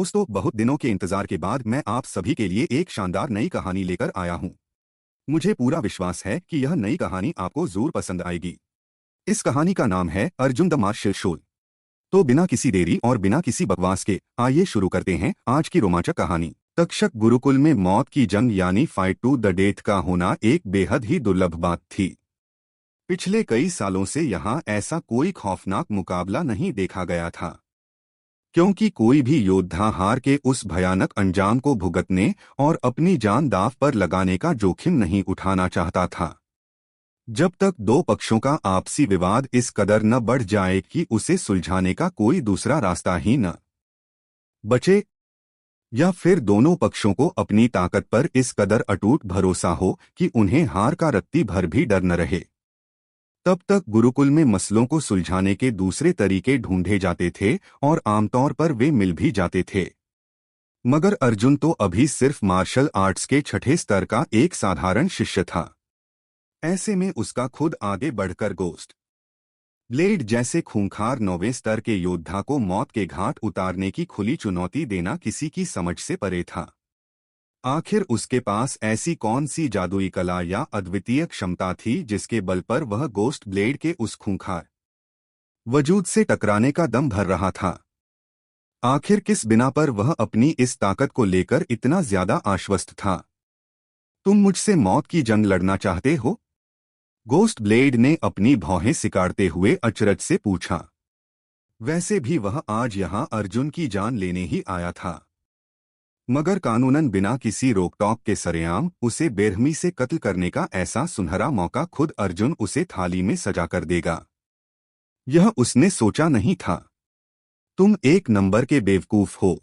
दोस्तों, बहुत दिनों के इंतजार के बाद मैं आप सभी के लिए एक शानदार नई कहानी लेकर आया हूँ। मुझे पूरा विश्वास है कि यह नई कहानी आपको जरूर पसंद आएगी। इस कहानी का नाम है अर्जुन द मार्शल शोल। तो बिना किसी देरी और बिना किसी बकवास के आइए शुरू करते हैं आज की रोमांचक कहानी। तक्षक गुरुकुल में मौत की जंग यानी फाइट टू द डेथ का होना एक बेहद ही दुर्लभ बात थी। पिछले कई सालों से यहाँ ऐसा कोई खौफनाक मुकाबला नहीं देखा गया था, क्योंकि कोई भी योद्धा हार के उस भयानक अंजाम को भुगतने और अपनी जान दांव पर लगाने का जोखिम नहीं उठाना चाहता था। जब तक दो पक्षों का आपसी विवाद इस कदर न बढ़ जाए कि उसे सुलझाने का कोई दूसरा रास्ता ही न बचे, या फिर दोनों पक्षों को अपनी ताकत पर इस कदर अटूट भरोसा हो कि उन्हें हार का रत्ती भर भी डर न रहे, तब तक गुरुकुल में मसलों को सुलझाने के दूसरे तरीके ढूंढे जाते थे और आमतौर पर वे मिल भी जाते थे। मगर अर्जुन तो अभी सिर्फ मार्शल आर्ट्स के छठे स्तर का एक साधारण शिष्य था। ऐसे में उसका खुद आगे बढ़कर गोस्ट ब्लेड जैसे खूंखार 9वें स्तर के योद्धा को मौत के घाट उतारने की खुली चुनौती देना किसी की समझ से परे था। आखिर उसके पास ऐसी कौन सी जादुई कला या अद्वितीय क्षमता थी जिसके बल पर वह गोस्ट ब्लेड के उस खूंखार वजूद से टकराने का दम भर रहा था। आखिर किस बिना पर वह अपनी इस ताकत को लेकर इतना ज्यादा आश्वस्त था। तुम मुझसे मौत की जंग लड़ना चाहते हो? गोस्ट ब्लेड ने अपनी भौहें सिकारते हुए अचरज से पूछा। वैसे भी वह आज यहाँ अर्जुन की जान लेने ही आया था, मगर कानूनन बिना किसी रोक टोक के सरेआम उसे बेरहमी से कत्ल करने का ऐसा सुनहरा मौका खुद अर्जुन उसे थाली में सजा कर देगा, यह उसने सोचा नहीं था। तुम एक नंबर के बेवकूफ हो।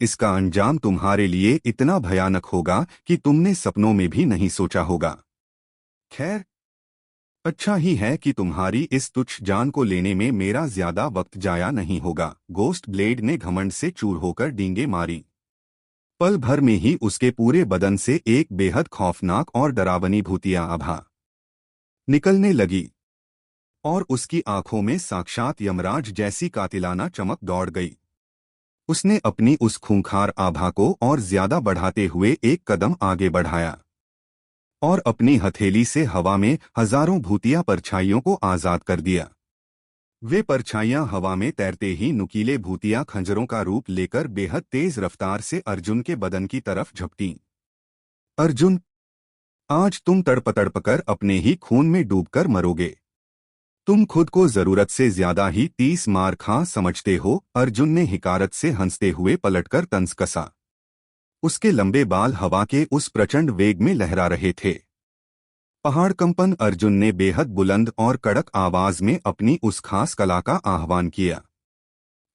इसका अंजाम तुम्हारे लिए इतना भयानक होगा कि तुमने सपनों में भी नहीं सोचा होगा। खैर, अच्छा ही है कि तुम्हारी इस तुच्छ जान को लेने में मेरा ज्यादा वक्त जाया नहीं होगा। गोस्ट ब्लेड ने घमंड से चूर होकर डींगे मारी। पल भर में ही उसके पूरे बदन से एक बेहद खौफनाक और डरावनी भूतिया आभा निकलने लगी और उसकी आंखों में साक्षात यमराज जैसी कातिलाना चमक दौड़ गई। उसने अपनी उस खूंखार आभा को और ज्यादा बढ़ाते हुए एक कदम आगे बढ़ाया और अपनी हथेली से हवा में हजारों भूतिया परछाइयों को आजाद कर दिया। वे परछाइयां हवा में तैरते ही नुकीले भूतिया खंजरों का रूप लेकर बेहद तेज रफ्तार से अर्जुन के बदन की तरफ झपटीं। अर्जुन, आज तुम तड़प तड़प कर अपने ही खून में डूबकर मरोगे। तुम खुद को जरूरत से ज्यादा ही 30 मार खा समझते हो। अर्जुन ने हिकारत से हंसते हुए पलटकर तंज कसा। उसके लंबे बाल हवा के उस प्रचंड वेग में लहरा रहे थे। पहाड़ कंपन। अर्जुन ने बेहद बुलंद और कड़क आवाज में अपनी उस खास कला का आह्वान किया।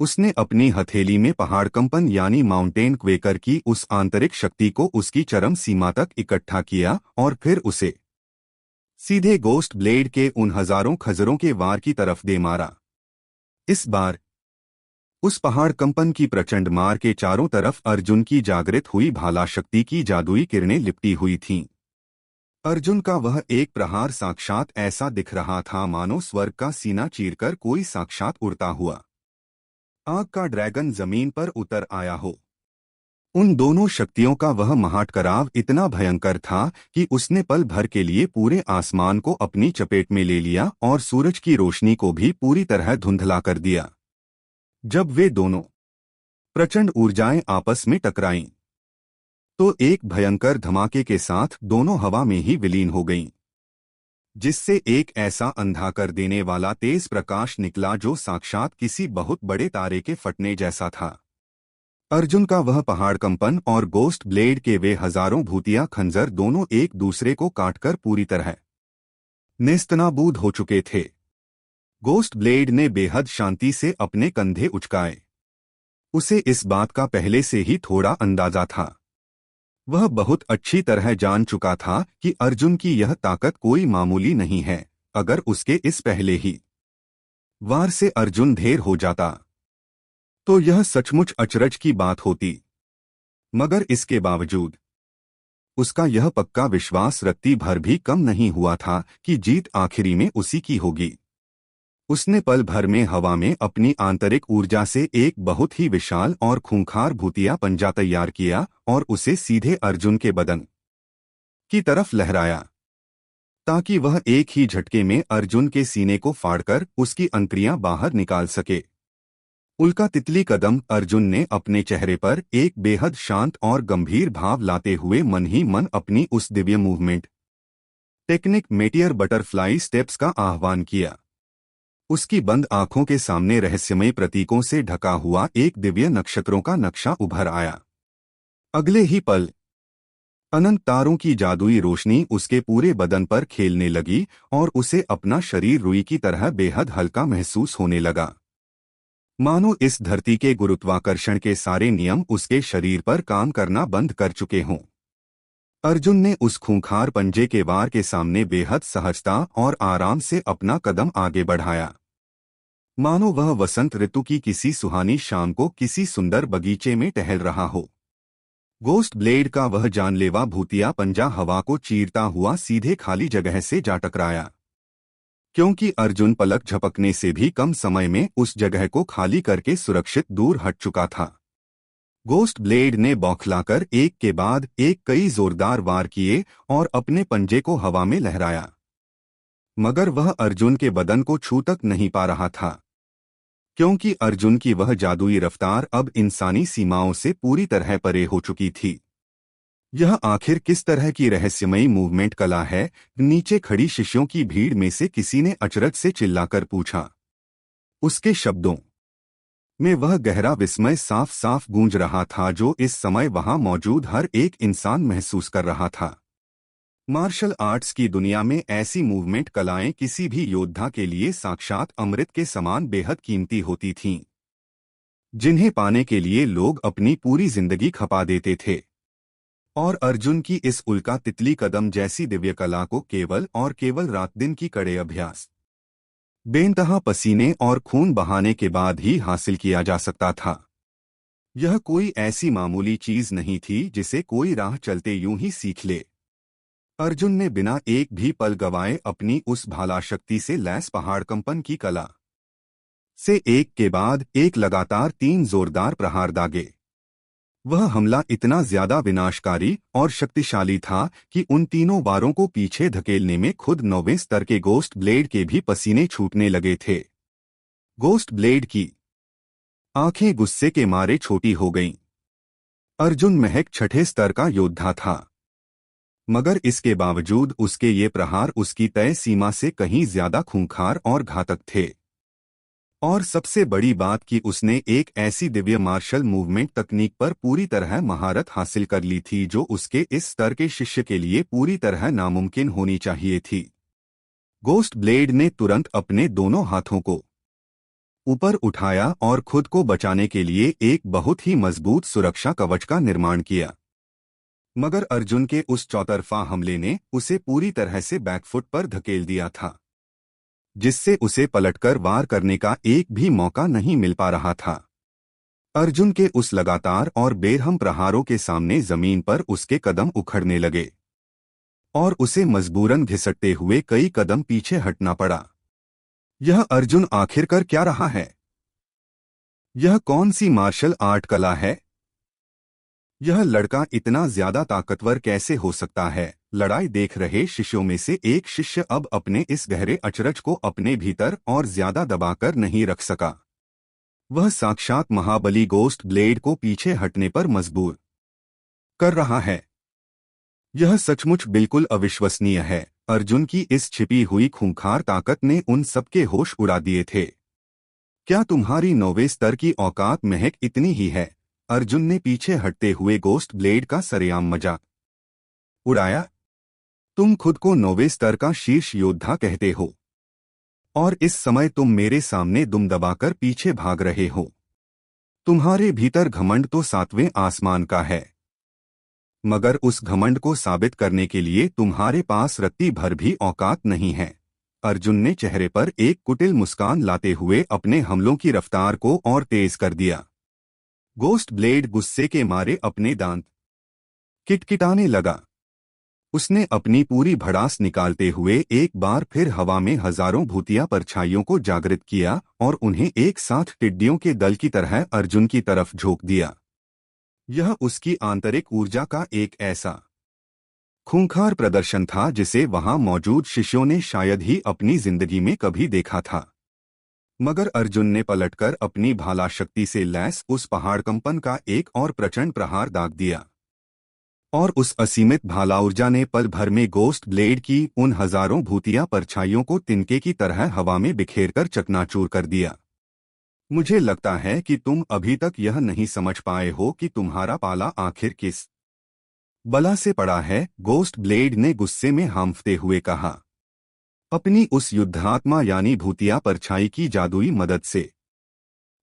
उसने अपनी हथेली में पहाड़ कंपन यानी माउंटेन क्वेकर की उस आंतरिक शक्ति को उसकी चरम सीमा तक इकट्ठा किया और फिर उसे सीधे गोस्ट ब्लेड के उन हजारों खजरों के वार की तरफ दे मारा। इस बार उस पहाड़ कंपन की प्रचंड मार के चारों तरफ अर्जुन की जागृत हुई भाला शक्ति की जादुई किरणें लिपटी हुई थीं। अर्जुन का वह एक प्रहार साक्षात ऐसा दिख रहा था मानो स्वर्ग का सीना चीरकर कोई साक्षात उड़ता हुआ आग का ड्रैगन जमीन पर उतर आया हो। उन दोनों शक्तियों का वह महाटकराव इतना भयंकर था कि उसने पल भर के लिए पूरे आसमान को अपनी चपेट में ले लिया और सूरज की रोशनी को भी पूरी तरह धुंधला कर दिया। जब वे दोनों प्रचंड ऊर्जाएं आपस में टकराईं, तो एक भयंकर धमाके के साथ दोनों हवा में ही विलीन हो गईं, जिससे एक ऐसा अंधा कर देने वाला तेज प्रकाश निकला जो साक्षात किसी बहुत बड़े तारे के फटने जैसा था। अर्जुन का वह पहाड़ कंपन और गोस्ट ब्लेड के वे हजारों भूतिया खंजर दोनों एक दूसरे को काटकर पूरी तरह नेस्तनाबूद हो चुके थे। गोस्ट ब्लेड ने बेहद शांति से अपने कंधे उचकाए। उसे इस बात का पहले से ही थोड़ा अंदाजा था। वह बहुत अच्छी तरह जान चुका था कि अर्जुन की यह ताकत कोई मामूली नहीं है। अगर उसके इस पहले ही वार से अर्जुन ढेर हो जाता तो यह सचमुच अचरज की बात होती, मगर इसके बावजूद उसका यह पक्का विश्वास रत्ती भर भी कम नहीं हुआ था कि जीत आखिरी में उसी की होगी। उसने पल भर में हवा में अपनी आंतरिक ऊर्जा से एक बहुत ही विशाल और खूंखार भूतिया पंजा तैयार किया और उसे सीधे अर्जुन के बदन की तरफ लहराया, ताकि वह एक ही झटके में अर्जुन के सीने को फाड़कर उसकी अंतड़ियां बाहर निकाल सके। उल्का तितली कदम अर्जुन ने अपने चेहरे पर एक बेहद शांत और गंभीर भाव लाते हुए मन ही मन अपनी उस Divya movement technique Meteor butterfly steps का आह्वान किया। उसकी बंद आंखों के सामने रहस्यमय प्रतीकों से ढका हुआ एक दिव्य नक्षत्रों का नक्शा उभर आया। अगले ही पल अनंत तारों की जादुई रोशनी उसके पूरे बदन पर खेलने लगी और उसे अपना शरीर रुई की तरह बेहद हल्का महसूस होने लगा, मानो इस धरती के गुरुत्वाकर्षण के सारे नियम उसके शरीर पर काम करना बंद कर चुके हों। अर्जुन ने उस खूंखार पंजे के वार के सामने बेहद सहजता और आराम से अपना कदम आगे बढ़ाया, मानो वह वसंत ऋतु की किसी सुहानी शाम को किसी सुंदर बगीचे में टहल रहा हो। गोस्ट ब्लेड का वह जानलेवा भूतिया पंजा हवा को चीरता हुआ सीधे खाली जगह से जा टकराया, क्योंकि अर्जुन पलक झपकने से भी कम समय में उस जगह को खाली करके सुरक्षित दूर हट चुका था। गोस्ट ब्लेड ने बौखलाकर एक के बाद एक कई जोरदार वार किए और अपने पंजे को हवा में लहराया, मगर वह अर्जुन के बदन को छू तक नहीं पा रहा था, क्योंकि अर्जुन की वह जादुई रफ्तार अब इंसानी सीमाओं से पूरी तरह परे हो चुकी थी। यह आखिर किस तरह की रहस्यमयी मूवमेंट कला है? नीचे खड़ी शिष्यों की भीड़ में से किसी ने अचरज से चिल्लाकर पूछा। उसके शब्दों में वह गहरा विस्मय साफ साफ गूंज रहा था जो इस समय वहां मौजूद हर एक इंसान महसूस कर रहा था। मार्शल आर्ट्स की दुनिया में ऐसी मूवमेंट कलाएं किसी भी योद्धा के लिए साक्षात अमृत के समान बेहद कीमती होती थीं, जिन्हें पाने के लिए लोग अपनी पूरी जिंदगी खपा देते थे। और अर्जुन की इस उल्का तितली कदम जैसी दिव्य कला को केवल और केवल रात दिन की कड़े अभ्यास, बेइंतहा पसीने और खून बहाने के बाद ही हासिल किया जा सकता था। यह कोई ऐसी मामूली चीज नहीं थी जिसे कोई राह चलते यूं ही सीख ले। अर्जुन ने बिना एक भी पल गवाए अपनी उस भाला शक्ति से लैस पहाड़ कंपन की कला से एक के बाद एक लगातार 3 जोरदार प्रहार दागे। वह हमला इतना ज्यादा विनाशकारी और शक्तिशाली था कि उन तीनों वारों को पीछे धकेलने में खुद 9वें स्तर के गोस्ट ब्लेड के भी पसीने छूटने लगे थे। गोस्ट ब्लेड की आंखें गुस्से के मारे छोटी हो गईं। अर्जुन महज 6ठे स्तर का योद्धा था, मगर इसके बावजूद उसके ये प्रहार उसकी तय सीमा से कहीं ज्यादा खूंखार और घातक थे। और सबसे बड़ी बात कि उसने एक ऐसी दिव्य मार्शल मूवमेंट तकनीक पर पूरी तरह महारत हासिल कर ली थी जो उसके इस स्तर के शिष्य के लिए पूरी तरह नामुमकिन होनी चाहिए थी। गोस्ट ब्लेड ने तुरंत अपने दोनों हाथों को ऊपर उठाया और खुद को बचाने के लिए एक बहुत ही मजबूत सुरक्षा कवच का निर्माण किया, मगर अर्जुन के उस चौतरफा हमले ने उसे पूरी तरह से बैकफुट पर धकेल दिया था, जिससे उसे पलटकर वार करने का एक भी मौका नहीं मिल पा रहा था। अर्जुन के उस लगातार और बेरहम प्रहारों के सामने जमीन पर उसके कदम उखड़ने लगे और उसे मजबूरन घिसटते हुए कई कदम पीछे हटना पड़ा। यह अर्जुन आखिर कर क्या रहा है? यह कौन सी मार्शल आर्ट कला है? यह लड़का इतना ज्यादा ताकतवर कैसे हो सकता है? लड़ाई देख रहे शिष्यों में से एक शिष्य अब अपने इस गहरे अचरज को अपने भीतर और ज्यादा दबाकर नहीं रख सका। वह साक्षात महाबली गोस्ट ब्लेड को पीछे हटने पर मजबूर कर रहा है। यह सचमुच बिल्कुल अविश्वसनीय है। अर्जुन की इस छिपी हुई खूंखार ताकत ने उन सबके होश उड़ा दिए थे। क्या तुम्हारी 9वें स्तर की औकात महज इतनी ही है? अर्जुन ने पीछे हटते हुए गोस्ट ब्लेड का सरेआम मजाक उड़ाया। तुम खुद को 9वें स्तर का शीर्ष योद्धा कहते हो और इस समय तुम मेरे सामने दुम दबाकर पीछे भाग रहे हो। तुम्हारे भीतर घमंड तो 7वें आसमान का है, मगर उस घमंड को साबित करने के लिए तुम्हारे पास रत्ती भर भी औकात नहीं है। अर्जुन ने चेहरे पर एक कुटिल मुस्कान लाते हुए अपने हमलों की रफ्तार को और तेज कर दिया। गोस्ट ब्लेड गुस्से के मारे अपने दांत किटकिटाने लगा। उसने अपनी पूरी भड़ास निकालते हुए एक बार फिर हवा में हजारों भूतिया परछाइयों को जागृत किया और उन्हें एक साथ टिड्डियों के दल की तरह अर्जुन की तरफ झोंक दिया। यह उसकी आंतरिक ऊर्जा का एक ऐसा खूंखार प्रदर्शन था जिसे वहां मौजूद शिष्यों ने शायद ही अपनी जिंदगी में कभी देखा था। मगर अर्जुन ने पलटकर अपनी भाला शक्ति से लैस उस पहाड़ कंपन का एक और प्रचंड प्रहार दाग दिया और उस असीमित भाला ऊर्जा ने पल भर में गोस्ट ब्लेड की उन हजारों भूतिया परछाइयों को तिनके की तरह हवा में बिखेरकर चकनाचूर कर दिया। मुझे लगता है कि तुम अभी तक यह नहीं समझ पाए हो कि तुम्हारा पाला आखिर किस बला से पड़ा है, गोस्ट ब्लेड ने गुस्से में हांफते हुए कहा। अपनी उस युद्धात्मा यानी भूतिया परछाई की जादुई मदद से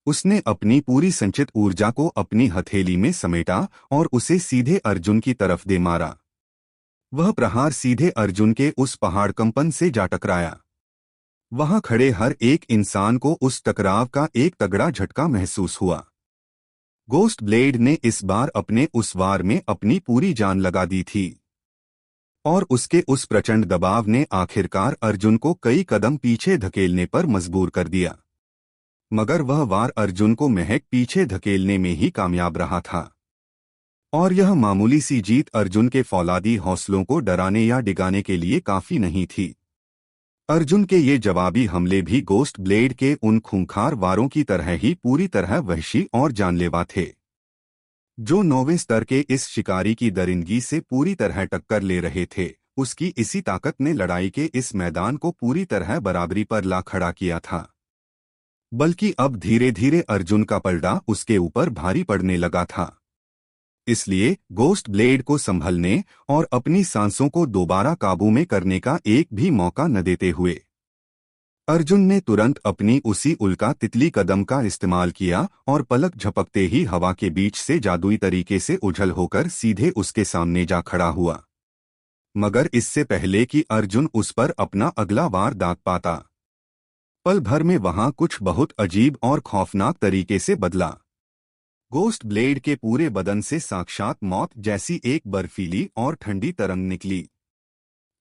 उसने अपनी पूरी संचित ऊर्जा को अपनी हथेली में समेटा और उसे सीधे अर्जुन की तरफ दे मारा। वह प्रहार सीधे अर्जुन के उस पहाड़ कंपन से जा टकराया। वहां खड़े हर एक इंसान को उस टकराव का एक तगड़ा झटका महसूस हुआ। गोस्ट ब्लेड ने इस बार अपने उस वार में अपनी पूरी जान लगा दी थी और उसके उस प्रचंड दबाव ने आखिरकार अर्जुन को कई कदम पीछे धकेलने पर मजबूर कर दिया। मगर वह वार अर्जुन को महज पीछे धकेलने में ही कामयाब रहा था और यह मामूली सी जीत अर्जुन के फौलादी हौसलों को डराने या डिगाने के लिए काफी नहीं थी। अर्जुन के ये जवाबी हमले भी गोस्ट ब्लेड के उन खूंखार वारों की तरह ही पूरी तरह वहशी और जानलेवा थे, जो 9वें स्तर के इस शिकारी की दरिंदगी से पूरी तरह टक्कर ले रहे थे। उसकी इसी ताकत ने लड़ाई के इस मैदान को पूरी तरह बराबरी पर ला खड़ा किया था। बल्कि अब धीरे धीरे अर्जुन का पलड़ा उसके ऊपर भारी पड़ने लगा था। इसलिए गोस्ट ब्लेड को संभलने और अपनी सांसों को दोबारा काबू में करने का एक भी मौका न देते हुए अर्जुन ने तुरंत अपनी उसी उल्का तितली कदम का इस्तेमाल किया और पलक झपकते ही हवा के बीच से जादुई तरीके से उछल होकर सीधे उसके सामने जा खड़ा हुआ। मगर इससे पहले कि अर्जुन उस पर अपना अगला वार दाग पाता, पल भर में वहां कुछ बहुत अजीब और खौफनाक तरीके से बदला। गोस्ट ब्लेड के पूरे बदन से साक्षात मौत जैसी एक बर्फीली और ठंडी तरंग निकली।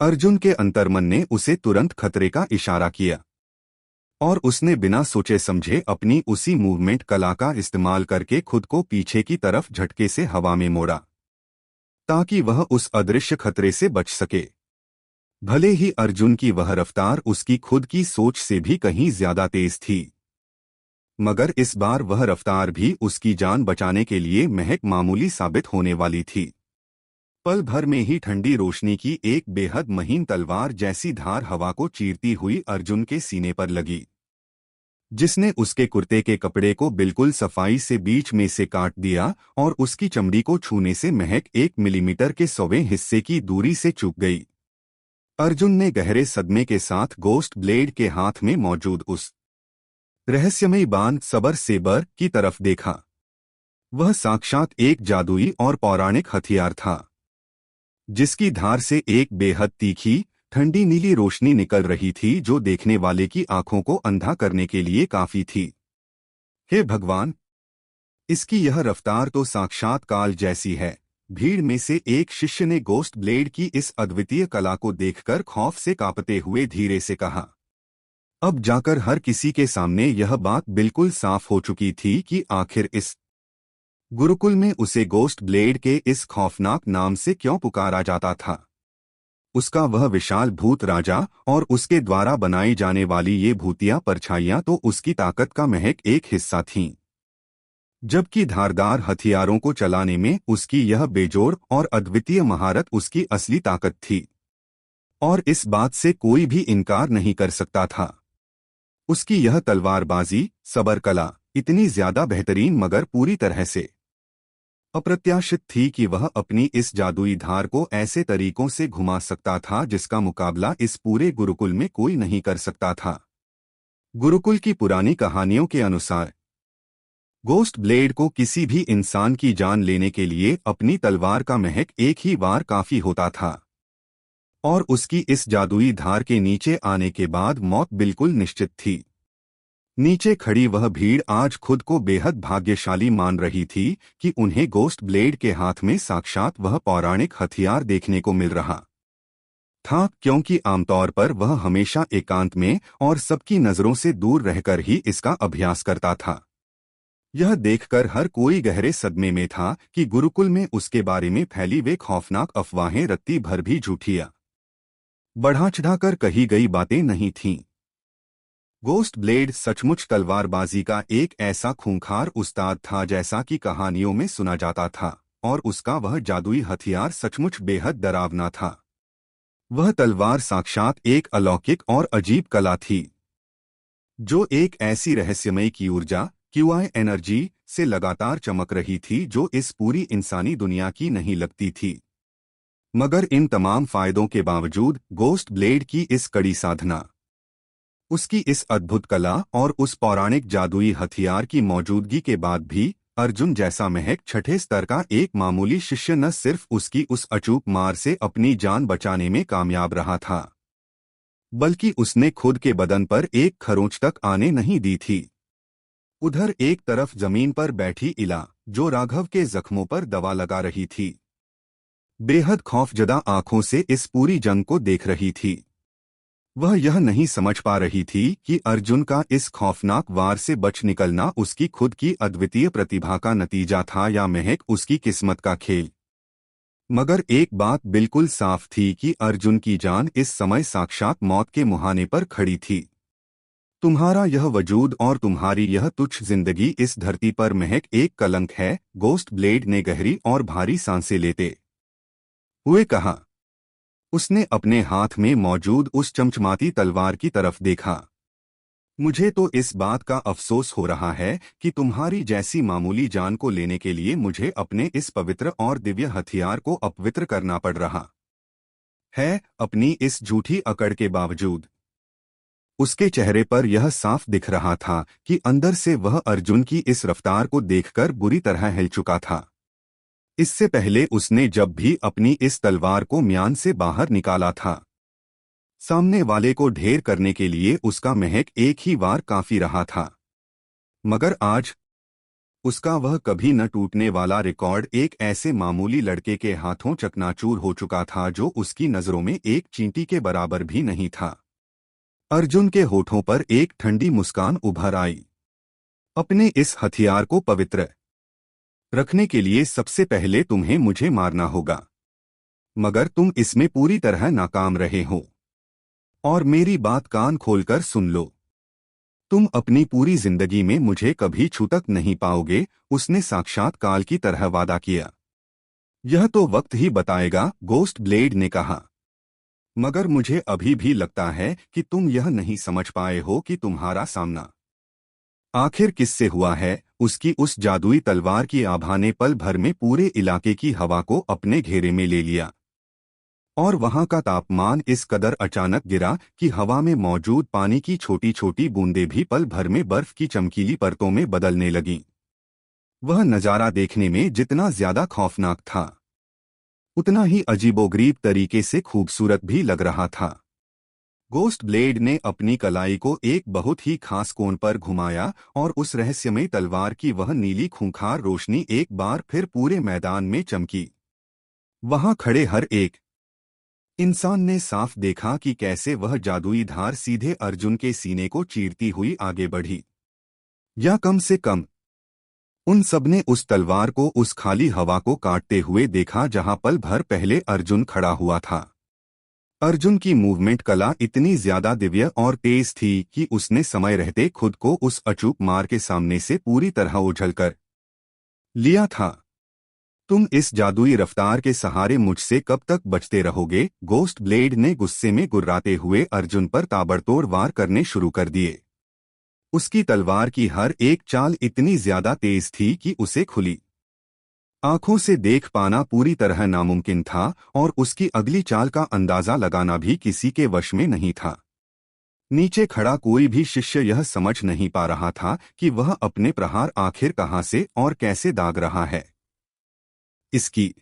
अर्जुन के अंतर्मन ने उसे तुरंत खतरे का इशारा किया और उसने बिना सोचे समझे अपनी उसी मूवमेंट कला का इस्तेमाल करके खुद को पीछे की तरफ झटके से हवा में मोड़ा ताकि वह उस अदृश्य खतरे से बच सके। भले ही अर्जुन की वह रफ्तार उसकी खुद की सोच से भी कहीं ज्यादा तेज थी, मगर इस बार वह रफ्तार भी उसकी जान बचाने के लिए महज मामूली साबित होने वाली थी। पल भर में ही ठंडी रोशनी की एक बेहद महीन तलवार जैसी धार हवा को चीरती हुई अर्जुन के सीने पर लगी, जिसने उसके कुर्ते के कपड़े को बिल्कुल सफाई से बीच में से काट दिया और उसकी चमड़ी को छूने से महज 1 मिलीमीटर के 100वें हिस्से की दूरी से चूक गई। अर्जुन ने गहरे सदमे के साथ गोस्ट ब्लेड के हाथ में मौजूद उस रहस्यमयी बाण सबर सेबर की तरफ देखा। वह साक्षात एक जादुई और पौराणिक हथियार था, जिसकी धार से एक बेहद तीखी ठंडी नीली रोशनी निकल रही थी जो देखने वाले की आंखों को अंधा करने के लिए काफी थी। हे भगवान, इसकी यह रफ्तार तो साक्षात काल जैसी है। भीड़ में से एक शिष्य ने गोस्ट ब्लेड की इस अद्वितीय कला को देखकर खौफ से कांपते हुए धीरे से कहा। अब जाकर हर किसी के सामने यह बात बिल्कुल साफ हो चुकी थी कि आखिर इस गुरुकुल में उसे गोस्ट ब्लेड के इस खौफनाक नाम से क्यों पुकारा जाता था। उसका वह विशाल भूत राजा और उसके द्वारा बनाई जाने वाली ये भूतिया परछाइयां तो उसकी ताकत का महज एक हिस्सा थीं, जबकि धारदार हथियारों को चलाने में उसकी यह बेजोड़ और अद्वितीय महारत उसकी असली ताकत थी। और इस बात से कोई भी इनकार नहीं कर सकता था। उसकी यह तलवारबाजी, सबर कला इतनी ज्यादा बेहतरीन मगर पूरी तरह से अप्रत्याशित थी कि वह अपनी इस जादुई धार को ऐसे तरीकों से घुमा सकता था जिसका मुकाबला इस पूरे गुरुकुल में कोई नहीं कर सकता था। गुरुकुल की पुरानी कहानियों के अनुसार गोस्ट ब्लेड को किसी भी इंसान की जान लेने के लिए अपनी तलवार का महज एक ही वार काफी होता था और उसकी इस जादुई धार के नीचे आने के बाद मौत बिल्कुल निश्चित थी। नीचे खड़ी वह भीड़ आज खुद को बेहद भाग्यशाली मान रही थी कि उन्हें गोस्ट ब्लेड के हाथ में साक्षात वह पौराणिक हथियार देखने को मिल रहा। था, क्योंकि आमतौर पर वह हमेशा एकांत में और सबकी नजरों से दूर रहकर ही इसका अभ्यास करता था। यह देखकर हर कोई गहरे सदमे में था कि गुरुकुल में उसके बारे में फैली वे खौफनाक अफवाहें रत्ती भर भी झूठियां बढ़ा चढ़ाकर कही गई बातें नहीं थीं। गोस्ट ब्लेड सचमुच तलवारबाजी का एक ऐसा खूंखार उस्ताद था जैसा कि कहानियों में सुना जाता था, और उसका वह जादुई हथियार सचमुच बेहद डरावना था। वह तलवार साक्षात एक अलौकिक और अजीब कला थी, जो एक ऐसी रहस्यमय की ऊर्जा क्यूआई एनर्जी से लगातार चमक रही थी जो इस पूरी इंसानी दुनिया की नहीं लगती थी। मगर इन तमाम फायदों के बावजूद गोस्ट ब्लेड की इस कड़ी साधना, उसकी इस अद्भुत कला और उस पौराणिक जादुई हथियार की मौजूदगी के बाद भी अर्जुन जैसा महक छठे स्तर का एक मामूली शिष्य न सिर्फ उसकी उस अचूक मार से अपनी जान बचाने में कामयाब रहा था, बल्कि उसने खुद के बदन पर एक खरोंच तक आने नहीं दी थी। उधर एक तरफ जमीन पर बैठी इला, जो राघव के जख्मों पर दवा लगा रही थी, बेहद खौफजदा आंखों से इस पूरी जंग को देख रही थी। वह यह नहीं समझ पा रही थी कि अर्जुन का इस खौफनाक वार से बच निकलना उसकी खुद की अद्वितीय प्रतिभा का नतीजा था या महज उसकी किस्मत का खेल। मगर एक बात बिल्कुल साफ थी कि अर्जुन की जान इस समय साक्षात मौत के मुहाने पर खड़ी थी। तुम्हारा यह वजूद और तुम्हारी यह तुच्छ जिंदगी इस धरती पर महज एक कलंक है, गोस्ट ब्लेड ने गहरी और भारी सांसें लेते हुए कहा। उसने अपने हाथ में मौजूद उस चमचमाती तलवार की तरफ देखा। मुझे तो इस बात का अफसोस हो रहा है कि तुम्हारी जैसी मामूली जान को लेने के लिए मुझे अपने इस पवित्र और दिव्य हथियार को अपवित्र करना पड़ रहा है, अपनी इस झूठी अकड़ के बावजूद। उसके चेहरे पर यह साफ दिख रहा था कि अंदर से वह अर्जुन की इस रफ्तार को देखकर बुरी तरह हिल चुका था। इससे पहले उसने जब भी अपनी इस तलवार को म्यान से बाहर निकाला था, सामने वाले को ढेर करने के लिए उसका महज एक ही वार काफी रहा था। मगर आज उसका वह कभी न टूटने वाला रिकॉर्ड एक ऐसे मामूली लड़के के हाथों चकनाचूर हो चुका था जो उसकी नजरों में एक चींटी के बराबर भी नहीं था। अर्जुन के होठों पर एक ठंडी मुस्कान उभर आई। अपने इस हथियार को पवित्र रखने के लिए सबसे पहले तुम्हें मुझे मारना होगा, मगर तुम इसमें पूरी तरह नाकाम रहे हो। और मेरी बात कान खोलकर सुन लो, तुम अपनी पूरी जिंदगी में मुझे कभी छू तक नहीं पाओगे, उसने साक्षात काल की तरह वादा किया। यह तो वक्त ही बताएगा, गोस्ट ब्लेड ने कहा। मगर मुझे अभी भी लगता है कि तुम यह नहीं समझ पाए हो कि तुम्हारा सामना आखिर किससे हुआ है। उसकी उस जादुई तलवार की आभा ने पल भर में पूरे इलाके की हवा को अपने घेरे में ले लिया, और वहां का तापमान इस कदर अचानक गिरा कि हवा में मौजूद पानी की छोटी छोटी बूंदें भी पल भर में बर्फ की चमकीली परतों में बदलने लगीं। वह नजारा देखने में जितना ज्यादा खौफनाक था, उतना ही अजीबोगरीब तरीके से खूबसूरत भी लग रहा था। गोस्ट ब्लेड ने अपनी कलाई को एक बहुत ही खास कोण पर घुमाया और उस रहस्यमय तलवार की वह नीली खूंखार रोशनी एक बार फिर पूरे मैदान में चमकी। वहां खड़े हर एक इंसान ने साफ देखा कि कैसे वह जादुई धार सीधे अर्जुन के सीने को चीरती हुई आगे बढ़ी, या कम से कम उन सबने उस तलवार को उस खाली हवा को काटते हुए देखा जहां पल भर पहले अर्जुन खड़ा हुआ था। अर्जुन की मूवमेंट कला इतनी ज्यादा दिव्य और तेज थी कि उसने समय रहते खुद को उस अचूक मार के सामने से पूरी तरह उछल कर लिया था। तुम इस जादुई रफ्तार के सहारे मुझसे कब तक बचते रहोगे, गोस्ट ब्लेड ने गुस्से में गुर्राते हुए अर्जुन पर ताबड़तोड़ वार करने शुरू कर दिए। उसकी तलवार की हर एक चाल इतनी ज्यादा तेज थी कि उसे खुली आंखों से देख पाना पूरी तरह नामुमकिन था, और उसकी अगली चाल का अंदाजा लगाना भी किसी के वश में नहीं था। नीचे खड़ा कोई भी शिष्य यह समझ नहीं पा रहा था कि वह अपने प्रहार आखिर कहां से और कैसे दाग रहा है। इसकी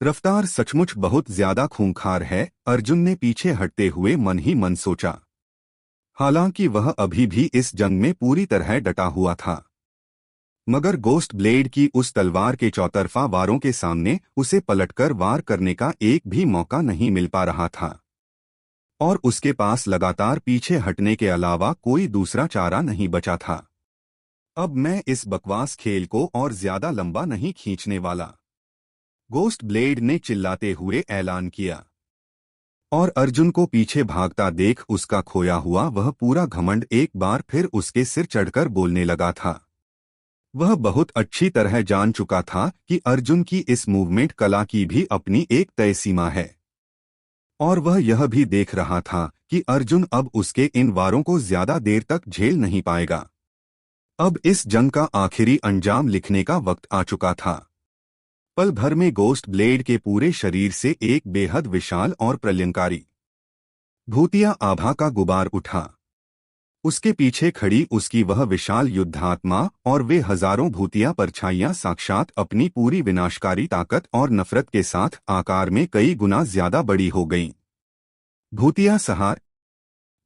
रफ्तार सचमुच बहुत ज्यादा खूंखार है, अर्जुन ने पीछे हटते हुए मन ही मन सोचा। हालांकि वह अभी भी इस जंग में पूरी तरह डटा हुआ था। मगर गोस्ट ब्लेड की उस तलवार के चौतरफा वारों के सामने उसे पलटकर वार करने का एक भी मौका नहीं मिल पा रहा था और उसके पास लगातार पीछे हटने के अलावा कोई दूसरा चारा नहीं बचा था। अब मैं इस बकवास खेल को और ज्यादा लंबा नहीं खींचने वाला, गोस्ट ब्लेड ने चिल्लाते हुए ऐलान किया। और अर्जुन को पीछे भागता देख उसका खोया हुआ वह पूरा घमंड एक बार फिर उसके सिर चढ़कर बोलने लगा था। वह बहुत अच्छी तरह जान चुका था कि अर्जुन की इस मूवमेंट कला की भी अपनी एक तय सीमा है और वह यह भी देख रहा था कि अर्जुन अब उसके इन वारों को ज्यादा देर तक झेल नहीं पाएगा। अब इस जंग का आखिरी अंजाम लिखने का वक्त आ चुका था। पल भर में गोस्ट ब्लेड के पूरे शरीर से एक बेहद विशाल और प्रलयंकारी भूतिया आभा का गुबार उठा। उसके पीछे खड़ी उसकी वह विशाल युद्धात्मा और वे हजारों भूतिया परछाइयां साक्षात अपनी पूरी विनाशकारी ताकत और नफरत के साथ आकार में कई गुना ज्यादा बड़ी हो गईं। भूतिया सहार,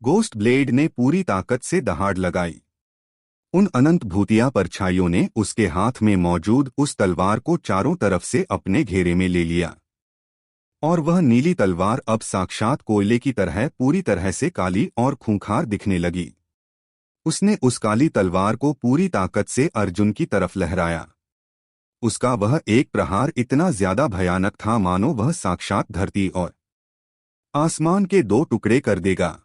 गोस्ट ब्लेड ने पूरी ताकत से दहाड़ लगाई। उन अनंत भूतिया परछाइयों ने उसके हाथ में मौजूद उस तलवार को चारों तरफ से अपने घेरे में ले लिया और वह नीली तलवार अब साक्षात कोयले की तरह पूरी तरह से काली और खूंखार दिखने लगी। उसने उस काली तलवार को पूरी ताकत से अर्जुन की तरफ लहराया। उसका वह एक प्रहार इतना ज्यादा भयानक था मानो वह साक्षात धरती और आसमान के दो टुकड़े कर देगा।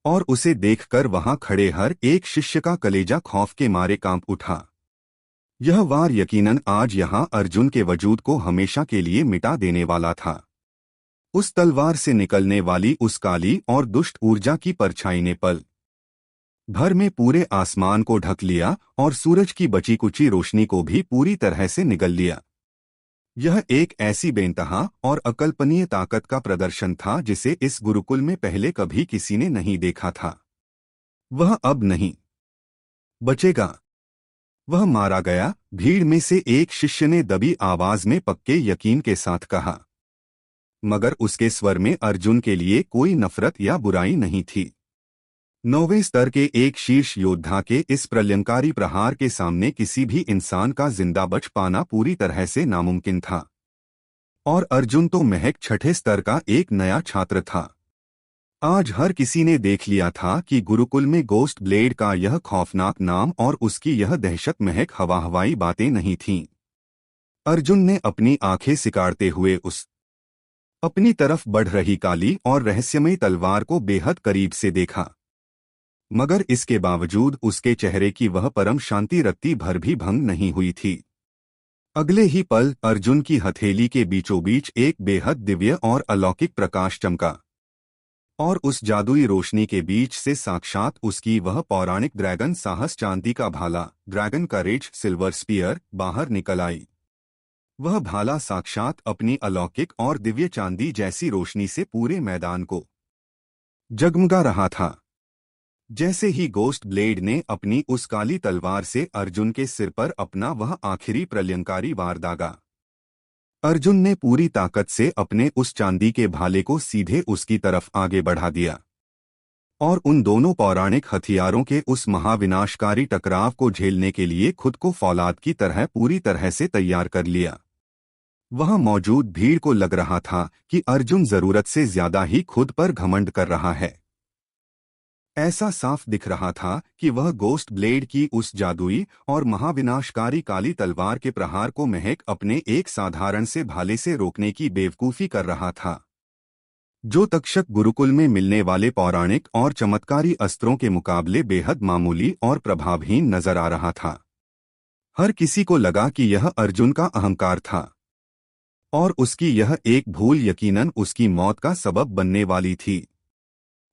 और उसे देखकर वहां खड़े हर एक शिष्य का कलेजा खौफ के मारे कांप उठा। यह वार यकीनन आज यहां अर्जुन के वजूद को हमेशा के लिए मिटा देने वाला था। उस तलवार से निकलने वाली उस काली और दुष्ट ऊर्जा की परछाई ने पल भर में पूरे आसमान को ढक लिया और सूरज की बची कुची रोशनी को भी पूरी तरह से निगल लिया। यह एक ऐसी बेइंतहा और अकल्पनीय ताकत का प्रदर्शन था जिसे इस गुरुकुल में पहले कभी किसी ने नहीं देखा था। वह अब नहीं बचेगा। वह मारा गया, भीड़ में से एक शिष्य ने दबी आवाज में पक्के यकीन के साथ कहा। मगर उसके स्वर में अर्जुन के लिए कोई नफरत या बुराई नहीं थी। 9वें स्तर के एक शीर्ष योद्धा के इस प्रलयंकारी प्रहार के सामने किसी भी इंसान का जिंदा बच पाना पूरी तरह से नामुमकिन था। और अर्जुन तो महज 6ठे स्तर का एक नया छात्र था। आज हर किसी ने देख लिया था कि गुरुकुल में गोस्ट ब्लेड का यह खौफनाक नाम और उसकी यह दहशत महज हवाई बातें नहीं थीं। अर्जुन ने अपनी आंखें सिकारते हुए उस अपनी तरफ बढ़ रही काली और रहस्यमयी तलवार को बेहद करीब से देखा। मगर इसके बावजूद उसके चेहरे की वह परम शांति रत्ती भर भी भंग नहीं हुई थी। अगले ही पल अर्जुन की हथेली के बीचों बीच एक बेहद दिव्य और अलौकिक प्रकाश चमका और उस जादुई रोशनी के बीच से साक्षात उसकी वह पौराणिक ड्रैगन साहस चांदी का भाला, ड्रैगन करेज सिल्वर स्पीयर, बाहर निकल आई। वह भाला साक्षात अपनी अलौकिक और दिव्य चांदी जैसी रोशनी से पूरे मैदान को जगमगा रहा था। जैसे ही गोस्ट ब्लेड ने अपनी उस काली तलवार से अर्जुन के सिर पर अपना वह आखिरी प्रलयंकारी वार दागा, अर्जुन ने पूरी ताकत से अपने उस चांदी के भाले को सीधे उसकी तरफ आगे बढ़ा दिया और उन दोनों पौराणिक हथियारों के उस महाविनाशकारी टकराव को झेलने के लिए खुद को फौलाद की तरह पूरी तरह से तैयार कर लिया। वहां मौजूद भीड़ को लग रहा था कि अर्जुन जरूरत से ज्यादा ही खुद पर घमंड कर रहा है। ऐसा साफ दिख रहा था कि वह गोस्ट ब्लेड की उस जादुई और महाविनाशकारी काली तलवार के प्रहार को महज अपने एक साधारण से भाले से रोकने की बेवकूफी कर रहा था, जो तक्षक गुरुकुल में मिलने वाले पौराणिक और चमत्कारी अस्त्रों के मुकाबले बेहद मामूली और प्रभावहीन नजर आ रहा था। हर किसी को लगा कि यह अर्जुन का अहंकार था और उसकी यह एक भूल यकीनन उसकी मौत का सबब बनने वाली थी।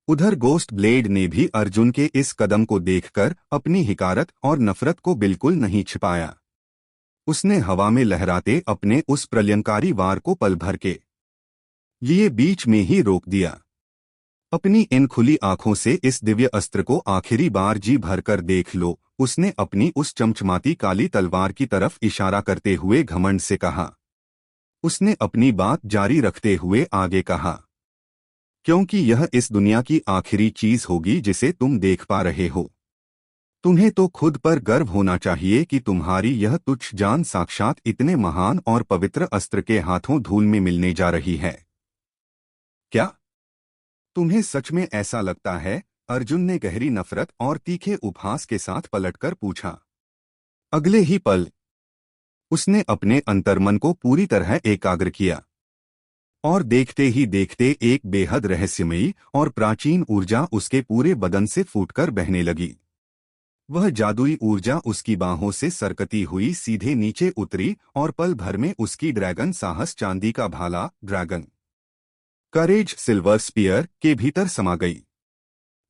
उधर गोस्ट ब्लेड ने भी अर्जुन के इस कदम को देखकर अपनी हिकारत और नफरत को बिल्कुल नहीं छिपाया। उसने हवा में लहराते अपने उस प्रलयंकारी वार को पल भर के लिए बीच में ही रोक दिया। अपनी इन खुली आंखों से इस दिव्य अस्त्र को आखिरी बार जी भरकर देख लो, उसने अपनी उस चमचमाती काली तलवार की तरफ इशारा करते हुए घमंड से कहा। उसने अपनी बात जारी रखते हुए आगे कहा, क्योंकि यह इस दुनिया की आखिरी चीज होगी जिसे तुम देख पा रहे हो। तुम्हें तो खुद पर गर्व होना चाहिए कि तुम्हारी यह तुच्छ जान साक्षात इतने महान और पवित्र अस्त्र के हाथों धूल में मिलने जा रही है। क्या तुम्हें सच में ऐसा लगता है? अर्जुन ने गहरी नफरत और तीखे उपहास के साथ पलटकर पूछा। अगले ही पल उसने अपने अंतर्मन को पूरी तरह एकाग्र किया और देखते ही देखते एक बेहद रहस्यमयी और प्राचीन ऊर्जा उसके पूरे बदन से फूटकर बहने लगी। वह जादुई ऊर्जा उसकी बाहों से सरकती हुई सीधे नीचे उतरी और पल भर में उसकी ड्रैगन साहस चांदी का भाला ड्रैगन करेज सिल्वर स्पीयर के भीतर समा गई।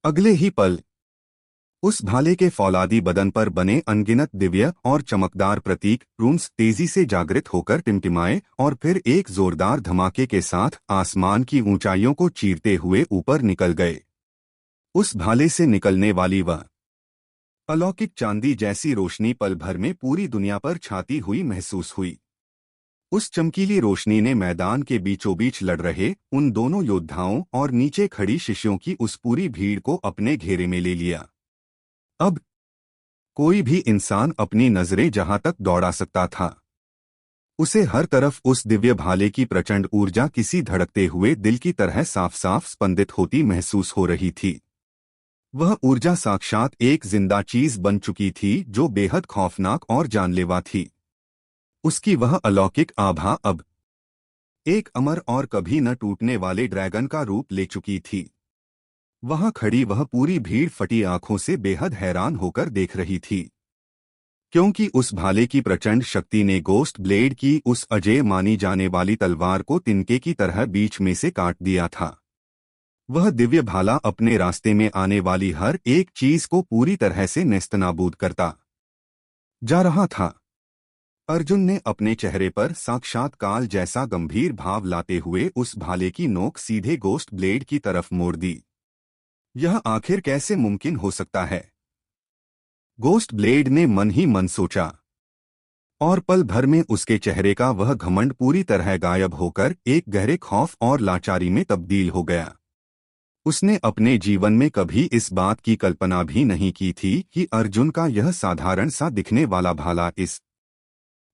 अगले ही पल उस भाले के फौलादी बदन पर बने अनगिनत दिव्य और चमकदार प्रतीक रून्स तेजी से जागृत होकर टिमटिमाए और फिर एक जोरदार धमाके के साथ आसमान की ऊंचाइयों को चीरते हुए ऊपर निकल गए। उस भाले से निकलने वाली वह अलौकिक चांदी जैसी रोशनी पल भर में पूरी दुनिया पर छाती हुई महसूस हुई। उस चमकीली रोशनी ने मैदान के बीचों बीच लड़ रहे उन दोनों योद्धाओं और नीचे खड़ी शिष्यों की उस पूरी भीड़ को अपने घेरे में ले लिया। अब कोई भी इंसान अपनी नजरें जहां तक दौड़ा सकता था, उसे हर तरफ उस दिव्य भाले की प्रचंड ऊर्जा किसी धड़कते हुए दिल की तरह साफ साफ स्पंदित होती महसूस हो रही थी। वह ऊर्जा साक्षात एक जिंदा चीज बन चुकी थी जो बेहद खौफनाक और जानलेवा थी। उसकी वह अलौकिक आभा अब एक अमर और कभी न टूटने वाले ड्रैगन का रूप ले चुकी थी। वहां खड़ी वह पूरी भीड़ फटी आंखों से बेहद हैरान होकर देख रही थी, क्योंकि उस भाले की प्रचंड शक्ति ने गोस्ट ब्लेड की उस अजेय मानी जाने वाली तलवार को तिनके की तरह बीच में से काट दिया था। वह दिव्य भाला अपने रास्ते में आने वाली हर एक चीज को पूरी तरह से नेस्तनाबूद करता जा रहा था। अर्जुन ने अपने चेहरे पर साक्षात काल जैसा गंभीर भाव लाते हुए उस भाले की नोक सीधे गोस्ट ब्लेड की तरफ मोड़ दी। यह आखिर कैसे मुमकिन हो सकता है? गोस्ट ब्लेड ने मन ही मन सोचा और पल भर में उसके चेहरे का वह घमंड पूरी तरह गायब होकर एक गहरे खौफ और लाचारी में तब्दील हो गया। उसने अपने जीवन में कभी इस बात की कल्पना भी नहीं की थी कि अर्जुन का यह साधारण सा दिखने वाला भाला इस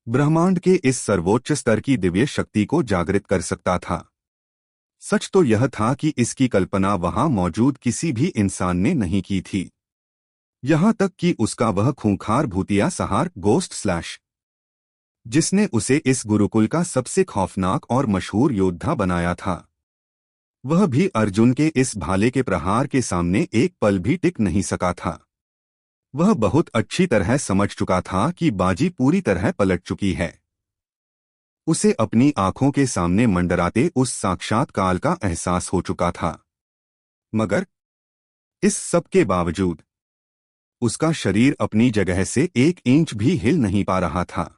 ब्रह्मांड के इस सर्वोच्च स्तर की दिव्य शक्ति को जागृत कर सकता था। सच तो यह था कि इसकी कल्पना वहां मौजूद किसी भी इंसान ने नहीं की थी, यहां तक कि उसका वह खूंखार भूतिया सहार गोस्ट स्लैश, जिसने उसे इस गुरुकुल का सबसे खौफनाक और मशहूर योद्धा बनाया था, वह भी अर्जुन के इस भाले के प्रहार के सामने एक पल भी टिक नहीं सका था। वह बहुत अच्छी तरह समझ चुका था कि बाजी पूरी तरह पलट चुकी है। उसे अपनी आंखों के सामने मंडराते उस साक्षात काल का एहसास हो चुका था, मगर इस सब के बावजूद उसका शरीर अपनी जगह से एक इंच भी हिल नहीं पा रहा था।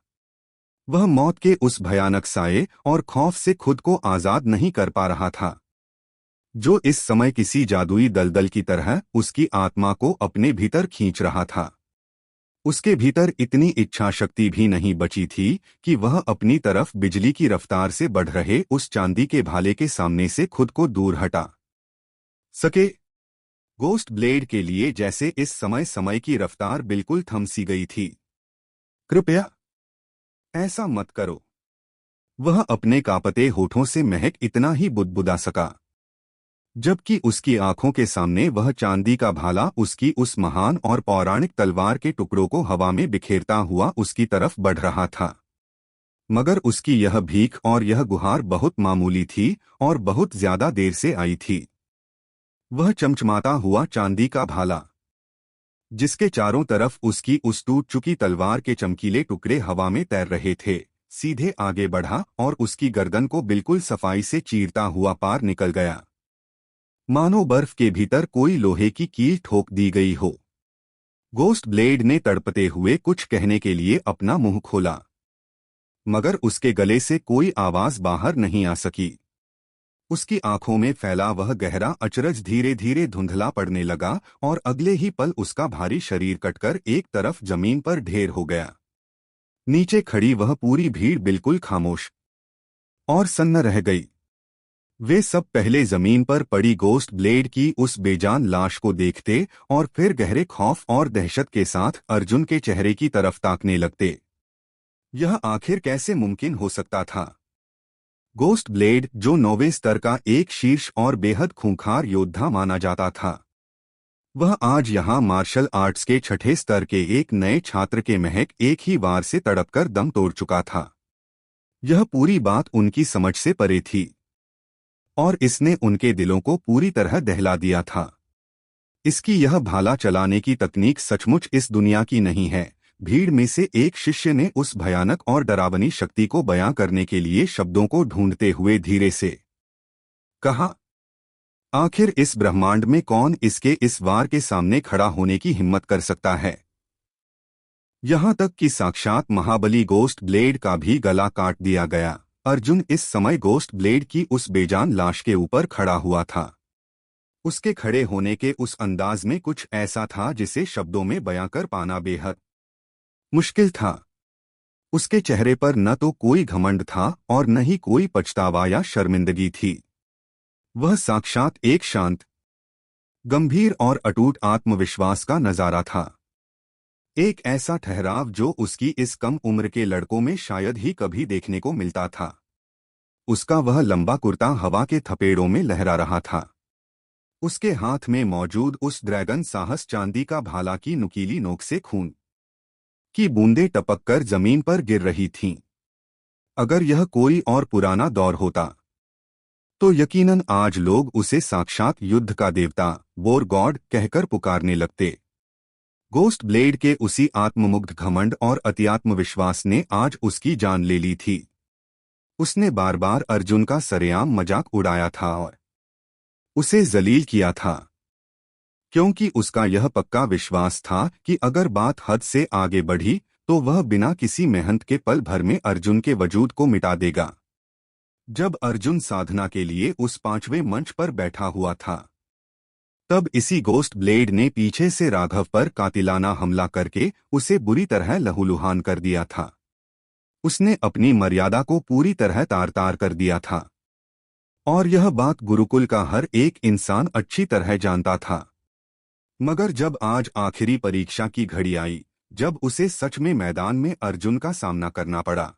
वह मौत के उस भयानक साये और खौफ से खुद को आजाद नहीं कर पा रहा था, जो इस समय किसी जादुई दलदल की तरह उसकी आत्मा को अपने भीतर खींच रहा था। उसके भीतर इतनी इच्छा शक्ति भी नहीं बची थी कि वह अपनी तरफ बिजली की रफ्तार से बढ़ रहे उस चांदी के भाले के सामने से खुद को दूर हटा सके। गोस्ट ब्लेड के लिए जैसे इस समय की रफ्तार बिल्कुल थम सी गई थी। कृपया ऐसा मत करो, वह अपने कांपते होठों से महक इतना ही बुदबुदा सका, जबकि उसकी आंखों के सामने वह चांदी का भाला उसकी उस महान और पौराणिक तलवार के टुकड़ों को हवा में बिखेरता हुआ उसकी तरफ बढ़ रहा था। मगर उसकी यह भीख और यह गुहार बहुत मामूली थी और बहुत ज्यादा देर से आई थी। वह चमचमाता हुआ चांदी का भाला, जिसके चारों तरफ उसकी उस टूट चुकी तलवार के चमकीले टुकड़े हवा में तैर रहे थे, सीधे आगे बढ़ा और उसकी गर्दन को बिल्कुल सफाई से चीरता हुआ पार निकल गया, मानो बर्फ के भीतर कोई लोहे की कील ठोक दी गई हो। गोस्ट ब्लेड ने तड़पते हुए कुछ कहने के लिए अपना मुंह खोला, मगर उसके गले से कोई आवाज बाहर नहीं आ सकी। उसकी आंखों में फैला वह गहरा अचरज धीरे धीरे धुंधला पड़ने लगा और अगले ही पल उसका भारी शरीर कटकर एक तरफ जमीन पर ढेर हो गया। नीचे खड़ी वह पूरी भीड़ बिल्कुल खामोश और सन्न रह गई। वे सब पहले जमीन पर पड़ी गोस्ट ब्लेड की उस बेजान लाश को देखते और फिर गहरे खौफ और दहशत के साथ अर्जुन के चेहरे की तरफ ताकने लगते। यह आखिर कैसे मुमकिन हो सकता था? गोस्ट ब्लेड, जो 9वें स्तर का एक शीर्ष और बेहद खूंखार योद्धा माना जाता था, वह आज यहाँ मार्शल आर्ट्स के 6ठे स्तर के एक नए छात्र के महक एक ही वार से तड़पकर दम तोड़ चुका था। यह पूरी बात उनकी समझ से परे थी और इसने उनके दिलों को पूरी तरह दहला दिया था। इसकी यह भाला चलाने की तकनीक सचमुच इस दुनिया की नहीं है। भीड़ में से एक शिष्य ने उस भयानक और डरावनी शक्ति को बयां करने के लिए शब्दों को ढूंढते हुए धीरे से कहा, आखिर इस ब्रह्मांड में कौन इसके इस वार के सामने खड़ा होने की हिम्मत कर सकता है? यहाँ तक कि साक्षात महाबली गोस्ट ब्लेड का भी गला काट दिया गया। अर्जुन इस समय गोस्ट ब्लेड की उस बेजान लाश के ऊपर खड़ा हुआ था। उसके खड़े होने के उस अंदाज में कुछ ऐसा था जिसे शब्दों में बयां कर पाना बेहद मुश्किल था। उसके चेहरे पर न तो कोई घमंड था और न ही कोई पछतावा या शर्मिंदगी थी। वह साक्षात एक शांत, गंभीर और अटूट आत्मविश्वास का नजारा था। एक ऐसा ठहराव जो उसकी इस कम उम्र के लड़कों में शायद ही कभी देखने को मिलता था। उसका वह लंबा कुर्ता हवा के थपेड़ों में लहरा रहा था। उसके हाथ में मौजूद उस ड्रैगन साहस चांदी का भाला की नुकीली नोक से खून की बूंदें टपककर जमीन पर गिर रही थीं। अगर यह कोई और पुराना दौर होता तो यकीनन आज लोग उसे साक्षात युद्ध का देवता, वॉर गॉड कहकर पुकारने लगते। गोस्ट ब्लेड के उसी आत्ममुग्ध घमंड और अतिआत्म विश्वास ने आज उसकी जान ले ली थी। उसने बार बार अर्जुन का सरेआम मजाक उड़ाया था और उसे जलील किया था, क्योंकि उसका यह पक्का विश्वास था कि अगर बात हद से आगे बढ़ी तो वह बिना किसी मेहनत के पल भर में अर्जुन के वजूद को मिटा देगा। जब अर्जुन साधना के लिए उस 5वें मंच पर बैठा हुआ था, तब इसी गोस्ट ब्लेड ने पीछे से राघव पर कातिलाना हमला करके उसे बुरी तरह लहूलुहान कर दिया था। उसने अपनी मर्यादा को पूरी तरह तार तार कर दिया था और यह बात गुरुकुल का हर एक इंसान अच्छी तरह जानता था। मगर जब आज आखिरी परीक्षा की घड़ी आई, जब उसे सच में मैदान में अर्जुन का सामना करना पड़ा,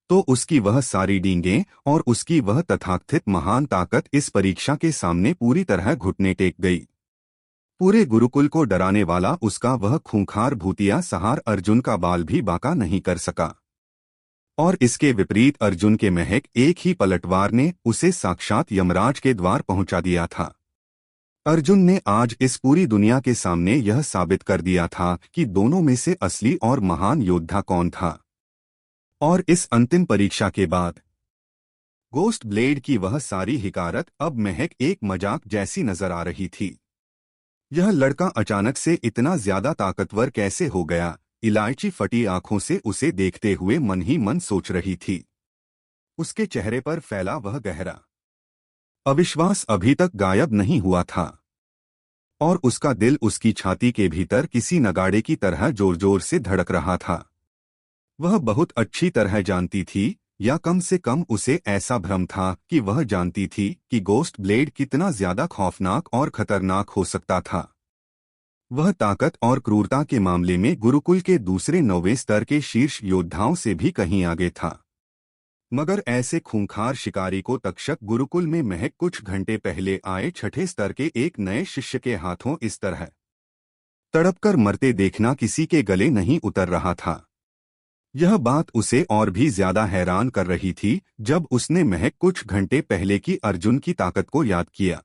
तो उसकी वह सारी डींगें और उसकी वह तथाकथित महान ताकत इस परीक्षा के सामने पूरी तरह घुटने टेक गई। पूरे गुरुकुल को डराने वाला उसका वह खूंखार भूतिया सहार अर्जुन का बाल भी बांका नहीं कर सका। और इसके विपरीत अर्जुन के महक एक ही पलटवार ने उसे साक्षात यमराज के द्वार पहुंचा दिया था। अर्जुन ने आज इस पूरी दुनिया के सामने यह साबित कर दिया था कि दोनों में से असली और महान योद्धा कौन था। और इस अंतिम परीक्षा के बाद गोस्ट ब्लेड की वह सारी हिकारत अब महक एक मजाक जैसी नजर आ रही थी। यह लड़का अचानक से इतना ज्यादा ताकतवर कैसे हो गया? इलायची फटी आंखों से उसे देखते हुए मन ही मन सोच रही थी। उसके चेहरे पर फैला वह गहरा अविश्वास अभी तक गायब नहीं हुआ था और उसका दिल उसकी छाती के भीतर किसी नगाड़े की तरह जोर जोर से धड़क रहा था। वह बहुत अच्छी तरह जानती थी, या कम से कम उसे ऐसा भ्रम था कि वह जानती थी कि गोस्ट ब्लेड कितना ज्यादा खौफनाक और खतरनाक हो सकता था। वह ताकत और क्रूरता के मामले में गुरुकुल के दूसरे 9वें स्तर के शीर्ष योद्धाओं से भी कहीं आगे था। मगर ऐसे खूंखार शिकारी को तक्षक गुरुकुल में महज कुछ घंटे पहले आए 6ठे स्तर के एक नए शिष्य के हाथों इस तरह तड़पकर मरते देखना किसी के गले नहीं उतर रहा था। यह बात उसे और भी ज्यादा हैरान कर रही थी जब उसने महज कुछ घंटे पहले की अर्जुन की ताकत को याद किया।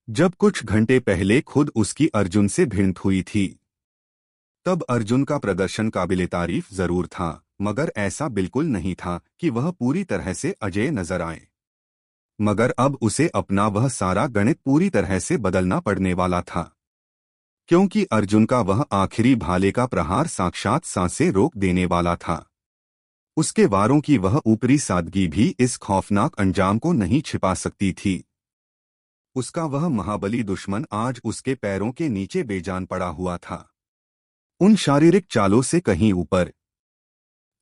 जब कुछ घंटे पहले खुद उसकी अर्जुन से भिड़ंत हुई थी, तब अर्जुन का प्रदर्शन काबिले तारीफ जरूर था, मगर ऐसा बिल्कुल नहीं था कि वह पूरी तरह से अजेय नजर आए। मगर अब उसे अपना वह सारा गणित पूरी तरह से बदलना पड़ने वाला था, क्योंकि अर्जुन का वह आखिरी भाले का प्रहार साक्षात सांसें रोक देने वाला था। उसके वारों की वह ऊपरी सादगी भी इस खौफनाक अंजाम को नहीं छिपा सकती थी। उसका वह महाबली दुश्मन आज उसके पैरों के नीचे बेजान पड़ा हुआ था। उन शारीरिक चालों से कहीं ऊपर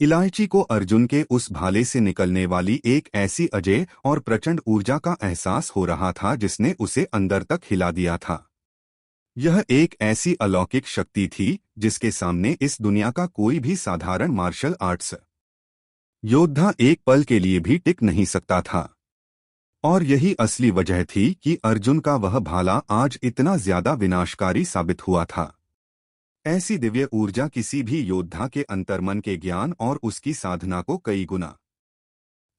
इलायची को अर्जुन के उस भाले से निकलने वाली एक ऐसी अजय और प्रचंड ऊर्जा का एहसास हो रहा था जिसने उसे अंदर तक हिला दिया था। यह एक ऐसी अलौकिक शक्ति थी जिसके सामने इस दुनिया का कोई भी साधारण मार्शल आर्ट्स योद्धा एक पल के लिए भी टिक नहीं सकता था। और यही असली वजह थी कि अर्जुन का वह भाला आज इतना ज्यादा विनाशकारी साबित हुआ था। ऐसी दिव्य ऊर्जा किसी भी योद्धा के अंतर्मन के ज्ञान और उसकी साधना को कई गुना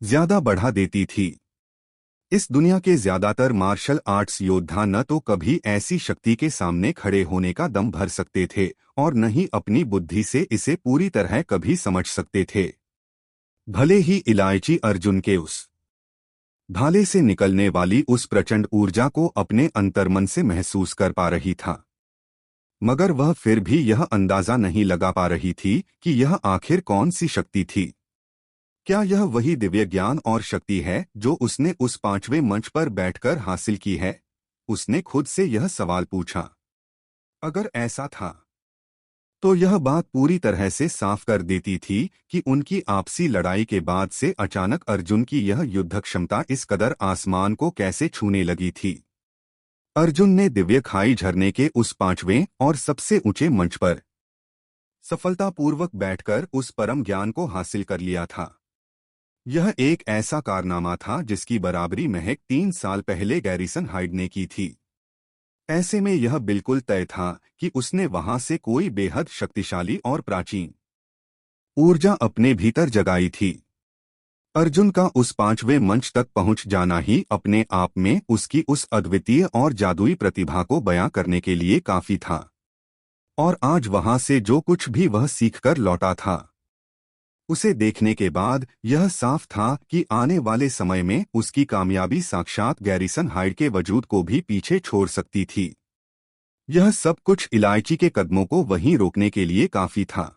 ज्यादा बढ़ा देती थी। इस दुनिया के ज्यादातर मार्शल आर्ट्स योद्धा न तो कभी ऐसी शक्ति के सामने खड़े होने का दम भर सकते थे और न ही अपनी बुद्धि से इसे पूरी तरह कभी समझ सकते थे। भले ही इलायची अर्जुन के उस भाले से निकलने वाली उस प्रचंड ऊर्जा को अपने अंतर्मन से महसूस कर पा रही था, मगर वह फिर भी यह अंदाजा नहीं लगा पा रही थी कि यह आखिर कौन सी शक्ति थी। क्या यह वही दिव्य ज्ञान और शक्ति है जो उसने उस पांचवें मंच पर बैठकर हासिल की है? उसने खुद से यह सवाल पूछा। अगर ऐसा था तो यह बात पूरी तरह से साफ कर देती थी कि उनकी आपसी लड़ाई के बाद से अचानक अर्जुन की यह युद्ध क्षमता इस कदर आसमान को कैसे छूने लगी थी। अर्जुन ने दिव्य खाई झरने के उस पांचवें और सबसे ऊंचे मंच पर सफलतापूर्वक बैठकर उस परम ज्ञान को हासिल कर लिया था। यह एक ऐसा कारनामा था जिसकी बराबरी महज 3 साल पहले गैरिसन हाइड ने की थी। ऐसे में यह बिल्कुल तय था कि उसने वहां से कोई बेहद शक्तिशाली और प्राचीन ऊर्जा अपने भीतर जगाई थी। अर्जुन का उस पांचवें मंच तक पहुंच जाना ही अपने आप में उसकी उस अद्वितीय और जादुई प्रतिभा को बयां करने के लिए काफी था। और आज वहां से जो कुछ भी वह सीखकर लौटा था, उसे देखने के बाद यह साफ था कि आने वाले समय में उसकी कामयाबी साक्षात गैरिसन हाइड के वजूद को भी पीछे छोड़ सकती थी। यह सब कुछ इलायची के कदमों को वहीं रोकने के लिए काफी था।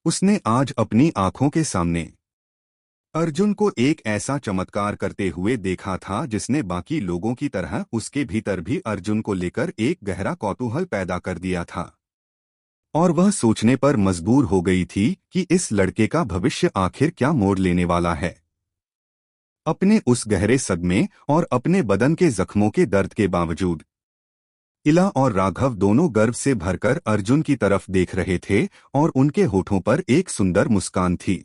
उसने आज अपनी आंखों के सामने अर्जुन को एक ऐसा चमत्कार करते हुए देखा था जिसने बाकी लोगों की तरह उसके भीतर भी अर्जुन को लेकर एक गहरा कौतूहल पैदा कर दिया था। और वह सोचने पर मजबूर हो गई थी कि इस लड़के का भविष्य आखिर क्या मोड़ लेने वाला है। अपने उस गहरे सदमे और अपने बदन के जख्मों के दर्द के बावजूद इला और राघव दोनों गर्व से भरकर अर्जुन की तरफ देख रहे थे और उनके होठों पर एक सुंदर मुस्कान थी।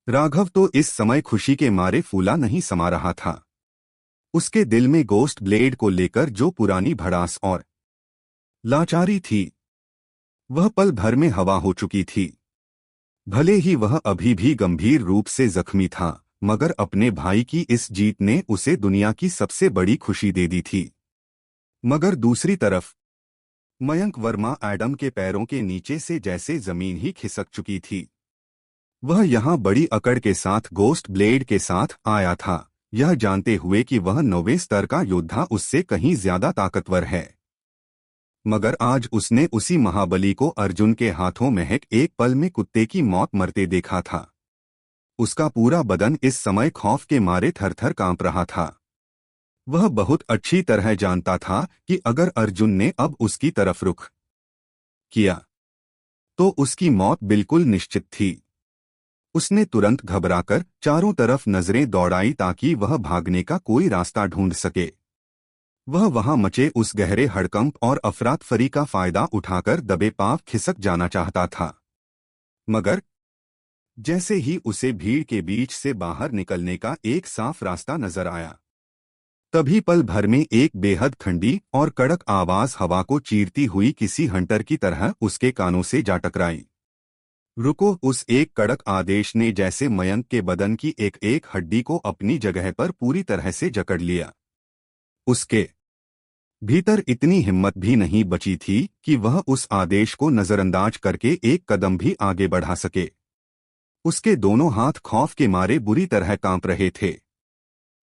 राघव तो इस समय खुशी के मारे फूला नहीं समा रहा था। उसके दिल में गोस्ट ब्लेड को लेकर जो पुरानी भड़ास और लाचारी थी, वह पल भर में हवा हो चुकी थी। भले ही वह अभी भी गंभीर रूप से जख्मी था, मगर अपने भाई की इस जीत ने उसे दुनिया की सबसे बड़ी खुशी दे दी थी। मगर दूसरी तरफ मयंक वर्मा एडम के पैरों के नीचे से जैसे जमीन ही खिसक चुकी थी। वह यहां बड़ी अकड़ के साथ गोस्ट ब्लेड के साथ आया था, यह जानते हुए कि वह 9वें स्तर का योद्धा उससे कहीं ज्यादा ताकतवर है। मगर आज उसने उसी महाबली को अर्जुन के हाथों महज एक पल में कुत्ते की मौत मरते देखा था। उसका पूरा बदन इस समय खौफ के मारे थर-थर कांप रहा था। वह बहुत अच्छी तरह जानता था कि अगर अर्जुन ने अब उसकी तरफ रुख किया तो उसकी मौत बिल्कुल निश्चित थी। उसने तुरंत घबराकर चारों तरफ नजरें दौड़ाई ताकि वह भागने का कोई रास्ता ढूंढ सके। वह वहां मचे उस गहरे हड़कंप और अफरातफरी का फायदा उठाकर दबे पांव खिसक जाना चाहता था। मगर जैसे ही उसे भीड़ के बीच से बाहर निकलने का एक साफ रास्ता नजर आया, तभी पल भर में एक बेहद ठंडी और कड़क आवाज हवा को चीरती हुई किसी हंटर की तरह उसके कानों से जा टकराई। रुको! उस एक कड़क आदेश ने जैसे मयंक के बदन की एक एक हड्डी को अपनी जगह पर पूरी तरह से जकड़ लिया। उसके भीतर इतनी हिम्मत भी नहीं बची थी कि वह उस आदेश को नजरअंदाज करके एक कदम भी आगे बढ़ा सके। उसके दोनों हाथ खौफ के मारे बुरी तरह कांप रहे थे।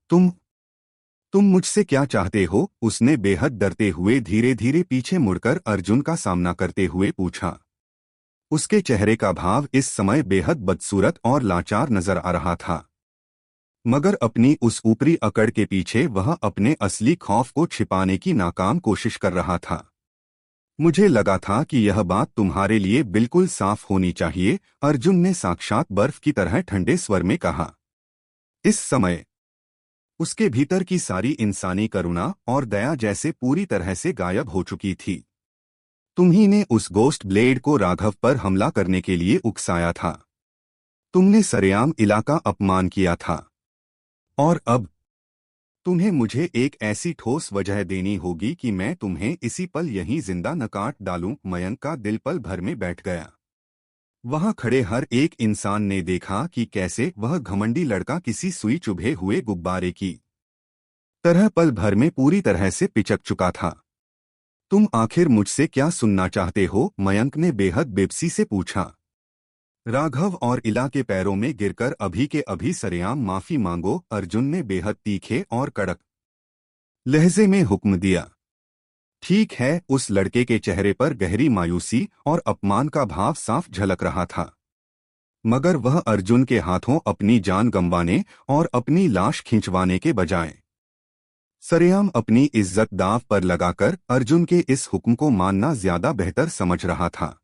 तुम मुझसे क्या चाहते हो? उसने बेहद डरते हुए धीरे धीरे पीछे मुड़कर अर्जुन का सामना करते हुए पूछा। उसके चेहरे का भाव इस समय बेहद बदसूरत और लाचार नजर आ रहा था, मगर अपनी उस ऊपरी अकड़ के पीछे वह अपने असली खौफ को छिपाने की नाकाम कोशिश कर रहा था। मुझे लगा था कि यह बात तुम्हारे लिए बिल्कुल साफ होनी चाहिए, अर्जुन ने साक्षात बर्फ की तरह ठंडे स्वर में कहा। इस समय उसके भीतर की सारी इंसानी करुणा और दया जैसे पूरी तरह से गायब हो चुकी थी। तुम्ही ने उस गोस्ट ब्लेड को राघव पर हमला करने के लिए उकसाया था। तुमने सरेआम इलाका अपमान किया था। और अब तुम्हें मुझे एक ऐसी ठोस वजह देनी होगी कि मैं तुम्हें इसी पल यहीं जिंदा न काट डालूं। मयंक का दिल पल भर में बैठ गया। वहां खड़े हर एक इंसान ने देखा कि कैसे वह घमंडी लड़का किसी सुई चुभे हुए गुब्बारे की तरह पल भर में पूरी तरह से पिचक चुका था। तुम आखिर मुझसे क्या सुनना चाहते हो? मयंक ने बेहद बेबसी से पूछा। राघव और इला के पैरों में गिरकर अभी के अभी सरेआम माफी मांगो, अर्जुन ने बेहद तीखे और कड़क लहजे में हुक्म दिया। ठीक है, उस लड़के के चेहरे पर गहरी मायूसी और अपमान का भाव साफ झलक रहा था। मगर वह अर्जुन के हाथों अपनी जान गंवाने और अपनी लाश खिंचवाने के बजाय सरेआम अपनी इज्जत दांव पर लगाकर अर्जुन के इस हुक्म को मानना ज्यादा बेहतर समझ रहा था।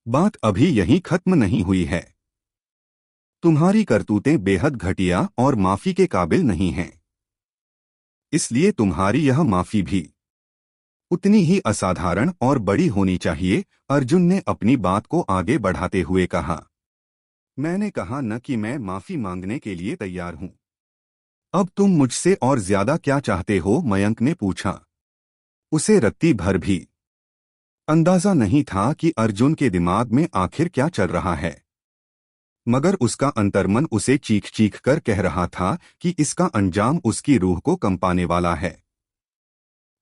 बात अभी यहीं खत्म नहीं हुई है। तुम्हारी करतूतें बेहद घटिया और माफी के काबिल नहीं हैं। इसलिए तुम्हारी यह माफी भी उतनी ही असाधारण और बड़ी होनी चाहिए, अर्जुन ने अपनी बात को आगे बढ़ाते हुए कहा। मैंने कहा न कि मैं माफी मांगने के लिए तैयार हूं। अब तुम मुझसे और ज्यादा क्या चाहते हो? मयंक ने पूछा। उसे रत्ती भर भी अंदाजा नहीं था कि अर्जुन के दिमाग में आखिर क्या चल रहा है। मगर उसका अंतर्मन उसे चीख चीख कर कह रहा था कि इसका अंजाम उसकी रूह को कंपाने वाला है।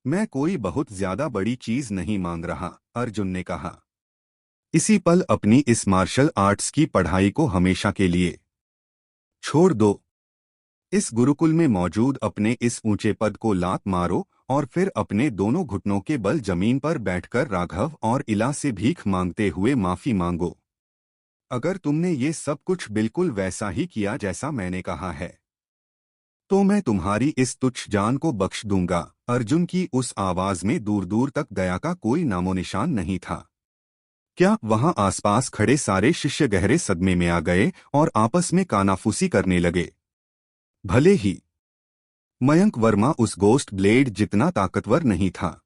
मैं कोई बहुत ज्यादा बड़ी चीज नहीं मांग रहा, अर्जुन ने कहा। इसी पल अपनी इस मार्शल आर्ट्स की पढ़ाई को हमेशा के लिए छोड़ दो। इस गुरुकुल में मौजूद अपने इस ऊंचे पद को लात मारो और फिर अपने दोनों घुटनों के बल जमीन पर बैठकर राघव और इला से भीख मांगते हुए माफी मांगो। अगर तुमने ये सब कुछ बिल्कुल वैसा ही किया जैसा मैंने कहा है, तो मैं तुम्हारी इस तुच्छ जान को बख्श दूंगा। अर्जुन की उस आवाज में दूर दूर तक दया का कोई नामोनिशान नहीं था। क्या वहां आसपास खड़े सारे शिष्य गहरे सदमे में आ गए और आपस में कानाफूसी करने लगे। भले ही मयंक वर्मा उस गोस्ट ब्लेड जितना ताकतवर नहीं था,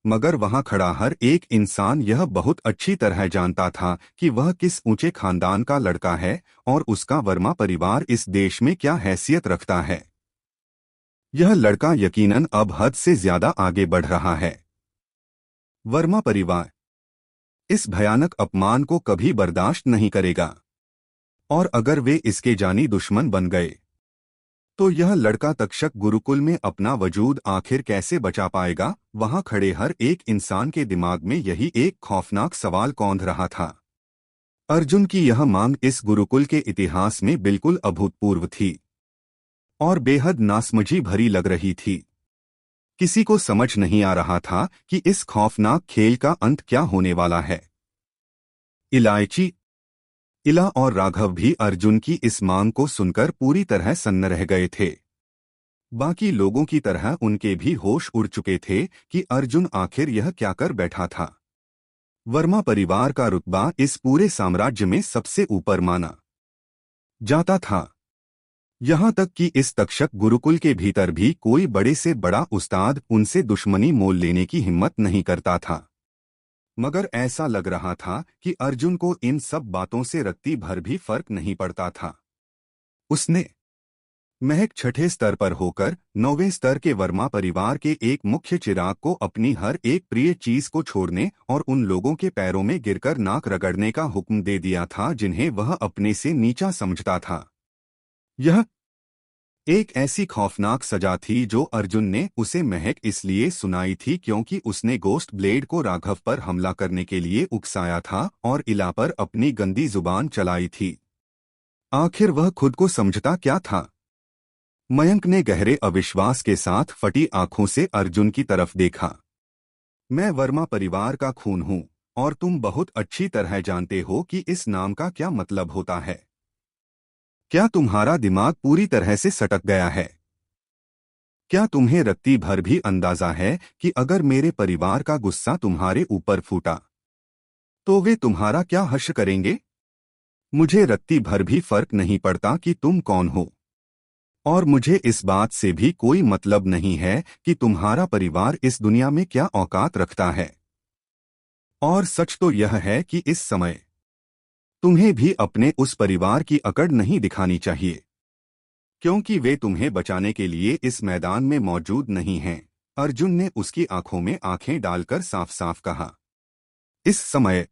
मगर वहां खड़ा हर एक इंसान यह बहुत अच्छी तरह जानता था कि वह किस ऊंचे खानदान का लड़का है और उसका वर्मा परिवार इस देश में क्या हैसियत रखता है। यह लड़का यकीनन अब हद से ज्यादा आगे बढ़ रहा है। वर्मा परिवार इस भयानक अपमान को कभी बर्दाश्त नहीं करेगा, और अगर वे इसके जानी दुश्मन बन गए तो यह लड़का तक्षक गुरुकुल में अपना वजूद आखिर कैसे बचा पाएगा? वहां खड़े हर एक इंसान के दिमाग में यही एक खौफनाक सवाल कौंध रहा था। अर्जुन की यह मांग इस गुरुकुल के इतिहास में बिल्कुल अभूतपूर्व थी और बेहद नासमझी भरी लग रही थी। किसी को समझ नहीं आ रहा था कि इस खौफनाक खेल का अंत क्या होने वाला है। इलायची, इला और राघव भी अर्जुन की इस मांग को सुनकर पूरी तरह सन्न रह गए थे। बाकी लोगों की तरह उनके भी होश उड़ चुके थे कि अर्जुन आखिर यह क्या कर बैठा था। वर्मा परिवार का रुतबा इस पूरे साम्राज्य में सबसे ऊपर माना जाता था। यहां तक कि इस तक्षक गुरुकुल के भीतर भी कोई बड़े से बड़ा उस्ताद उनसे दुश्मनी मोल लेने की हिम्मत नहीं करता था। मगर ऐसा लग रहा था कि अर्जुन को इन सब बातों से रत्ती भर भी फर्क नहीं पड़ता था। उसने महक छठे स्तर पर होकर 9वें स्तर के वर्मा परिवार के एक मुख्य चिराग को अपनी हर एक प्रिय चीज को छोड़ने और उन लोगों के पैरों में गिरकर नाक रगड़ने का हुक्म दे दिया था जिन्हें वह अपने से नीचा समझता था। यह एक ऐसी खौफनाक सजा थी जो अर्जुन ने उसे महक इसलिए सुनाई थी क्योंकि उसने गोस्ट ब्लेड को राघव पर हमला करने के लिए उकसाया था और इला पर अपनी गंदी जुबान चलाई थी। आखिर वह खुद को समझता क्या था? मयंक ने गहरे अविश्वास के साथ फटी आंखों से अर्जुन की तरफ देखा। मैं वर्मा परिवार का खून हूं और तुम बहुत अच्छी तरह जानते हो कि इस नाम का क्या मतलब होता है। क्या तुम्हारा दिमाग पूरी तरह से सटक गया है? क्या तुम्हें रत्ती भर भी अंदाजा है कि अगर मेरे परिवार का गुस्सा तुम्हारे ऊपर फूटा तो वे तुम्हारा क्या हश्र करेंगे? मुझे रत्ती भर भी फर्क नहीं पड़ता कि तुम कौन हो, और मुझे इस बात से भी कोई मतलब नहीं है कि तुम्हारा परिवार इस दुनिया में क्या औकात रखता है। और सच तो यह है कि इस समय तुम्हें भी अपने उस परिवार की अकड़ नहीं दिखानी चाहिए, क्योंकि वे तुम्हें बचाने के लिए इस मैदान में मौजूद नहीं हैं। अर्जुन ने उसकी आंखों में आंखें डालकर साफ साफ कहा, इस समय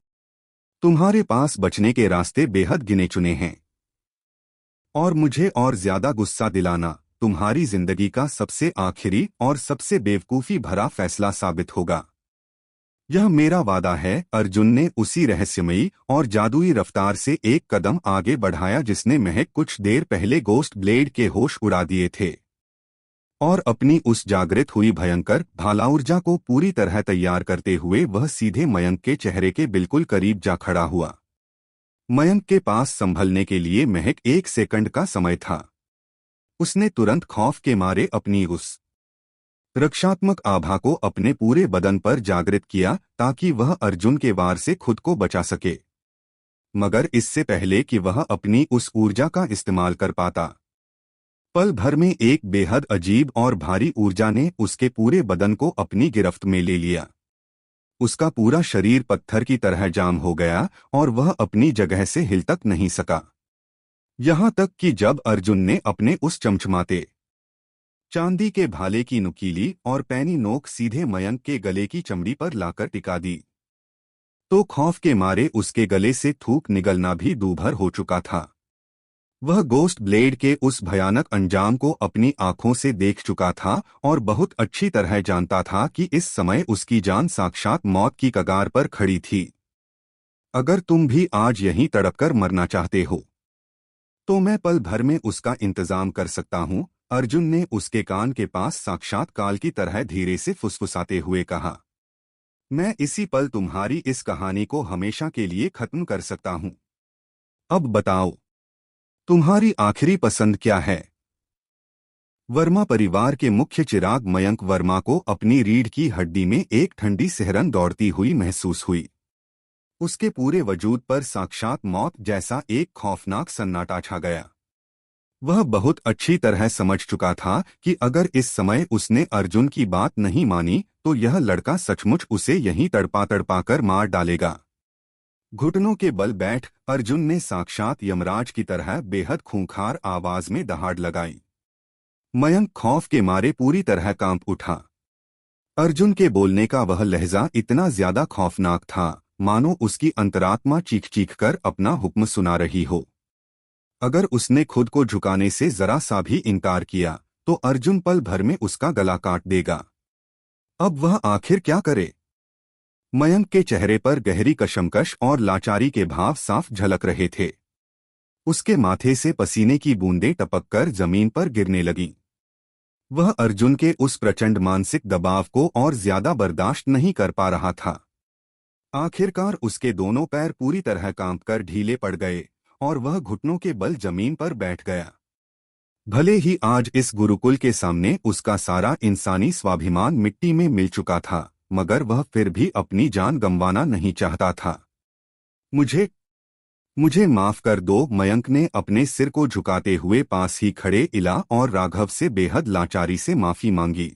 तुम्हारे पास बचने के रास्ते बेहद गिने चुने हैं, और मुझे और ज्यादा गुस्सा दिलाना तुम्हारी जिंदगी का सबसे आखिरी और सबसे बेवकूफी भरा फैसला साबित होगा। यह मेरा वादा है। अर्जुन ने उसी रहस्यमयी और जादुई रफ्तार से एक कदम आगे बढ़ाया जिसने महक कुछ देर पहले गोस्ट ब्लेड के होश उड़ा दिए थे, और अपनी उस जागृत हुई भयंकर भाला ऊर्जा को पूरी तरह तैयार करते हुए वह सीधे मयंक के चेहरे के बिल्कुल करीब जा खड़ा हुआ। मयंक के पास संभलने के लिए महज 1 सेकंड का समय था। उसने तुरंत खौफ के मारे अपनी उस रक्षात्मक आभा को अपने पूरे बदन पर जागृत किया ताकि वह अर्जुन के वार से खुद को बचा सके। मगर इससे पहले कि वह अपनी उस ऊर्जा का इस्तेमाल कर पाता, पल भर में एक बेहद अजीब और भारी ऊर्जा ने उसके पूरे बदन को अपनी गिरफ्त में ले लिया। उसका पूरा शरीर पत्थर की तरह जाम हो गया और वह अपनी जगह से हिल तक नहीं सका। यहाँ तक कि जब अर्जुन ने अपने उस चमचमाते चांदी के भाले की नुकीली और पैनी नोक सीधे मयंक के गले की चमड़ी पर लाकर टिका दी, तो खौफ के मारे उसके गले से थूक निगलना भी दूभर हो चुका था। वह गोस्ट ब्लेड के उस भयानक अंजाम को अपनी आंखों से देख चुका था और बहुत अच्छी तरह जानता था कि इस समय उसकी जान साक्षात मौत की कगार पर खड़ी थी। अगर तुम भी आज यहीं तड़पकर मरना चाहते हो तो मैं पल भर में उसका इंतजाम कर सकता हूं, अर्जुन ने उसके कान के पास साक्षात काल की तरह धीरे से फुसफुसाते हुए कहा। मैं इसी पल तुम्हारी इस कहानी को हमेशा के लिए खत्म कर सकता हूं। अब बताओ, तुम्हारी आखिरी पसंद क्या है? वर्मा परिवार के मुख्य चिराग मयंक वर्मा को अपनी रीढ़ की हड्डी में एक ठंडी सिहरन दौड़ती हुई महसूस हुई। उसके पूरे वजूद पर साक्षात मौत जैसा एक खौफनाक सन्नाटा छा गया। वह बहुत अच्छी तरह समझ चुका था कि अगर इस समय उसने अर्जुन की बात नहीं मानी तो यह लड़का सचमुच उसे यहीं तड़पा तड़पा कर मार डालेगा। घुटनों के बल बैठ अर्जुन ने साक्षात यमराज की तरह बेहद खूंखार आवाज में दहाड़ लगाई। मयंक खौफ के मारे पूरी तरह कांप उठा। अर्जुन के बोलने का वह लहजा इतना ज्यादा खौफनाक था मानो उसकी अंतरात्मा चीख चीख कर अपना हुक्म सुना रही हो। अगर उसने खुद को झुकाने से जरा सा भी इनकार किया तो अर्जुन पल भर में उसका गला काट देगा। अब वह आखिर क्या करे? मयंक के चेहरे पर गहरी कशमकश और लाचारी के भाव साफ झलक रहे थे। उसके माथे से पसीने की बूंदें टपककर जमीन पर गिरने लगीं। वह अर्जुन के उस प्रचंड मानसिक दबाव को और ज्यादा बर्दाश्त नहीं कर पा रहा था। आखिरकार उसके दोनों पैर पूरी तरह कांपकर ढीले पड़ गए और वह घुटनों के बल जमीन पर बैठ गया। भले ही आज इस गुरुकुल के सामने उसका सारा इंसानी स्वाभिमान मिट्टी में मिल चुका था, मगर वह फिर भी अपनी जान गंवाना नहीं चाहता था। मुझे माफ कर दो, मयंक ने अपने सिर को झुकाते हुए पास ही खड़े इला और राघव से बेहद लाचारी से माफी मांगी।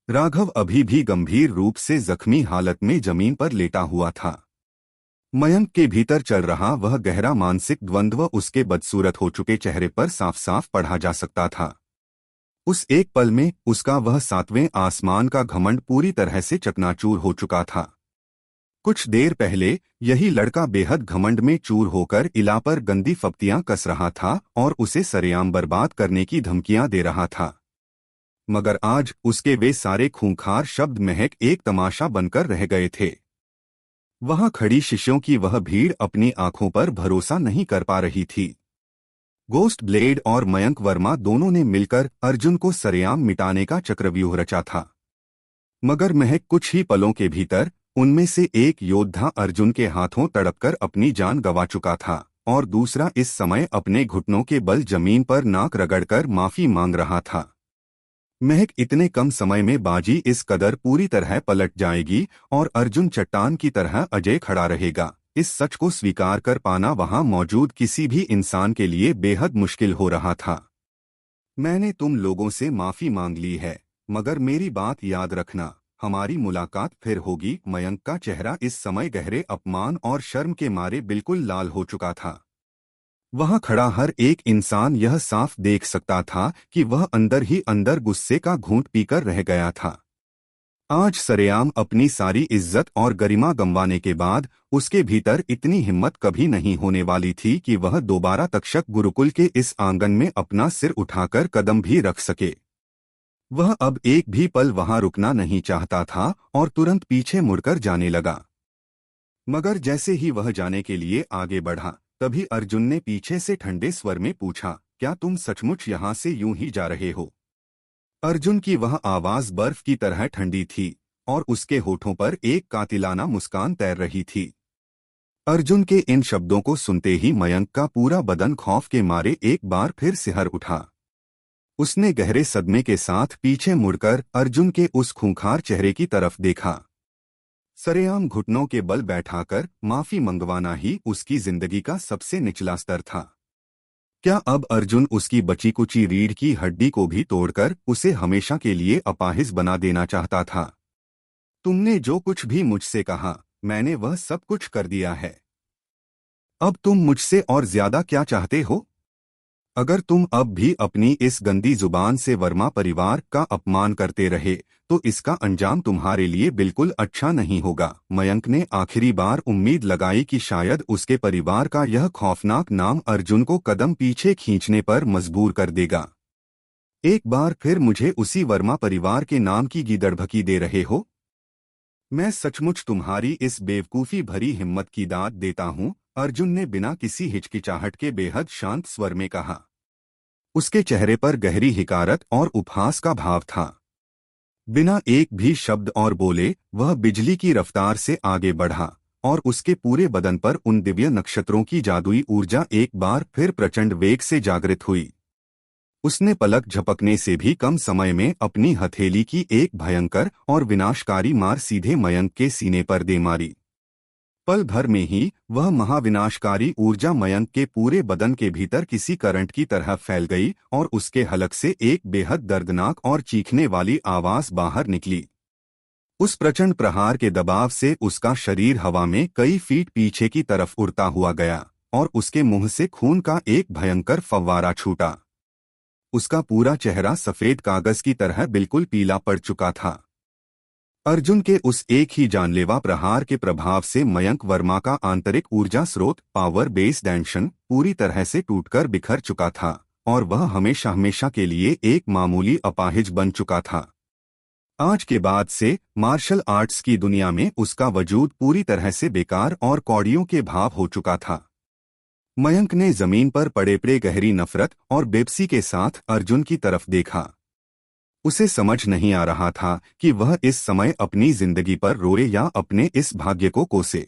राघव अभी भी गंभीर रूप से जख्मी हालत में जमीन पर लेटा हुआ था। मयंक के भीतर चल रहा वह गहरा मानसिक द्वंद्व उसके बदसूरत हो चुके चेहरे पर साफ साफ पढ़ा जा सकता था। उस एक पल में उसका वह 7वें आसमान का घमंड पूरी तरह से चकनाचूर हो चुका था। कुछ देर पहले यही लड़का बेहद घमंड में चूर होकर इला पर गंदी फप्तियां कस रहा था और उसे सरेआम बर्बाद करने की धमकियां दे रहा था, मगर आज उसके वे सारे खूंखार शब्द महक एक तमाशा बनकर रह गए थे। वहां खड़ी शिष्यों की वह भीड़ अपनी आंखों पर भरोसा नहीं कर पा रही थी। गोस्ट ब्लेड और मयंक वर्मा दोनों ने मिलकर अर्जुन को सरेआम मिटाने का चक्रव्यूह रचा था, मगर महक कुछ ही पलों के भीतर उनमें से एक योद्धा अर्जुन के हाथों तड़पकर अपनी जान गंवा चुका था और दूसरा इस समय अपने घुटनों के बल जमीन पर नाक रगड़कर माफी मांग रहा था। महक इतने कम समय में बाजी इस कदर पूरी तरह पलट जाएगी और अर्जुन चट्टान की तरह अजय खड़ा रहेगा। इस सच को स्वीकार कर पाना वहां मौजूद किसी भी इंसान के लिए बेहद मुश्किल हो रहा था। मैंने तुम लोगों से माफी मांग ली है, मगर मेरी बात याद रखना, हमारी मुलाकात फिर होगी। मयंक का चेहरा इस समय गहरे अपमान और शर्म के मारे बिल्कुल लाल हो चुका था। वहां खड़ा हर एक इंसान यह साफ देख सकता था कि वह अंदर ही अंदर गुस्से का घूंट पीकर रह गया था। आज सरेआम अपनी सारी इज्जत और गरिमा गंवाने के बाद उसके भीतर इतनी हिम्मत कभी नहीं होने वाली थी कि वह दोबारा तक्षक गुरुकुल के इस आंगन में अपना सिर उठाकर कदम भी रख सके। वह अब एक भी पल वहां रुकना नहीं चाहता था और तुरंत पीछे मुड़कर जाने लगा। मगर जैसे ही वह जाने के लिए आगे बढ़ा, तभी अर्जुन ने पीछे से ठंडे स्वर में पूछा, क्या तुम सचमुच यहाँ से यूं ही जा रहे हो? अर्जुन की वह आवाज बर्फ की तरह ठंडी थी और उसके होठों पर एक कातिलाना मुस्कान तैर रही थी। अर्जुन के इन शब्दों को सुनते ही मयंक का पूरा बदन खौफ के मारे एक बार फिर सिहर उठा। उसने गहरे सदमे के साथ पीछे मुड़कर अर्जुन के उस खूंखार चेहरे की तरफ देखा। सरेआम घुटनों के बल बैठाकर माफी मंगवाना ही उसकी जिंदगी का सबसे निचला स्तर था। क्या अब अर्जुन उसकी बची कुची रीढ़ की हड्डी को भी तोड़कर उसे हमेशा के लिए अपाहिज बना देना चाहता था? तुमने जो कुछ भी मुझसे कहा, मैंने वह सब कुछ कर दिया है। अब तुम मुझसे और ज्यादा क्या चाहते हो? अगर तुम अब भी अपनी इस गंदी जुबान से वर्मा परिवार का अपमान करते रहे तो इसका अंजाम तुम्हारे लिए बिल्कुल अच्छा नहीं होगा। मयंक ने आखिरी बार उम्मीद लगाई कि शायद उसके परिवार का यह खौफनाक नाम अर्जुन को कदम पीछे खींचने पर मजबूर कर देगा। एक बार फिर मुझे उसी वर्मा परिवार के नाम की गीदड़भकी दे रहे हो? मैं सचमुच तुम्हारी इस बेवकूफ़ी भरी हिम्मत की दाद देता हूँ, अर्जुन ने बिना किसी हिचकिचाहट के बेहद शांत स्वर में कहा। उसके चेहरे पर गहरी हिकारत और उपहास का भाव था। बिना एक भी शब्द और बोले वह बिजली की रफ्तार से आगे बढ़ा और उसके पूरे बदन पर उन दिव्य नक्षत्रों की जादुई ऊर्जा एक बार फिर प्रचंड वेग से जागृत हुई। उसने पलक झपकने से भी कम समय में अपनी हथेली की एक भयंकर और विनाशकारी मार सीधे मयंक के सीने पर दे मारी। पल भर में ही वह महाविनाशकारी ऊर्जा मयंक के पूरे बदन के भीतर किसी करंट की तरह फैल गई और उसके हलक से एक बेहद दर्दनाक और चीखने वाली आवाज बाहर निकली। उस प्रचंड प्रहार के दबाव से उसका शरीर हवा में कई फीट पीछे की तरफ उड़ता हुआ गया और उसके मुंह से खून का एक भयंकर फव्वारा छूटा। उसका पूरा चेहरा सफेद कागज की तरह बिल्कुल पीला पड़ चुका था। अर्जुन के उस एक ही जानलेवा प्रहार के प्रभाव से मयंक वर्मा का आंतरिक ऊर्जा स्रोत पावर बेस टेंशन पूरी तरह से टूटकर बिखर चुका था और वह हमेशा हमेशा के लिए एक मामूली अपाहिज बन चुका था। आज के बाद से मार्शल आर्ट्स की दुनिया में उसका वजूद पूरी तरह से बेकार और कौड़ियों के भाव हो चुका था। मयंक ने जमीन पर पड़े पड़े गहरी नफरत और बेबसी के साथ अर्जुन की तरफ देखा। उसे समझ नहीं आ रहा था कि वह इस समय अपनी जिंदगी पर रोए या अपने इस भाग्य को कोसे।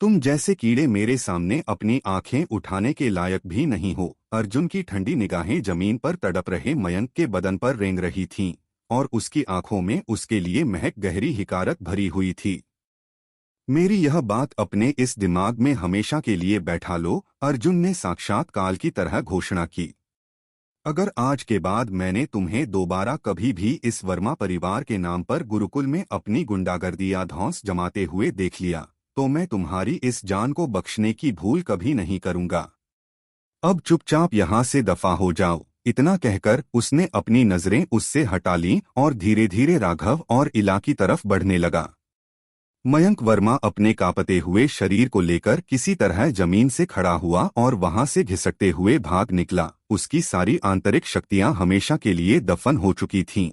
तुम जैसे कीड़े मेरे सामने अपनी आंखें उठाने के लायक भी नहीं हो। अर्जुन की ठंडी निगाहें जमीन पर तड़प रहे मयंक के बदन पर रेंग रही थीं और उसकी आंखों में उसके लिए महक गहरी हिकारत भरी हुई थी। मेरी यह बात अपने इस दिमाग में हमेशा के लिए बैठा लो, अर्जुन ने साक्षात काल की तरह घोषणा की। अगर आज के बाद मैंने तुम्हें दोबारा कभी भी इस वर्मा परिवार के नाम पर गुरुकुल में अपनी गुंडागर्दी या धौंस जमाते हुए देख लिया तो मैं तुम्हारी इस जान को बख्शने की भूल कभी नहीं करूंगा। अब चुपचाप यहाँ से दफा हो जाओ। इतना कहकर उसने अपनी नजरें उससे हटा लीं और धीरे धीरे राघव और इला की तरफ बढ़ने लगा। मयंक वर्मा अपने कांपते हुए शरीर को लेकर किसी तरह जमीन से खड़ा हुआ और वहां से घिसटते हुए भाग निकला। उसकी सारी आंतरिक शक्तियां हमेशा के लिए दफन हो चुकी थीं।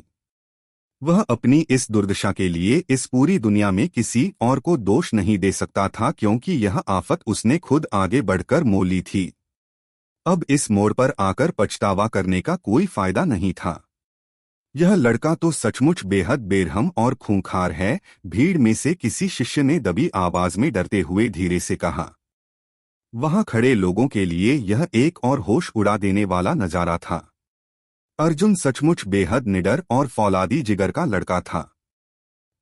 वह अपनी इस दुर्दशा के लिए इस पूरी दुनिया में किसी और को दोष नहीं दे सकता था, क्योंकि यह आफत उसने खुद आगे बढ़कर मोल ली थी। अब इस मोड़ पर आकर पछतावा करने का कोई फायदा नहीं था। यह लड़का तो सचमुच बेहद बेरहम और खूंखार है, भीड़ में से किसी शिष्य ने दबी आवाज में डरते हुए धीरे से कहा। वहां खड़े लोगों के लिए यह एक और होश उड़ा देने वाला नजारा था। अर्जुन सचमुच बेहद निडर और फौलादी जिगर का लड़का था।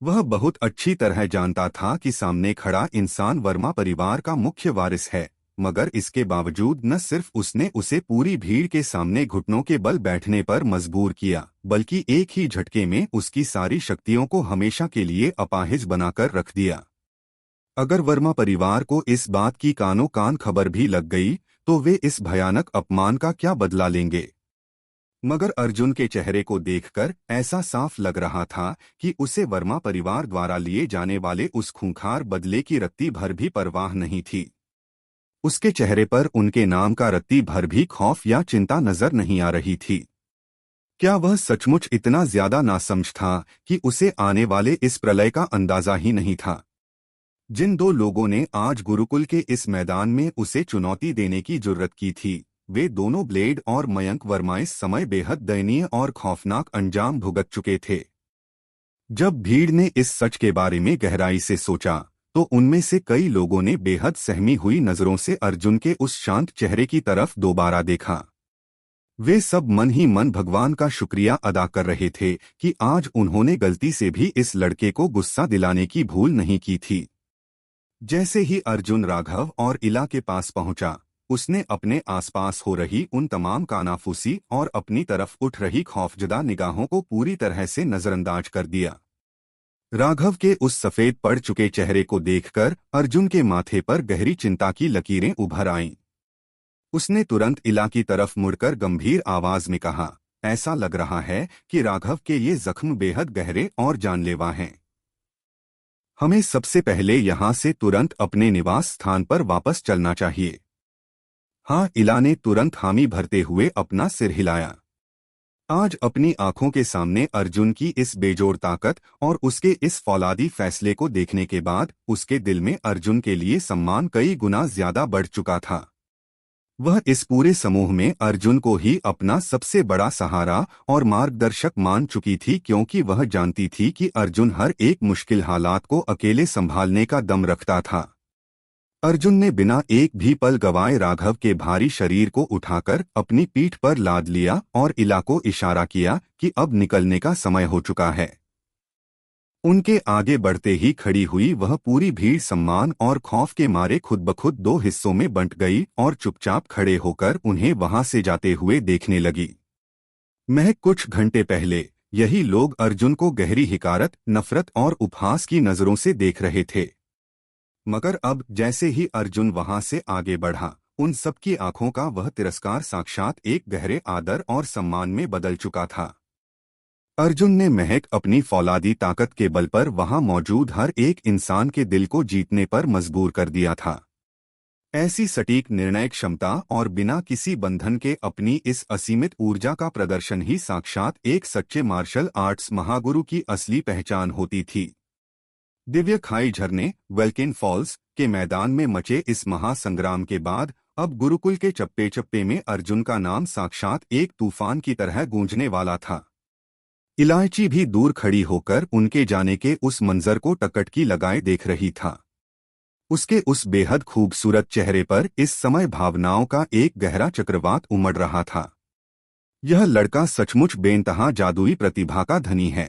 वह बहुत अच्छी तरह जानता था कि सामने खड़ा इंसान वर्मा परिवार का मुख्य वारिस है, मगर इसके बावजूद न सिर्फ उसने उसे पूरी भीड़ के सामने घुटनों के बल बैठने पर मजबूर किया, बल्कि एक ही झटके में उसकी सारी शक्तियों को हमेशा के लिए अपाहिज बनाकर रख दिया। अगर वर्मा परिवार को इस बात की कानों कान खबर भी लग गई तो वे इस भयानक अपमान का क्या बदला लेंगे। मगर अर्जुन के चेहरे को देखकर ऐसा साफ लग रहा था कि उसे वर्मा परिवार द्वारा लिए जाने वाले उस खूंखार बदले की रत्ती भर भी परवाह नहीं थी। उसके चेहरे पर उनके नाम का रत्ती भर भी खौफ या चिंता नजर नहीं आ रही थी। क्या वह सचमुच इतना ज्यादा नासमझ था कि उसे आने वाले इस प्रलय का अंदाजा ही नहीं था। जिन दो लोगों ने आज गुरुकुल के इस मैदान में उसे चुनौती देने की जुर्रत की थी, वे दोनों ब्लेड और मयंक वर्मा इस समय बेहद दयनीय और खौफनाक अंजाम भुगत चुके थे। जब भीड़ ने इस सच के बारे में गहराई से सोचा तो उनमें से कई लोगों ने बेहद सहमी हुई नजरों से अर्जुन के उस शांत चेहरे की तरफ दोबारा देखा। वे सब मन ही मन भगवान का शुक्रिया अदा कर रहे थे कि आज उन्होंने गलती से भी इस लड़के को गुस्सा दिलाने की भूल नहीं की थी। जैसे ही अर्जुन राघव और इला के पास पहुंचा, उसने अपने आसपास हो रही उन तमाम कानाफूसी और अपनी तरफ उठ रही खौफजदा निगाहों को पूरी तरह से नजरअंदाज कर दिया। राघव के उस सफेद पड़ चुके चेहरे को देखकर अर्जुन के माथे पर गहरी चिंता की लकीरें उभर आईं। उसने तुरंत इला की तरफ मुड़कर गंभीर आवाज में कहा, ऐसा लग रहा है कि राघव के ये जख्म बेहद गहरे और जानलेवा हैं। हमें सबसे पहले यहाँ से तुरंत अपने निवास स्थान पर वापस चलना चाहिए। हाँ, इला ने तुरंत हामी भरते हुए अपना सिर हिलाया। आज अपनी आंखों के सामने अर्जुन की इस बेजोड़ ताकत और उसके इस फौलादी फैसले को देखने के बाद उसके दिल में अर्जुन के लिए सम्मान कई गुना ज्यादा बढ़ चुका था। वह इस पूरे समूह में अर्जुन को ही अपना सबसे बड़ा सहारा और मार्गदर्शक मान चुकी थी, क्योंकि वह जानती थी कि अर्जुन हर एक मुश्किल हालात को अकेले संभालने का दम रखता था। अर्जुन ने बिना एक भी पल गवाए राघव के भारी शरीर को उठाकर अपनी पीठ पर लाद लिया और इला को इशारा किया कि अब निकलने का समय हो चुका है। उनके आगे बढ़ते ही खड़ी हुई वह पूरी भीड़ सम्मान और खौफ के मारे खुद ब खुद दो हिस्सों में बंट गई और चुपचाप खड़े होकर उन्हें वहां से जाते हुए देखने लगी। महज कुछ घंटे पहले यही लोग अर्जुन को गहरी हिकारत, नफरत और उपहास की नजरों से देख रहे थे, मगर अब जैसे ही अर्जुन वहां से आगे बढ़ा, उन सबकी आंखों का वह तिरस्कार साक्षात एक गहरे आदर और सम्मान में बदल चुका था। अर्जुन ने महज अपनी फौलादी ताकत के बल पर वहां मौजूद हर एक इंसान के दिल को जीतने पर मजबूर कर दिया था। ऐसी सटीक निर्णय क्षमता और बिना किसी बंधन के अपनी इस असीमित ऊर्जा का प्रदर्शन ही साक्षात एक सच्चे मार्शल आर्ट्स महागुरु की असली पहचान होती थी। दिव्य खाई झरने वेल्किन फॉल्स के मैदान में मचे इस महासंग्राम के बाद अब गुरुकुल के चप्पे चप्पे में अर्जुन का नाम साक्षात एक तूफान की तरह गूंजने वाला था। इलायची भी दूर खड़ी होकर उनके जाने के उस मंजर को टकटकी लगाए देख रही था। उसके उस बेहद खूबसूरत चेहरे पर इस समय भावनाओं का एक गहरा चक्रवात उमड़ रहा था। यह लड़का सचमुच बेइंतहा जादुई प्रतिभा का धनी है।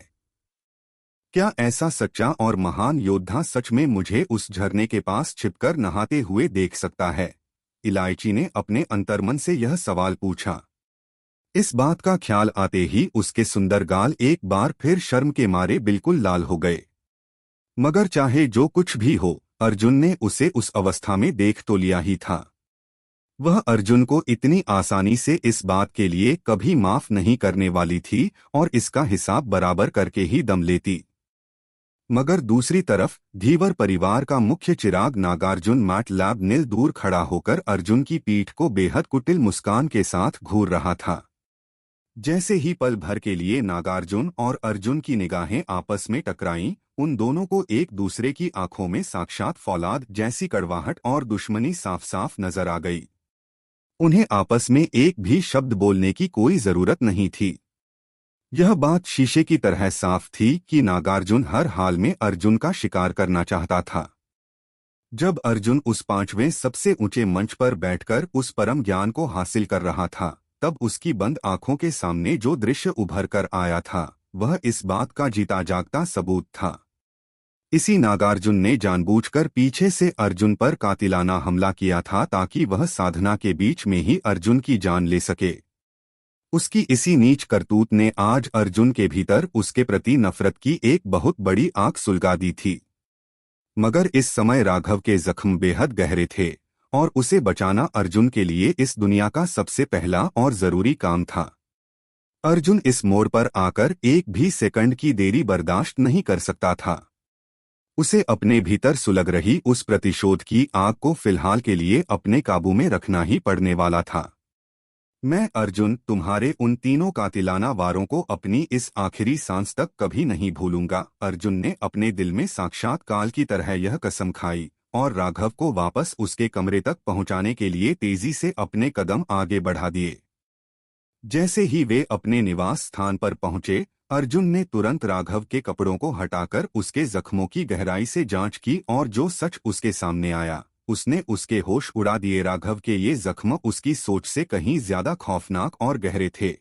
क्या ऐसा सच्चा और महान योद्धा सच में मुझे उस झरने के पास छिपकर नहाते हुए देख सकता है? इलायची ने अपने अंतर्मन से यह सवाल पूछा। इस बात का ख्याल आते ही उसके सुंदर गाल एक बार फिर शर्म के मारे बिल्कुल लाल हो गए। मगर चाहे जो कुछ भी हो, अर्जुन ने उसे उस अवस्था में देख तो लिया ही था। वह अर्जुन को इतनी आसानी से इस बात के लिए कभी माफ नहीं करने वाली थी और इसका हिसाब बराबर करके ही दम लेती। मगर दूसरी तरफ धीवर परिवार का मुख्य चिराग नागार्जुन मैटलैब नील दूर खड़ा होकर अर्जुन की पीठ को बेहद कुटिल मुस्कान के साथ घूर रहा था। जैसे ही पल भर के लिए नागार्जुन और अर्जुन की निगाहें आपस में टकराईं, उन दोनों को एक दूसरे की आंखों में साक्षात फौलाद जैसी कड़वाहट और दुश्मनी साफ साफ नजर आ गई। उन्हें आपस में एक भी शब्द बोलने की कोई जरूरत नहीं थी। यह बात शीशे की तरह साफ थी कि नागार्जुन हर हाल में अर्जुन का शिकार करना चाहता था। जब अर्जुन उस 5वें सबसे ऊंचे मंच पर बैठकर उस परम ज्ञान को हासिल कर रहा था, तब उसकी बंद आंखों के सामने जो दृश्य उभर कर आया था वह इस बात का जीता जागता सबूत था। इसी नागार्जुन ने जानबूझकर पीछे से अर्जुन पर कातिलाना हमला किया था ताकि वह साधना के बीच में ही अर्जुन की जान ले सके। उसकी इसी नीच करतूत ने आज अर्जुन के भीतर उसके प्रति नफरत की एक बहुत बड़ी आग सुलगा दी थी। मगर इस समय राघव के जख्म बेहद गहरे थे और उसे बचाना अर्जुन के लिए इस दुनिया का सबसे पहला और जरूरी काम था। अर्जुन इस मोड़ पर आकर एक भी सेकंड की देरी बर्दाश्त नहीं कर सकता था। उसे अपने भीतर सुलग रही उस प्रतिशोध की आग को फिलहाल के लिए अपने काबू में रखना ही पड़ने वाला था। मैं अर्जुन तुम्हारे उन तीनों कातिलाना वारों को अपनी इस आखिरी सांस तक कभी नहीं भूलूंगा। अर्जुन ने अपने दिल में साक्षात काल की तरह यह कसम खाई और राघव को वापस उसके कमरे तक पहुंचाने के लिए तेजी से अपने कदम आगे बढ़ा दिए। जैसे ही वे अपने निवास स्थान पर पहुंचे, अर्जुन ने तुरंत राघव के कपड़ों को हटाकर उसके जख्मों की गहराई से जांच की और जो सच उसके सामने आया उसने उसके होश उड़ा दिए। राघव के ये जख्म उसकी सोच से कहीं ज्यादा खौफनाक और गहरे थे।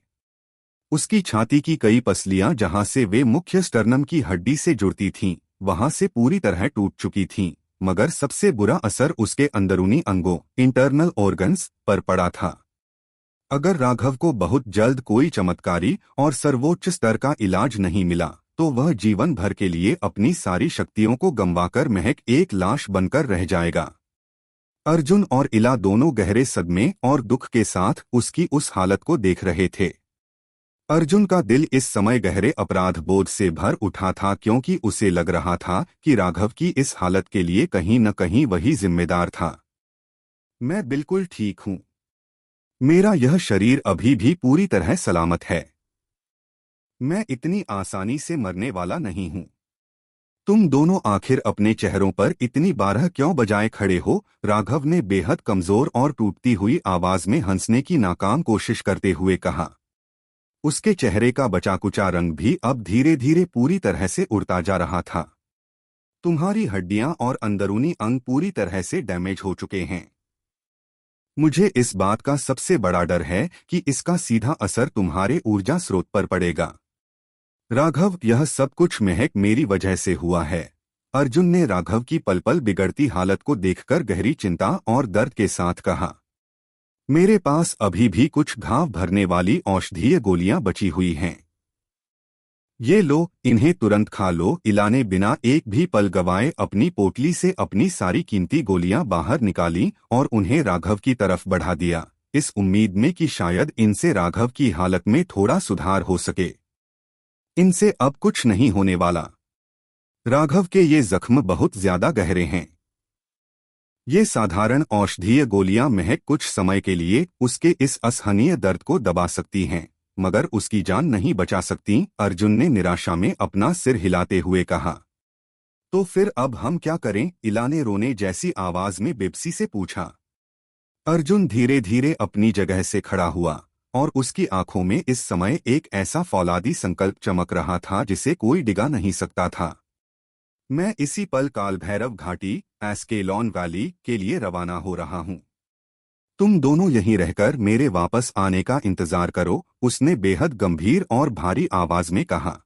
उसकी छाती की कई पसलियां जहां से वे मुख्य स्टर्नम की हड्डी से जुड़ती थीं, वहां से पूरी तरह टूट चुकी थीं, मगर सबसे बुरा असर उसके अंदरूनी अंगों इंटरनल ऑर्गन्स पर पड़ा था। अगर राघव को बहुत जल्द कोई चमत्कारी और सर्वोच्च स्तर का इलाज नहीं मिला तो वह जीवन भर के लिए अपनी सारी शक्तियों को गंवाकर महज एक लाश बनकर रह जाएगा। अर्जुन और इला दोनों गहरे सदमे और दुख के साथ उसकी उस हालत को देख रहे थे। अर्जुन का दिल इस समय गहरे अपराध बोध से भर उठा था क्योंकि उसे लग रहा था कि राघव की इस हालत के लिए कहीं न कहीं वही जिम्मेदार था। मैं बिल्कुल ठीक हूँ। मेरा यह शरीर अभी भी पूरी तरह सलामत है। मैं इतनी आसानी से मरने वाला नहीं हूँ। तुम दोनों आखिर अपने चेहरों पर इतनी बारह क्यों बजाए खड़े हो? राघव ने बेहद कमजोर और टूटती हुई आवाज में हंसने की नाकाम कोशिश करते हुए कहा। उसके चेहरे का बचाकुचा रंग भी अब धीरे धीरे पूरी तरह से उड़ता जा रहा था। तुम्हारी हड्डियां और अंदरूनी अंग पूरी तरह से डैमेज हो चुके हैं। मुझे इस बात का सबसे बड़ा डर है कि इसका सीधा असर तुम्हारे ऊर्जा स्रोत पर पड़ेगा। राघव, यह सब कुछ महज मेरी वजह से हुआ है। अर्जुन ने राघव की पल पल बिगड़ती हालत को देखकर गहरी चिंता और दर्द के साथ कहा। मेरे पास अभी भी कुछ घाव भरने वाली औषधीय गोलियां बची हुई हैं। ये लो, इन्हें तुरंत खा लो। इला ने बिना एक भी पल गवाए अपनी पोटली से अपनी सारी कीमती गोलियां बाहर निकाली और उन्हें राघव की तरफ बढ़ा दिया, इस उम्मीद में कि शायद इनसे राघव की हालत में थोड़ा सुधार हो सके। इनसे अब कुछ नहीं होने वाला। राघव के ये जख्म बहुत ज्यादा गहरे हैं। ये साधारण औषधीय गोलियां महज कुछ समय के लिए उसके इस असहनीय दर्द को दबा सकती हैं, मगर उसकी जान नहीं बचा सकती। अर्जुन ने निराशा में अपना सिर हिलाते हुए कहा। तो फिर अब हम क्या करें? इला ने रोने जैसी आवाज में बेबसी से पूछा। अर्जुन धीरे धीरे अपनी जगह से खड़ा हुआ और उसकी आंखों में इस समय एक ऐसा फौलादी संकल्प चमक रहा था जिसे कोई डिगा नहीं सकता था। मैं इसी पल काल भैरव घाटी एस्केलॉन वैली के लिए रवाना हो रहा हूं। तुम दोनों यहीं रहकर मेरे वापस आने का इंतजार करो, उसने बेहद गंभीर और भारी आवाज में कहा।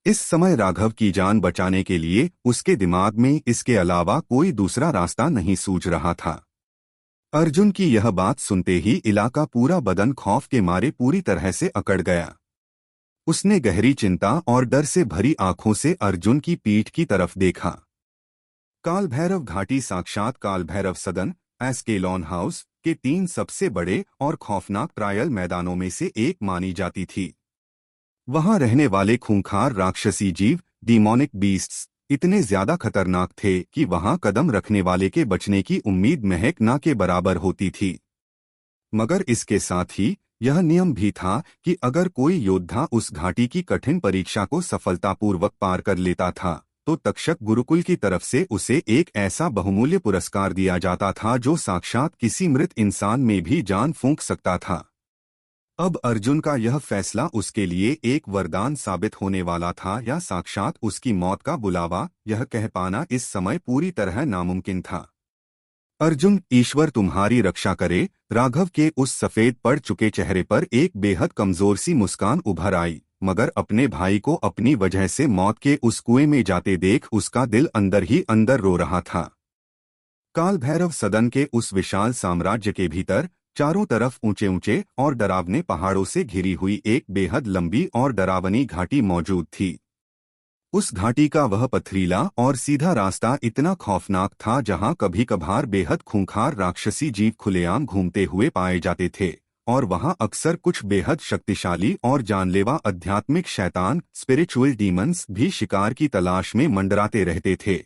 इस समय राघव की जान बचाने के लिए उसके दिमाग में इसके अलावा कोई दूसरा रास्ता नहीं सूझ रहा था। अर्जुन की यह बात सुनते ही इला का पूरा बदन खौफ के मारे पूरी तरह से अकड़ गया। उसने गहरी चिंता और डर से भरी आंखों से अर्जुन की पीठ की तरफ देखा। काल भैरव घाटी साक्षात काल भैरव सदन एस्केलॉन हाउस के 3 सबसे बड़े और खौफनाक ट्रायल मैदानों में से एक मानी जाती थी। वहां रहने वाले खूंखार राक्षसी जीव डीमोनिक बीस्ट्स इतने ज्यादा खतरनाक थे कि वहां कदम रखने वाले के बचने की उम्मीद महज ना के बराबर होती थी। मगर इसके साथ ही यह नियम भी था कि अगर कोई योद्धा उस घाटी की कठिन परीक्षा को सफलतापूर्वक पार कर लेता था तो तक्षक गुरुकुल की तरफ से उसे एक ऐसा बहुमूल्य पुरस्कार दिया जाता था जो साक्षात किसी मृत इंसान में भी जान फूंक सकता था। अब अर्जुन का यह फैसला उसके लिए एक वरदान साबित होने वाला था या साक्षात उसकी मौत का बुलावा, यह कह पाना इस समय पूरी तरह नामुमकिन था। अर्जुन, ईश्वर तुम्हारी रक्षा करे। राघव के उस सफेद पड़ चुके चेहरे पर एक बेहद कमजोर सी मुस्कान उभर आई, मगर अपने भाई को अपनी वजह से मौत के उस कुएं में जाते देख उसका दिल अंदर ही अंदर रो रहा था। काल भैरव सदन के उस विशाल साम्राज्य के भीतर चारों तरफ ऊंचे ऊंचे और डरावने पहाड़ों से घिरी हुई एक बेहद लंबी और डरावनी घाटी मौजूद थी। उस घाटी का वह पथरीला और सीधा रास्ता इतना खौफनाक था जहां कभी कभार बेहद खूंखार राक्षसी जीव खुलेआम घूमते हुए पाए जाते थे, और वहां अक्सर कुछ बेहद शक्तिशाली और जानलेवा आध्यात्मिक शैतान स्पिरिचुअल डीमंस भी शिकार की तलाश में मंडराते रहते थे।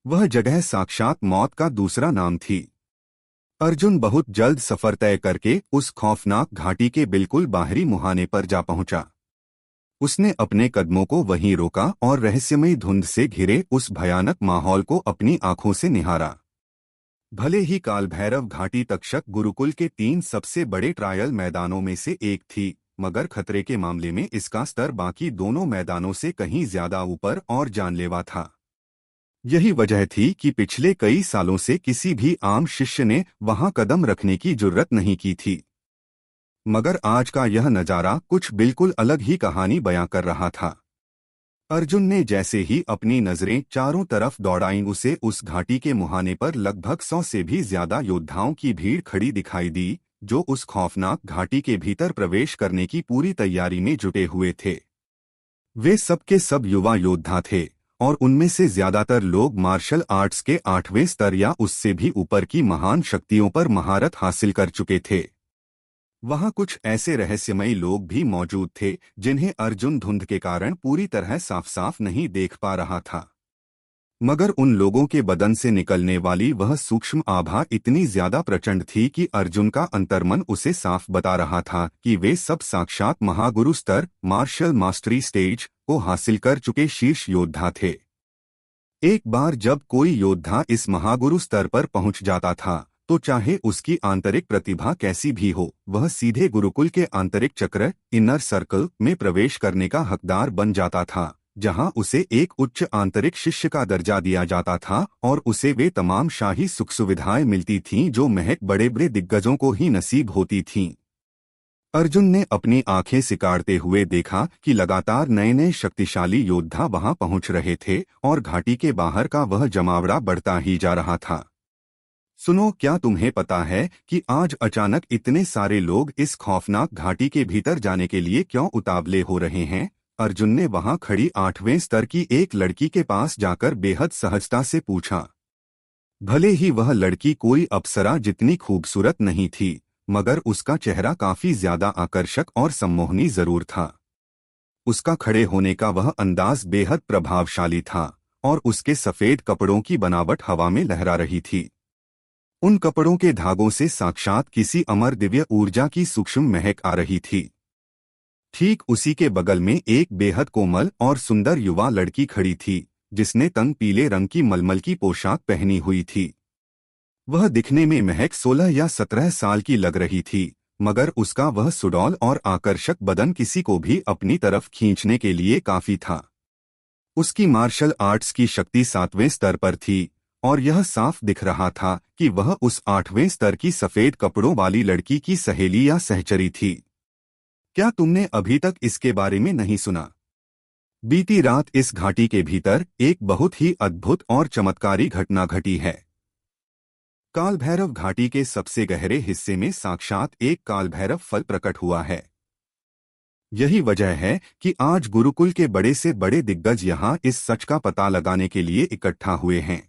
वह जगह साक्षात मौत का दूसरा नाम थी। अर्जुन बहुत जल्द सफर तय करके उस खौफनाक घाटी के बिल्कुल बाहरी मुहाने पर जा पहुंचा। उसने अपने कदमों को वहीं रोका और रहस्यमयी धुंध से घिरे उस भयानक माहौल को अपनी आंखों से निहारा। भले ही कालभैरव घाटी तक्षक गुरुकुल के 3 सबसे बड़े ट्रायल मैदानों में से एक थी, मगर खतरे के मामले में इसका स्तर बाकी दोनों मैदानों से कहीं ज्यादा ऊपर और जानलेवा था। यही वजह थी कि पिछले कई सालों से किसी भी आम शिष्य ने वहां कदम रखने की जुर्रत नहीं की थी। मगर आज का यह नजारा कुछ बिल्कुल अलग ही कहानी बयां कर रहा था। अर्जुन ने जैसे ही अपनी नजरें चारों तरफ दौड़ाईं, उसे उस घाटी के मुहाने पर लगभग 100 से भी ज्यादा योद्धाओं की भीड़ खड़ी दिखाई दी, जो उस खौफनाक घाटी के भीतर प्रवेश करने की पूरी तैयारी में जुटे हुए थे। वे सब के सब युवा योद्धा थे, और उनमें से ज्यादातर लोग मार्शल आर्ट्स के 8वें स्तर या उससे भी ऊपर की महान शक्तियों पर महारत हासिल कर चुके थे। वहां कुछ ऐसे रहस्यमयी लोग भी मौजूद थे जिन्हें अर्जुन धुंध के कारण पूरी तरह साफ साफ नहीं देख पा रहा था, मगर उन लोगों के बदन से निकलने वाली वह सूक्ष्म आभा इतनी ज्यादा प्रचंड थी कि अर्जुन का अंतर्मन उसे साफ बता रहा था कि वे सब साक्षात महागुरु स्तर मार्शल मास्टरी स्टेज को हासिल कर चुके शीर्ष योद्धा थे। एक बार जब कोई योद्धा इस महागुरु स्तर पर पहुंच जाता था तो चाहे उसकी आंतरिक प्रतिभा कैसी भी हो, वह सीधे गुरुकुल के आंतरिक चक्र इनर सर्कल में प्रवेश करने का हकदार बन जाता था, जहां उसे एक उच्च आंतरिक शिष्य का दर्जा दिया जाता था और उसे वे तमाम शाही सुख सुविधाएं मिलती थीं जो महज बड़े बड़े दिग्गजों को ही नसीब होती थीं। अर्जुन ने अपनी आंखें सिकारते हुए देखा कि लगातार नए नए शक्तिशाली योद्धा वहां पहुंच रहे थे और घाटी के बाहर का वह जमावड़ा बढ़ता ही जा रहा था। सुनो, क्या तुम्हें पता है कि आज अचानक इतने सारे लोग इस खौफनाक घाटी के भीतर जाने के लिए क्यों उतावले हो रहे हैं? अर्जुन ने वहां खड़ी 8वें स्तर की एक लड़की के पास जाकर बेहद सहजता से पूछा। भले ही वह लड़की कोई अप्सरा जितनी खूबसूरत नहीं थी, मगर उसका चेहरा काफी ज्यादा आकर्षक और सम्मोहनी जरूर था। उसका खड़े होने का वह अंदाज बेहद प्रभावशाली था और उसके सफेद कपड़ों की बनावट हवा में लहरा रही थी। उन कपड़ों के धागों से साक्षात किसी अमर दिव्य ऊर्जा की सूक्ष्म महक आ रही थी। ठीक उसी के बगल में एक बेहद कोमल और सुंदर युवा लड़की खड़ी थी, जिसने तंग पीले रंग की मलमल की पोशाक पहनी हुई थी। वह दिखने में महज 16 या 17 साल की लग रही थी, मगर उसका वह सुडौल और आकर्षक बदन किसी को भी अपनी तरफ खींचने के लिए काफी था। उसकी मार्शल आर्ट्स की शक्ति 7वें स्तर पर थी, और यह साफ दिख रहा था कि वह उस 8वें स्तर की सफेद कपड़ों वाली लड़की की सहेली या सहचरी थी। क्या तुमने अभी तक इसके बारे में नहीं सुना? बीती रात इस घाटी के भीतर एक बहुत ही अद्भुत और चमत्कारी घटना घटी है। कालभैरव घाटी के सबसे गहरे हिस्से में साक्षात एक कालभैरव फल प्रकट हुआ है। यही वजह है कि आज गुरुकुल के बड़े से बड़े दिग्गज यहाँ इस सच का पता लगाने के लिए इकट्ठा हुए हैं।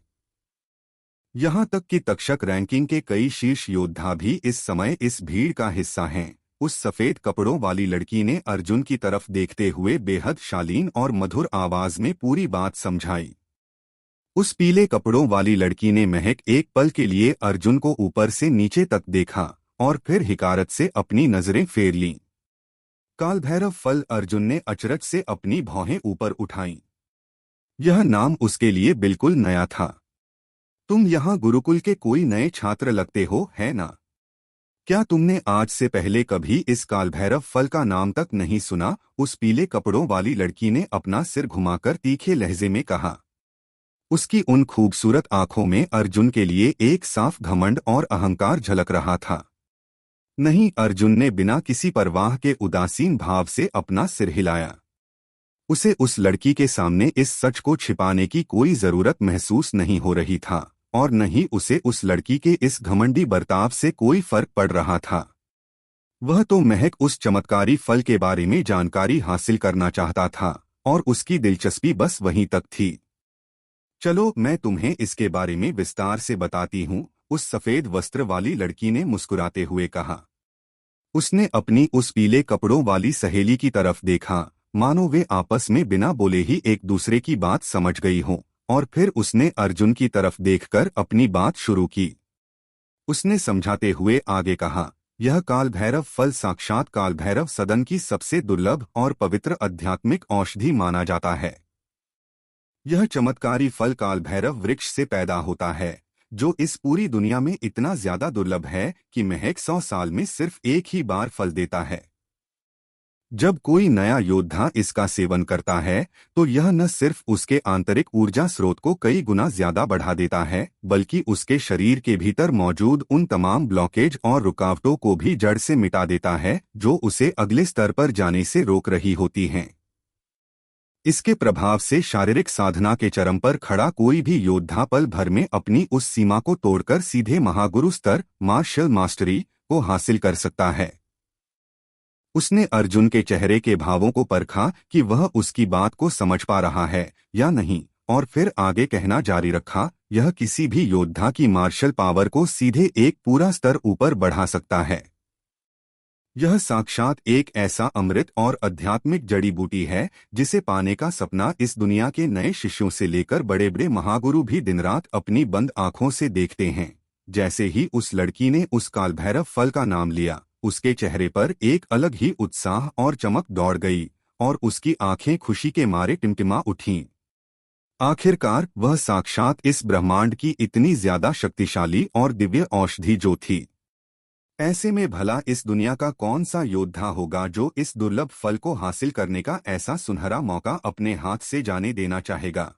यहाँ तक कि तक्षक रैंकिंग के कई शीर्ष योद्धा भी इस समय इस भीड़ का हिस्सा हैं। उस सफेद कपड़ों वाली लड़की ने अर्जुन की तरफ देखते हुए बेहद शालीन और मधुर आवाज में पूरी बात समझाई। उस पीले कपड़ों वाली लड़की ने महज एक पल के लिए अर्जुन को ऊपर से नीचे तक देखा और फिर हिकारत से अपनी नजरें फेर लीं। कालभैरव फल अर्जुन ने अचरज से अपनी भौहें ऊपर उठाईं। यह नाम उसके लिए बिल्कुल नया था। तुम यहाँ गुरुकुल के कोई नए छात्र लगते हो, है ना? क्या तुमने आज से पहले कभी इस कालभैरव फल का नाम तक नहीं सुना? उस पीले कपड़ों वाली लड़की ने अपना सिर घुमाकर तीखे लहजे में कहा। उसकी उन खूबसूरत आंखों में अर्जुन के लिए एक साफ घमंड और अहंकार झलक रहा था। नहीं, अर्जुन ने बिना किसी परवाह के उदासीन भाव से अपना सिर हिलाया। उसे उस लड़की के सामने इस सच को छिपाने की कोई जरूरत महसूस नहीं हो रही था और न ही उसे उस लड़की के इस घमंडी बर्ताव से कोई फर्क पड़ रहा था। वह तो महक उस चमत्कारी फल के बारे में जानकारी हासिल करना चाहता था और उसकी दिलचस्पी बस वहीं तक थी। चलो मैं तुम्हें इसके बारे में विस्तार से बताती हूँ, उस सफेद वस्त्र वाली लड़की ने मुस्कुराते हुए कहा। उसने अपनी उस पीले कपड़ों वाली सहेली की तरफ देखा, मानो वे आपस में बिना बोले ही एक दूसरे की बात समझ गई हों, और फिर उसने अर्जुन की तरफ देखकर अपनी बात शुरू की। उसने समझाते हुए आगे कहा, यह काल भैरव फल साक्षात काल भैरव सदन की सबसे दुर्लभ और पवित्र आध्यात्मिक औषधि माना जाता है। यह चमत्कारी फल काल भैरव वृक्ष से पैदा होता है, जो इस पूरी दुनिया में इतना ज्यादा दुर्लभ है कि महज 100 साल में सिर्फ एक ही बार फल देता है। जब कोई नया योद्धा इसका सेवन करता है तो यह न सिर्फ उसके आंतरिक ऊर्जा स्रोत को कई गुना ज्यादा बढ़ा देता है, बल्कि उसके शरीर के भीतर मौजूद उन तमाम ब्लॉकेज और रुकावटों को भी जड़ से मिटा देता है जो उसे अगले स्तर पर जाने से रोक रही होती हैं। इसके प्रभाव से शारीरिक साधना के चरम पर खड़ा कोई भी योद्धा पल भर में अपनी उस सीमा को तोड़कर सीधे महागुरु स्तर मार्शल मास्टरी को हासिल कर सकता है। उसने अर्जुन के चेहरे के भावों को परखा कि वह उसकी बात को समझ पा रहा है या नहीं, और फिर आगे कहना जारी रखा, यह किसी भी योद्धा की मार्शल पावर को सीधे एक पूरा स्तर ऊपर बढ़ा सकता है। यह साक्षात एक ऐसा अमृत और आध्यात्मिक जड़ी बूटी है जिसे पाने का सपना इस दुनिया के नए शिष्यों से लेकर बड़े बड़े महागुरु भी दिन रात अपनी बंद आंखों से देखते हैं। जैसे ही उस लड़की ने उस कालभैरव फल का नाम लिया, उसके चेहरे पर एक अलग ही उत्साह और चमक दौड़ गई और उसकी आंखें खुशी के मारे टिमटिमा उठीं। आखिरकार वह साक्षात इस ब्रह्मांड की इतनी ज्यादा शक्तिशाली और दिव्य औषधि जो थी। ऐसे में भला इस दुनिया का कौन सा योद्धा होगा जो इस दुर्लभ फल को हासिल करने का ऐसा सुनहरा मौका अपने हाथ से जाने देना चाहेगा।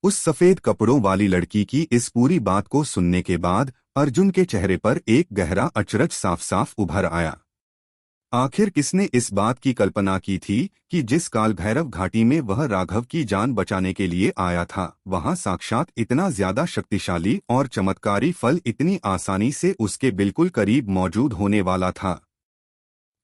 उस सफेद कपड़ों वाली लड़की की इस पूरी बात को सुनने के बाद अर्जुन के चेहरे पर एक गहरा अचरज साफ साफ उभर आया। आखिर किसने इस बात की कल्पना की थी कि जिस काल भैरव घाटी में वह राघव की जान बचाने के लिए आया था, वहां साक्षात इतना ज्यादा शक्तिशाली और चमत्कारी फल इतनी आसानी से उसके बिल्कुल करीब मौजूद होने वाला था।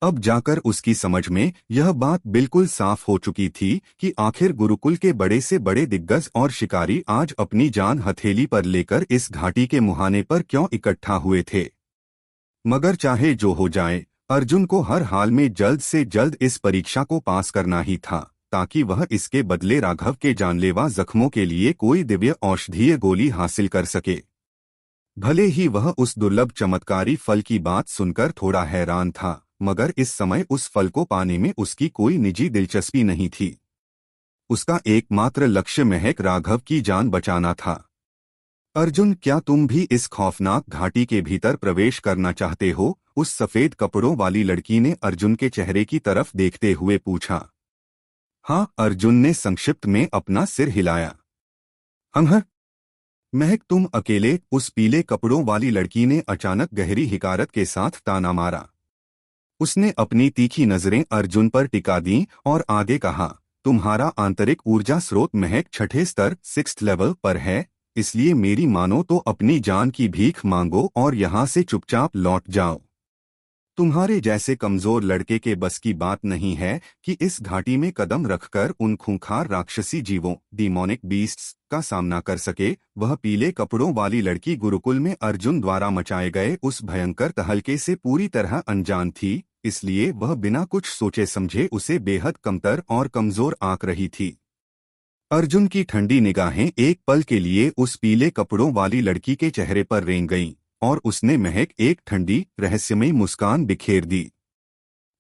अब जाकर उसकी समझ में यह बात बिल्कुल साफ हो चुकी थी कि आखिर गुरुकुल के बड़े से बड़े दिग्गज और शिकारी आज अपनी जान हथेली पर लेकर इस घाटी के मुहाने पर क्यों इकट्ठा हुए थे। मगर चाहे जो हो जाए, अर्जुन को हर हाल में जल्द से जल्द इस परीक्षा को पास करना ही था, ताकि वह इसके बदले राघव के जानलेवा जख्मों के लिए कोई दिव्य औषधीय गोली हासिल कर सके। भले ही वह उस दुर्लभ चमत्कारी फल की बात सुनकर थोड़ा हैरान था, मगर इस समय उस फल को पाने में उसकी कोई निजी दिलचस्पी नहीं थी। उसका एकमात्र लक्ष्य महक राघव की जान बचाना था। अर्जुन, क्या तुम भी इस खौफनाक घाटी के भीतर प्रवेश करना चाहते हो? उस सफेद कपड़ों वाली लड़की ने अर्जुन के चेहरे की तरफ देखते हुए पूछा। हाँ, अर्जुन ने संक्षिप्त में अपना सिर हिलाया। हंह, महक तुम अकेले? उस पीले कपड़ों वाली लड़की ने अचानक गहरी हिकारत के साथ ताना मारा। उसने अपनी तीखी नजरें अर्जुन पर टिका दी और आगे कहा, तुम्हारा आंतरिक ऊर्जा स्रोत महक 6ठे स्तर 6th लेवल पर है, इसलिए मेरी मानो तो अपनी जान की भीख मांगो और यहाँ से चुपचाप लौट जाओ। तुम्हारे जैसे कमजोर लड़के के बस की बात नहीं है कि इस घाटी में कदम रखकर उन खूंखार राक्षसी जीवों डिमोनिक बीस्ट्स का सामना कर सके। वह पीले कपड़ों वाली लड़की गुरुकुल में अर्जुन द्वारा मचाए गए उस भयंकर तहलके से पूरी तरह अनजान थी, इसलिए वह बिना कुछ सोचे समझे उसे बेहद कमतर और कमजोर आंक रही थी। अर्जुन की ठंडी निगाहें एक पल के लिए उस पीले कपड़ों वाली लड़की के चेहरे पर रेंग गईं और उसने महक एक ठंडी रहस्यमयी मुस्कान बिखेर दी।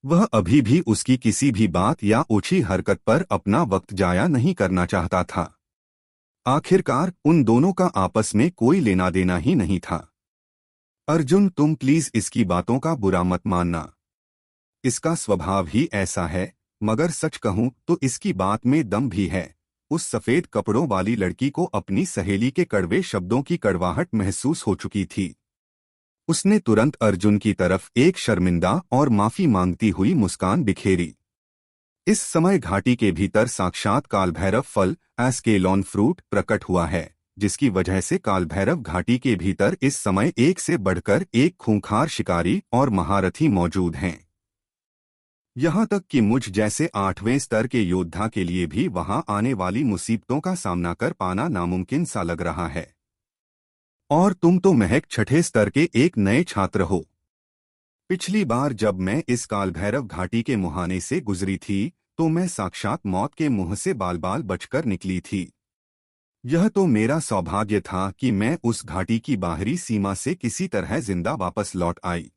वह अभी भी उसकी किसी भी बात या ओछी हरकत पर अपना वक्त जाया नहीं करना चाहता था। आखिरकार उन दोनों का आपस में कोई लेना देना ही नहीं था। अर्जुन, तुम प्लीज इसकी बातों का बुरा मत मानना, इसका स्वभाव ही ऐसा है, मगर सच कहूं तो इसकी बात में दम भी है। उस सफेद कपड़ों वाली लड़की को अपनी सहेली के कड़वे शब्दों की कड़वाहट महसूस हो चुकी थी। उसने तुरंत अर्जुन की तरफ एक शर्मिंदा और माफी मांगती हुई मुस्कान बिखेरी। इस समय घाटी के भीतर साक्षात कालभैरव फल एस्केलॉन फ्रूट प्रकट हुआ है, जिसकी वजह से कालभैरव घाटी के भीतर इस समय एक से बढ़कर एक खूंखार शिकारी और महारथी मौजूद हैं। यहाँ तक कि मुझ जैसे 8वें स्तर के योद्धा के लिए भी वहां आने वाली मुसीबतों का सामना कर पाना नामुमकिन सा लग रहा है। और तुम तो महक 6ठे स्तर के एक नए छात्र हो। पिछली बार जब मैं इस कालभैरव घाटी के मुहाने से गुजरी थी तो मैं साक्षात मौत के मुंह से बाल बाल बचकर निकली थी। यह तो मेरा सौभाग्य था कि मैं उस घाटी की बाहरी सीमा से किसी तरह जिंदा वापस लौट आई।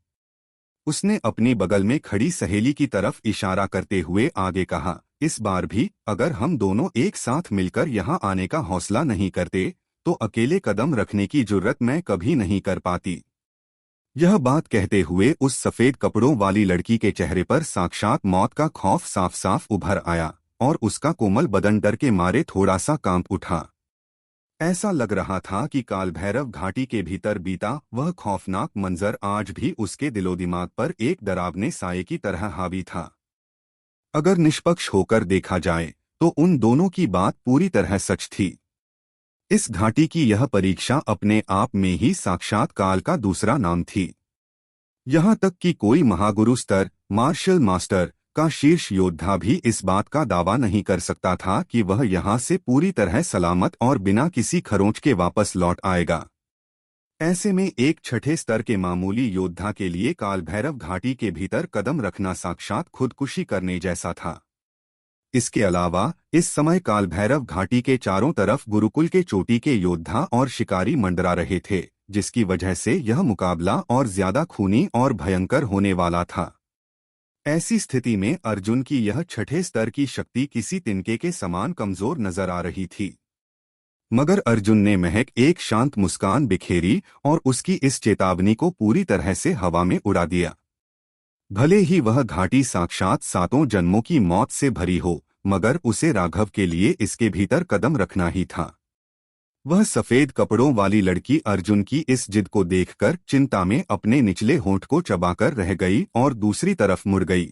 उसने अपनी बगल में खड़ी सहेली की तरफ इशारा करते हुए आगे कहा, इस बार भी अगर हम दोनों एक साथ मिलकर यहाँ आने का हौसला नहीं करते तो अकेले कदम रखने की जुर्रत मैं कभी नहीं कर पाती। यह बात कहते हुए उस सफेद कपड़ों वाली लड़की के चेहरे पर साक्षात मौत का खौफ साफ साफ उभर आया और उसका कोमल बदन डर के मारे थोड़ा सा कांप उठा। ऐसा लग रहा था कि कालभैरव घाटी के भीतर बीता वह खौफनाक मंजर आज भी उसके दिलो दिमाग पर एक डरावने साये की तरह हावी था। अगर निष्पक्ष होकर देखा जाए तो उन दोनों की बात पूरी तरह सच थी। इस घाटी की यह परीक्षा अपने आप में ही साक्षात काल का दूसरा नाम थी। यहाँ तक कि कोई महागुरु स्तर मार्शल मास्टर का शीर्ष योद्धा भी इस बात का दावा नहीं कर सकता था कि वह यहाँ से पूरी तरह सलामत और बिना किसी खरोंच के वापस लौट आएगा। ऐसे में एक 6ठे स्तर के मामूली योद्धा के लिए कालभैरव घाटी के भीतर कदम रखना साक्षात खुदकुशी करने जैसा था। इसके अलावा इस समय कालभैरव घाटी के चारों तरफ गुरुकुल के चोटी के योद्धा और शिकारी मंडरा रहे थे, जिसकी वजह से यह मुकाबला और ज्यादा खूनी और भयंकर होने वाला था। ऐसी स्थिति में अर्जुन की यह 6ठे स्तर की शक्ति किसी तिनके के समान कमजोर नजर आ रही थी। मगर अर्जुन ने महक एक शांत मुस्कान बिखेरी और उसकी इस चेतावनी को पूरी तरह से हवा में उड़ा दिया। भले ही वह घाटी साक्षात 7 जन्मों की मौत से भरी हो, मगर उसे राघव के लिए इसके भीतर कदम रखना ही था। वह सफेद कपड़ों वाली लड़की अर्जुन की इस जिद को देखकर चिंता में अपने निचले होंठ को चबाकर रह गई और दूसरी तरफ मुड़ गई।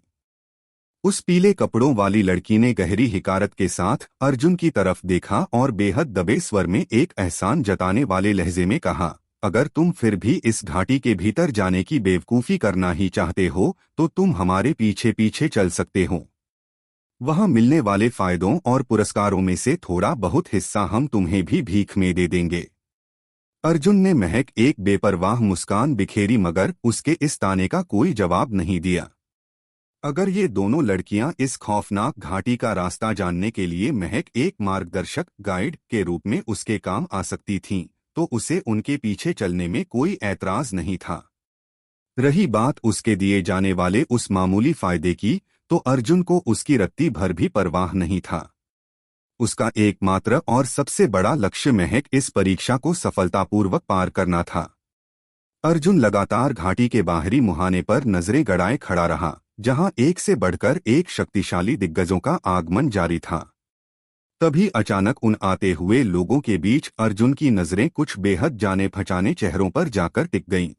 उस पीले कपड़ों वाली लड़की ने गहरी हिकारत के साथ अर्जुन की तरफ देखा और बेहद दबे स्वर में एक एहसान जताने वाले लहजे में कहा, अगर तुम फिर भी इस घाटी के भीतर जाने की बेवकूफ़ी करना ही चाहते हो तो तुम हमारे पीछे पीछे चल सकते हो। वहां मिलने वाले फायदों और पुरस्कारों में से थोड़ा बहुत हिस्सा हम तुम्हें भी भीख में दे देंगे। अर्जुन ने महक एक बेपरवाह मुस्कान बिखेरी, मगर उसके इस ताने का कोई जवाब नहीं दिया। अगर ये दोनों लड़कियां इस खौफनाक घाटी का रास्ता जानने के लिए महक एक मार्गदर्शक गाइड के रूप में उसके काम आ सकती थीं, तो उसे उनके पीछे चलने में कोई ऐतराज नहीं था। रही बात उसके दिए जाने वाले उस मामूली फायदे की, तो अर्जुन को उसकी रत्ती भर भी परवाह नहीं था। उसका एकमात्र और सबसे बड़ा लक्ष्य महक इस परीक्षा को सफलतापूर्वक पार करना था। अर्जुन लगातार घाटी के बाहरी मुहाने पर नजरें गड़ाए खड़ा रहा, जहां एक से बढ़कर एक शक्तिशाली दिग्गजों का आगमन जारी था। तभी अचानक उन आते हुए लोगों के बीच अर्जुन की नजरें कुछ बेहद जाने पहचाने चेहरों पर जाकर टिक गईं।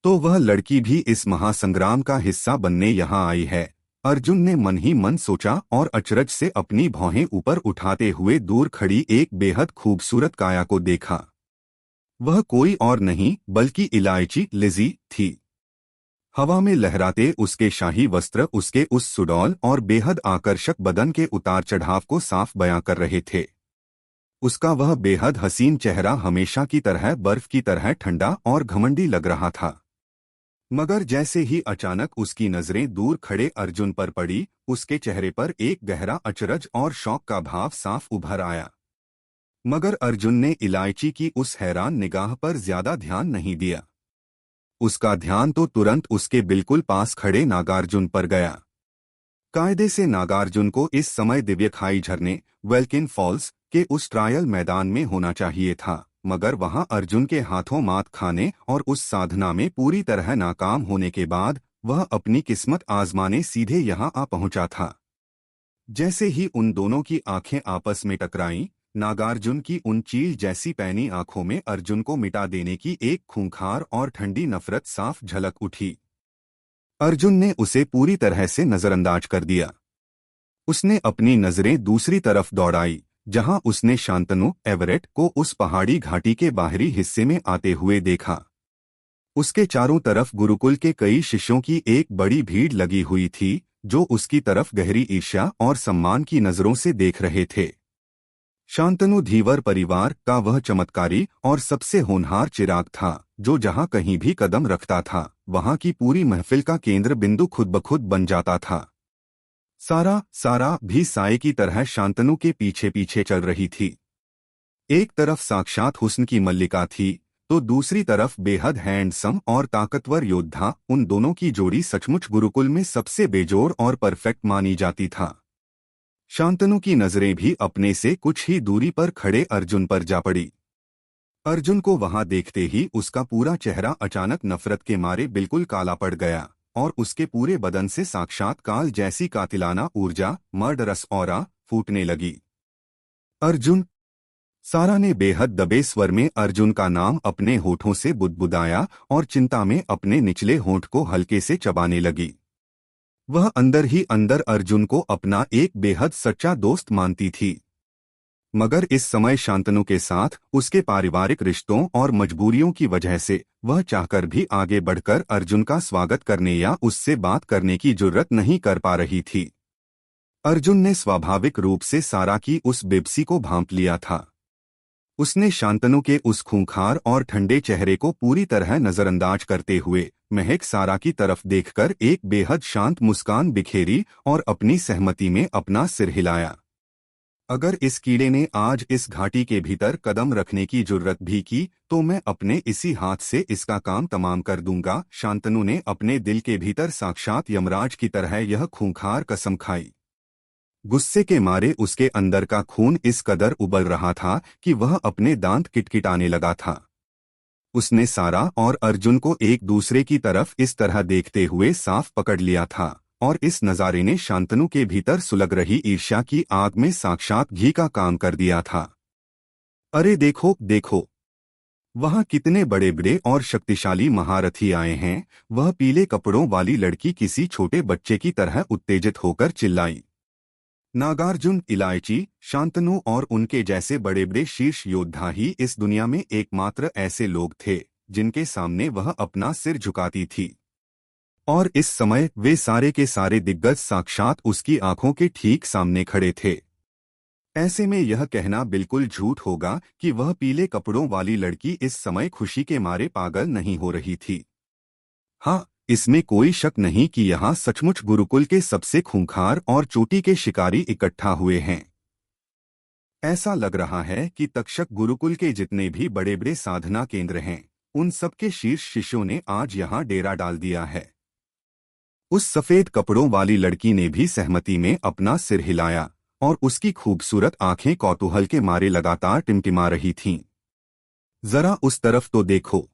तो वह लड़की भी इस महासंग्राम का हिस्सा बनने यहाँ आई है, अर्जुन ने मन ही मन सोचा और अचरज से अपनी भौहें ऊपर उठाते हुए दूर खड़ी एक बेहद खूबसूरत काया को देखा। वह कोई और नहीं बल्कि इलायची लिज़ी थी। हवा में लहराते उसके शाही वस्त्र उसके उस सुडौल और बेहद आकर्षक बदन के उतार चढ़ाव को साफ बयां कर रहे थे। उसका वह बेहद हसीन चेहरा हमेशा की तरह बर्फ की तरह ठंडा और घमंडी लग रहा था। मगर जैसे ही अचानक उसकी नजरें दूर खड़े अर्जुन पर पड़ी, उसके चेहरे पर एक गहरा अचरज और शौक का भाव साफ उभर आया। मगर अर्जुन ने इलायची की उस हैरान निगाह पर ज्यादा ध्यान नहीं दिया। उसका ध्यान तो तुरंत उसके बिल्कुल पास खड़े नागार्जुन पर गया। कायदे से नागार्जुन को इस समय दिव्यखाई झरने वेल्किन फॉल्स के उस ट्रायल मैदान में होना चाहिए था, मगर वहां अर्जुन के हाथों मात खाने और उस साधना में पूरी तरह नाकाम होने के बाद वह अपनी किस्मत आजमाने सीधे यहां आ पहुंचा था। जैसे ही उन दोनों की आंखें आपस में टकराईं, नागार्जुन की उन चील जैसी पैनी आंखों में अर्जुन को मिटा देने की एक खूंखार और ठंडी नफरत साफ झलक उठी। अर्जुन ने उसे पूरी तरह से नजरअंदाज कर दिया। उसने अपनी नजरें दूसरी तरफ दौड़ाई, जहां उसने शांतनु एवरेट को उस पहाड़ी घाटी के बाहरी हिस्से में आते हुए देखा। उसके चारों तरफ गुरुकुल के कई शिष्यों की एक बड़ी भीड़ लगी हुई थी, जो उसकी तरफ गहरी ईर्ष्या और सम्मान की नजरों से देख रहे थे। शांतनु धीवर परिवार का वह चमत्कारी और सबसे होनहार चिराग था, जो जहां कहीं भी कदम रखता था, वहां की पूरी महफिल का केंद्र बिंदु खुद ब खुद बन जाता था। सारा भी साए की तरह शांतनु के पीछे पीछे चल रही थी। एक तरफ साक्षात हुस्न की मल्लिका थी, तो दूसरी तरफ बेहद हैंडसम और ताकतवर योद्धा। उन दोनों की जोड़ी सचमुच गुरुकुल में सबसे बेजोड़ और परफेक्ट मानी जाती था। शांतनु की नजरें भी अपने से कुछ ही दूरी पर खड़े अर्जुन पर जा पड़ी। अर्जुन को वहां देखते ही उसका पूरा चेहरा अचानक नफरत के मारे बिल्कुल काला पड़ गया, और उसके पूरे बदन से साक्षात काल जैसी कातिलाना ऊर्जा, मर्डरस ऑरा, फूटने लगी। अर्जुन! सारा ने बेहद दबे स्वर में अर्जुन का नाम अपने होठों से बुदबुदाया और चिंता में अपने निचले होंठ को हल्के से चबाने लगी। वह अंदर ही अंदर अर्जुन को अपना एक बेहद सच्चा दोस्त मानती थी, मगर इस समय शांतनु के साथ उसके पारिवारिक रिश्तों और मजबूरियों की वजह से वह चाहकर भी आगे बढ़कर अर्जुन का स्वागत करने या उससे बात करने की जुर्रत नहीं कर पा रही थी। अर्जुन ने स्वाभाविक रूप से सारा की उस बेबसी को भांप लिया था। उसने शांतनु के उस खूंखार और ठंडे चेहरे को पूरी तरह नजरअंदाज करते हुए महक सारा की तरफ देखकर एक बेहद शांत मुस्कान बिखेरी और अपनी सहमति में अपना सिर हिलाया। अगर इस कीड़े ने आज इस घाटी के भीतर कदम रखने की जुर्रत भी की, तो मैं अपने इसी हाथ से इसका काम तमाम कर दूंगा। शांतनु ने अपने दिल के भीतर साक्षात यमराज की तरह यह खूंखार कसम खाई। गुस्से के मारे उसके अंदर का खून इस कदर उबल रहा था कि वह अपने दांत किटकिटाने लगा था। उसने सारा और अर्जुन को एक दूसरे की तरफ इस तरह देखते हुए साफ पकड़ लिया था, और इस नज़ारे ने शांतनु के भीतर सुलग रही ईर्ष्या की आग में साक्षात घी का काम कर दिया था। अरे देखो देखो, वहां कितने बड़े बड़े और शक्तिशाली महारथी आए हैं, वह पीले कपड़ों वाली लड़की किसी छोटे बच्चे की तरह उत्तेजित होकर चिल्लाई। नागार्जुन, इलायची, शांतनु और उनके जैसे बड़े बड़े शीर्ष योद्धा ही इस दुनिया में एकमात्र ऐसे लोग थे जिनके सामने वह अपना सिर झुकाती थी। और इस समय वे सारे के सारे दिग्गज साक्षात उसकी आंखों के ठीक सामने खड़े थे। ऐसे में यह कहना बिल्कुल झूठ होगा कि वह पीले कपड़ों वाली लड़की इस समय खुशी के मारे पागल नहीं हो रही थी। हाँ, इसमें कोई शक नहीं कि यहाँ सचमुच गुरुकुल के सबसे खूंखार और चोटी के शिकारी इकट्ठा हुए हैं। ऐसा लग रहा है कि तक्षक गुरुकुल के जितने भी बड़े बड़े साधना केंद्र हैं, उन सबके शीर्ष शिष्यों ने आज यहाँ डेरा डाल दिया है। उस सफेद कपड़ों वाली लड़की ने भी सहमति में अपना सिर हिलाया, और उसकी खूबसूरत आंखें कौतूहल के मारे लगातार टिमटिमा रही थीं। जरा उस तरफ तो देखो।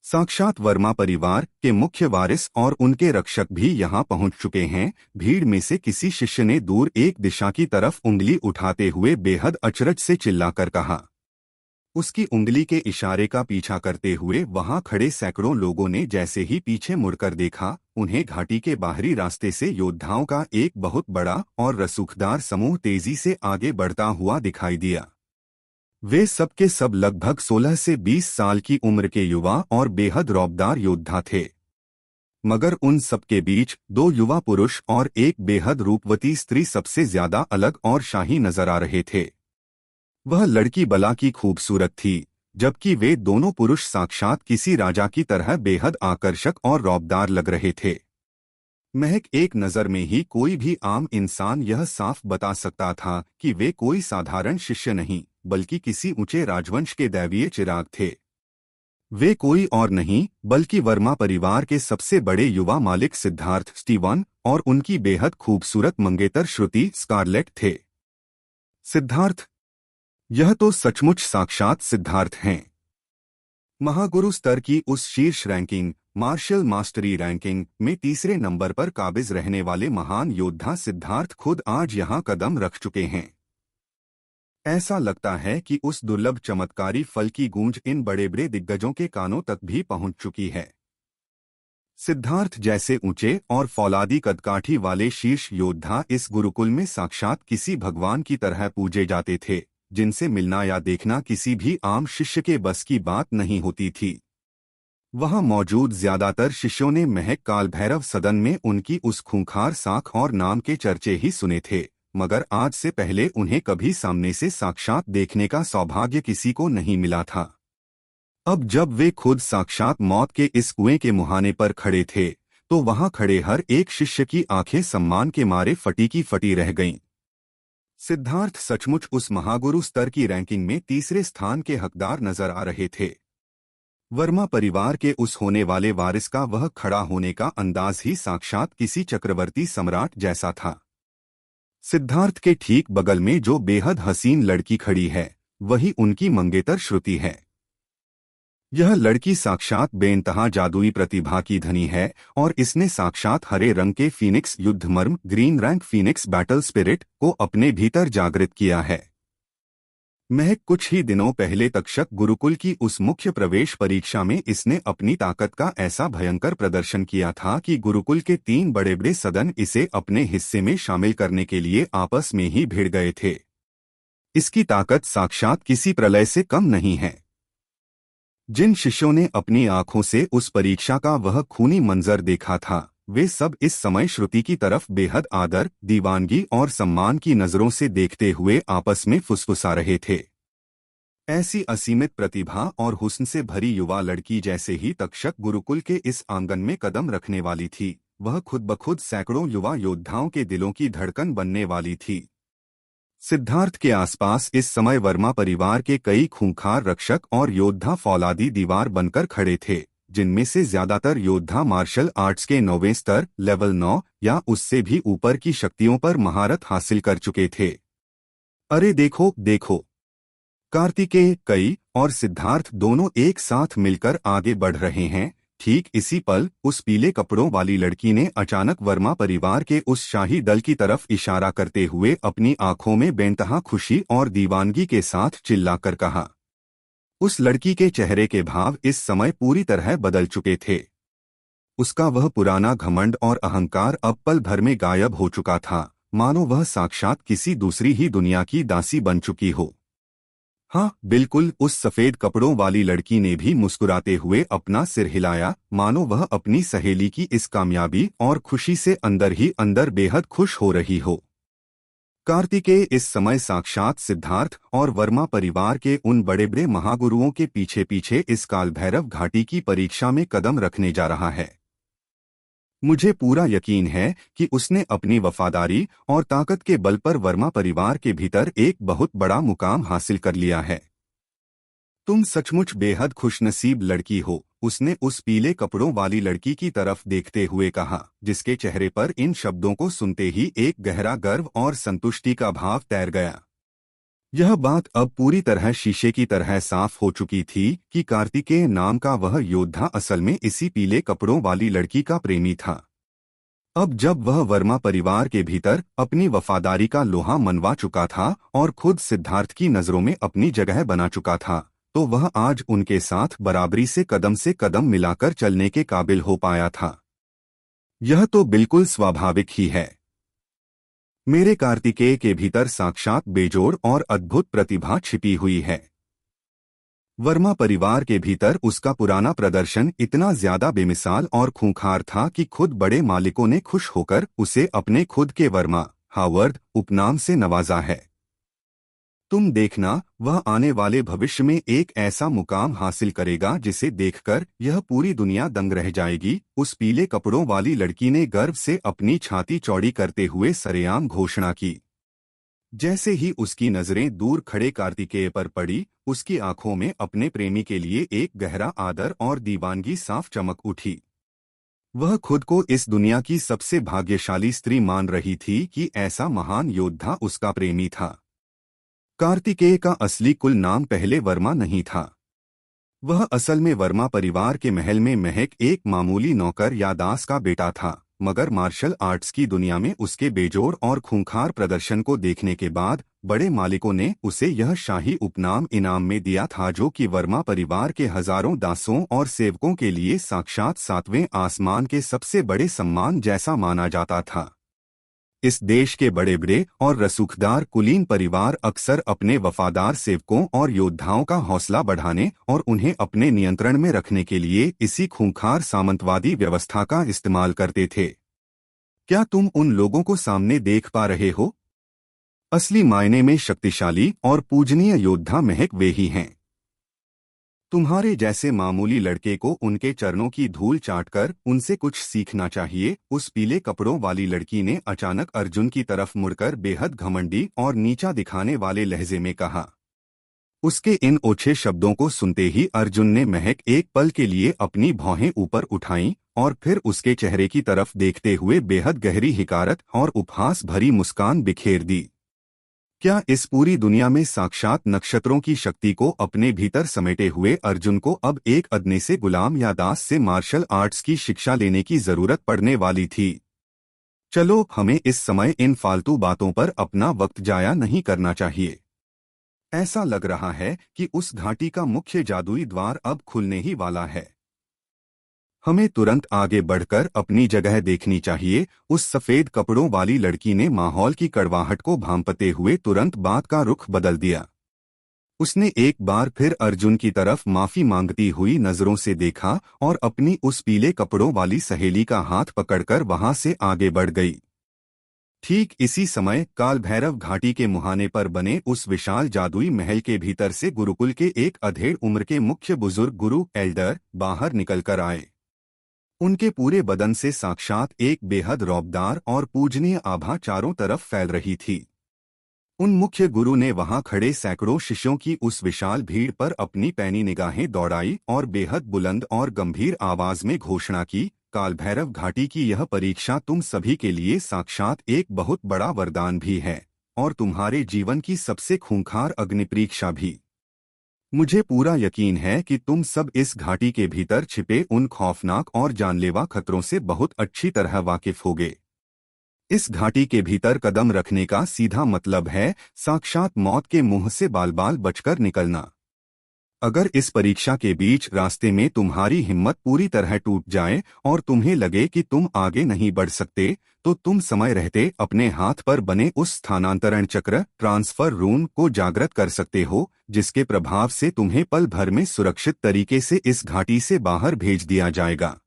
साक्षात वर्मा परिवार के मुख्य वारिस और उनके रक्षक भी यहाँ पहुँच चुके हैं। भीड़ में से किसी शिष्य ने दूर एक दिशा की तरफ उंगली उठाते हुए बेहद अचरज से चिल्लाकर कहा। उसकी उंगली के इशारे का पीछा करते हुए वहां खड़े सैकड़ों लोगों ने जैसे ही पीछे मुड़कर देखा, उन्हें घाटी के बाहरी रास्ते से योद्धाओं का एक बहुत बड़ा और रसूखदार समूह तेजी से आगे बढ़ता हुआ दिखाई दिया। वे सब के सब लगभग 16 से 20 साल की उम्र के युवा और बेहद रौबदार योद्धा थे, मगर उन सबके बीच दो युवा पुरुष और एक बेहद रूपवती स्त्री सबसे ज्यादा अलग और शाही नजर आ रहे थे। वह लड़की बला की खूबसूरत थी, जबकि वे दोनों पुरुष साक्षात किसी राजा की तरह बेहद आकर्षक और रौबदार लग रहे थे। महक एक नज़र में ही कोई भी आम इंसान यह साफ बता सकता था कि वे कोई साधारण शिष्य नहीं, बल्कि किसी ऊंचे राजवंश के दैवीय चिराग थे। वे कोई और नहीं बल्कि वर्मा परिवार के सबसे बड़े युवा मालिक सिद्धार्थ स्टीवन और उनकी बेहद खूबसूरत मंगेतर श्रुति स्कारलेट थे। सिद्धार्थ! यह तो सचमुच साक्षात सिद्धार्थ हैं। महागुरु स्तर की उस शीर्ष रैंकिंग मार्शल मास्टरी रैंकिंग में तीसरे नंबर पर काबिज रहने वाले महान योद्धा सिद्धार्थ खुद आज यहां कदम रख चुके हैं। ऐसा लगता है कि उस दुर्लभ चमत्कारी फल की गूंज इन बड़े बड़े दिग्गजों के कानों तक भी पहुंच चुकी है। सिद्धार्थ जैसे ऊंचे और फौलादी कदकाठी वाले शीर्ष योद्धा इस गुरुकुल में साक्षात किसी भगवान की तरह पूजे जाते थे, जिनसे मिलना या देखना किसी भी आम शिष्य के बस की बात नहीं होती थी। वहां मौजूद ज्यादातर शिष्यों ने महक काल भैरव सदन में उनकी उस खूंखार साख और नाम के चर्चे ही सुने थे, मगर आज से पहले उन्हें कभी सामने से साक्षात देखने का सौभाग्य किसी को नहीं मिला था। अब जब वे खुद साक्षात मौत के इस कुएं के मुहाने पर खड़े थे, तो वहां खड़े हर एक शिष्य की आंखें सम्मान के मारे फटी की फटी रह गईं। सिद्धार्थ सचमुच उस महागुरु स्तर की रैंकिंग में तीसरे स्थान के हकदार नजर आ रहे थे। वर्मा परिवार के उस होने वाले वारिस का वह खड़ा होने का अंदाज ही साक्षात किसी चक्रवर्ती सम्राट जैसा था। सिद्धार्थ के ठीक बगल में जो बेहद हसीन लड़की खड़ी है, वही उनकी मंगेतर श्रुति है। यह लड़की साक्षात बेइंतहा जादुई प्रतिभा की धनी है और इसने साक्षात हरे रंग के फीनिक्स युद्धमर्म green rank phoenix battle spirit को अपने भीतर जागृत किया है। महज कुछ ही दिनों पहले तक्षक गुरुकुल की उस मुख्य प्रवेश परीक्षा में इसने अपनी ताकत का ऐसा भयंकर प्रदर्शन किया था कि गुरुकुल के 3 बड़े बड़े सदन इसे अपने हिस्से में शामिल करने के लिए आपस में ही भिड़ गए थे। इसकी ताकत साक्षात किसी प्रलय से कम नहीं है। जिन शिष्यों ने अपनी आंखों से उस परीक्षा का वह खूनी मंजर देखा था, वे सब इस समय श्रुति की तरफ बेहद आदर, दीवानगी और सम्मान की नजरों से देखते हुए आपस में फुसफुसा रहे थे। ऐसी असीमित प्रतिभा और हुस्न से भरी युवा लड़की जैसे ही तक्षक गुरुकुल के इस आंगन में कदम रखने वाली थी, वह खुद ब खुद सैकड़ों युवा योद्धाओं के दिलों की धड़कन बनने वाली थी। सिद्धार्थ के आसपास इस समय वर्मा परिवार के कई खूंखार रक्षक और योद्धा फौलादी दीवार बनकर खड़े थे, जिनमें से ज्यादातर योद्धा मार्शल आर्ट्स के 9वें स्तर लेवल 9 या उससे भी ऊपर की शक्तियों पर महारत हासिल कर चुके थे। अरे देखो देखो, कार्तिकेय, कई और सिद्धार्थ दोनों एक साथ मिलकर आगे बढ़ रहे हैं। ठीक इसी पल उस पीले कपड़ों वाली लड़की ने अचानक वर्मा परिवार के उस शाही दल की तरफ इशारा करते हुए अपनी आंखों में बेइंतहा खुशी और दीवानगी के साथ चिल्लाकर कहा। उस लड़की के चेहरे के भाव इस समय पूरी तरह बदल चुके थे। उसका वह पुराना घमंड और अहंकार अब पल भर में गायब हो चुका था, मानो वह साक्षात किसी दूसरी ही दुनिया की दासी बन चुकी हो। हाँ बिल्कुल, उस सफेद कपड़ों वाली लड़की ने भी मुस्कुराते हुए अपना सिर हिलाया, मानो वह अपनी सहेली की इस कामयाबी और खुशी से अंदर ही अंदर बेहद खुश हो रही हो। कार्तिकेय इस समय साक्षात सिद्धार्थ और वर्मा परिवार के उन बड़े बड़े महागुरुओं के पीछे पीछे इस काल भैरव घाटी की परीक्षा में कदम रखने जा रहा है। मुझे पूरा यकीन है कि उसने अपनी वफादारी और ताकत के बल पर वर्मा परिवार के भीतर एक बहुत बड़ा मुकाम हासिल कर लिया है। तुम सचमुच बेहद खुशनसीब लड़की हो, उसने उस पीले कपड़ों वाली लड़की की तरफ देखते हुए कहा, जिसके चेहरे पर इन शब्दों को सुनते ही एक गहरा गर्व और संतुष्टि का भाव तैर गया। यह बात अब पूरी तरह शीशे की तरह साफ हो चुकी थी कि कार्तिकेय नाम का वह योद्धा असल में इसी पीले कपड़ों वाली लड़की का प्रेमी था। अब जब वह वर्मा परिवार के भीतर अपनी वफादारी का लोहा मनवा चुका था और खुद सिद्धार्थ की नजरों में अपनी जगह बना चुका था, तो वह आज उनके साथ बराबरी से कदम मिलाकर चलने के काबिल हो पाया था। यह तो बिल्कुल स्वाभाविक ही है। मेरे कार्तिकेय के भीतर साक्षात बेजोड़ और अद्भुत प्रतिभा छिपी हुई है। वर्मा परिवार के भीतर उसका पुराना प्रदर्शन इतना ज्यादा बेमिसाल और खूंखार था कि खुद बड़े मालिकों ने खुश होकर उसे अपने खुद के वर्मा हावर्ड उपनाम से नवाजा है। तुम देखना, वह आने वाले भविष्य में एक ऐसा मुकाम हासिल करेगा जिसे देखकर यह पूरी दुनिया दंग रह जाएगी। उस पीले कपड़ों वाली लड़की ने गर्व से अपनी छाती चौड़ी करते हुए सरेआम घोषणा की। जैसे ही उसकी नजरें दूर खड़े कार्तिकेय पर पड़ी, उसकी आंखों में अपने प्रेमी के लिए एक गहरा आदर और दीवानगी साफ चमक उठी। वह खुद को इस दुनिया की सबसे भाग्यशाली स्त्री मान रही थी कि ऐसा महान योद्धा उसका प्रेमी था। कार्तिकेय का असली कुल नाम पहले वर्मा नहीं था। वह असल में वर्मा परिवार के महल में महक एक मामूली नौकर या दास का बेटा था, मगर मार्शल आर्ट्स की दुनिया में उसके बेजोड़ और खूंखार प्रदर्शन को देखने के बाद बड़े मालिकों ने उसे यह शाही उपनाम इनाम में दिया था, जो कि वर्मा परिवार के हजारों दासों और सेवकों के लिए साक्षात सातवें आसमान के सबसे बड़े सम्मान जैसा माना जाता था। इस देश के बड़े बड़े और रसूखदार कुलीन परिवार अक्सर अपने वफादार सेवकों और योद्धाओं का हौसला बढ़ाने और उन्हें अपने नियंत्रण में रखने के लिए इसी खूंखार सामंतवादी व्यवस्था का इस्तेमाल करते थे। क्या तुम उन लोगों को सामने देख पा रहे हो? असली मायने में शक्तिशाली और पूजनीय योद्धा महक वे ही हैं। तुम्हारे जैसे मामूली लड़के को उनके चरणों की धूल चाटकर उनसे कुछ सीखना चाहिए, उस पीले कपड़ों वाली लड़की ने अचानक अर्जुन की तरफ मुड़कर बेहद घमंडी और नीचा दिखाने वाले लहजे में कहा। उसके इन ओछे शब्दों को सुनते ही अर्जुन ने महक एक पल के लिए अपनी भौहें ऊपर उठाईं और फिर उसके चेहरे की तरफ देखते हुए बेहद गहरी हिकारत और उपहास भरी मुस्कान बिखेर दी। क्या इस पूरी दुनिया में साक्षात नक्षत्रों की शक्ति को अपने भीतर समेटे हुए अर्जुन को अब एक अदने से गुलाम या दास से मार्शल आर्ट्स की शिक्षा लेने की जरूरत पड़ने वाली थी? चलो, हमें इस समय इन फालतू बातों पर अपना वक्त जाया नहीं करना चाहिए। ऐसा लग रहा है कि उस घाटी का मुख्य जादुई द्वार अब खुलने ही वाला है। हमें तुरंत आगे बढ़कर अपनी जगह देखनी चाहिए। उस सफेद कपड़ों वाली लड़की ने माहौल की कड़वाहट को भांपते हुए तुरंत बात का रुख बदल दिया। उसने एक बार फिर अर्जुन की तरफ माफी मांगती हुई नजरों से देखा और अपनी उस पीले कपड़ों वाली सहेली का हाथ पकड़कर वहां से आगे बढ़ गई। ठीक इसी समय काल भैरव घाटी के मुहाने पर बने उस विशाल जादुई महल के भीतर से गुरुकुल के एक अधेड़ उम्र के मुख्य बुजुर्ग गुरु एल्डर बाहर निकलकर आए। उनके पूरे बदन से साक्षात एक बेहद रौबदार और पूजनीय आभा चारों तरफ फैल रही थी। उन मुख्य गुरु ने वहां खड़े सैकड़ों शिष्यों की उस विशाल भीड़ पर अपनी पैनी निगाहें दौड़ाई और बेहद बुलंद और गंभीर आवाज में घोषणा की, काल भैरव घाटी की यह परीक्षा तुम सभी के लिए साक्षात एक बहुत बड़ा वरदान भी है और तुम्हारे जीवन की सबसे खूंखार अग्निपरीक्षा भी। मुझे पूरा यकीन है कि तुम सब इस घाटी के भीतर छिपे उन खौफनाक और जानलेवा खतरों से बहुत अच्छी तरह वाकिफ होगे। इस घाटी के भीतर कदम रखने का सीधा मतलब है साक्षात मौत के मुंह से बाल बाल बचकर निकलना। अगर इस परीक्षा के बीच रास्ते में तुम्हारी हिम्मत पूरी तरह टूट जाए और तुम्हें लगे कि तुम आगे नहीं बढ़ सकते, तो तुम समय रहते अपने हाथ पर बने उस स्थानांतरण चक्र ट्रांसफर रून को जागृत कर सकते हो, जिसके प्रभाव से तुम्हें पल भर में सुरक्षित तरीके से इस घाटी से बाहर भेज दिया जाएगा।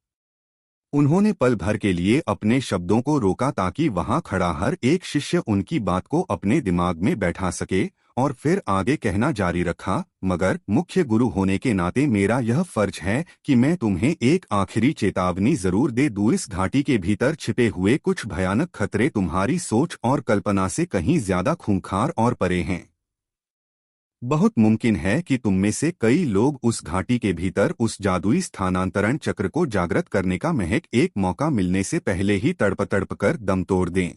उन्होंने पल भर के लिए अपने शब्दों को रोका ताकि वहां खड़ा हर एक शिष्य उनकी बात को अपने दिमाग में बैठा सके, और फिर आगे कहना जारी रखा, मगर मुख्य गुरु होने के नाते मेरा यह फर्ज है कि मैं तुम्हें एक आखिरी चेतावनी जरूर दे दूं। इस घाटी के भीतर छिपे हुए कुछ भयानक खतरे तुम्हारी सोच और कल्पना से कहीं ज्यादा खूंखार और परे हैं। बहुत मुमकिन है कि तुममें से कई लोग उस घाटी के भीतर उस जादुई स्थानांतरण चक्र को जागृत करने का महज एक मौका मिलने से पहले ही तड़प तड़प कर दम तोड़ दें।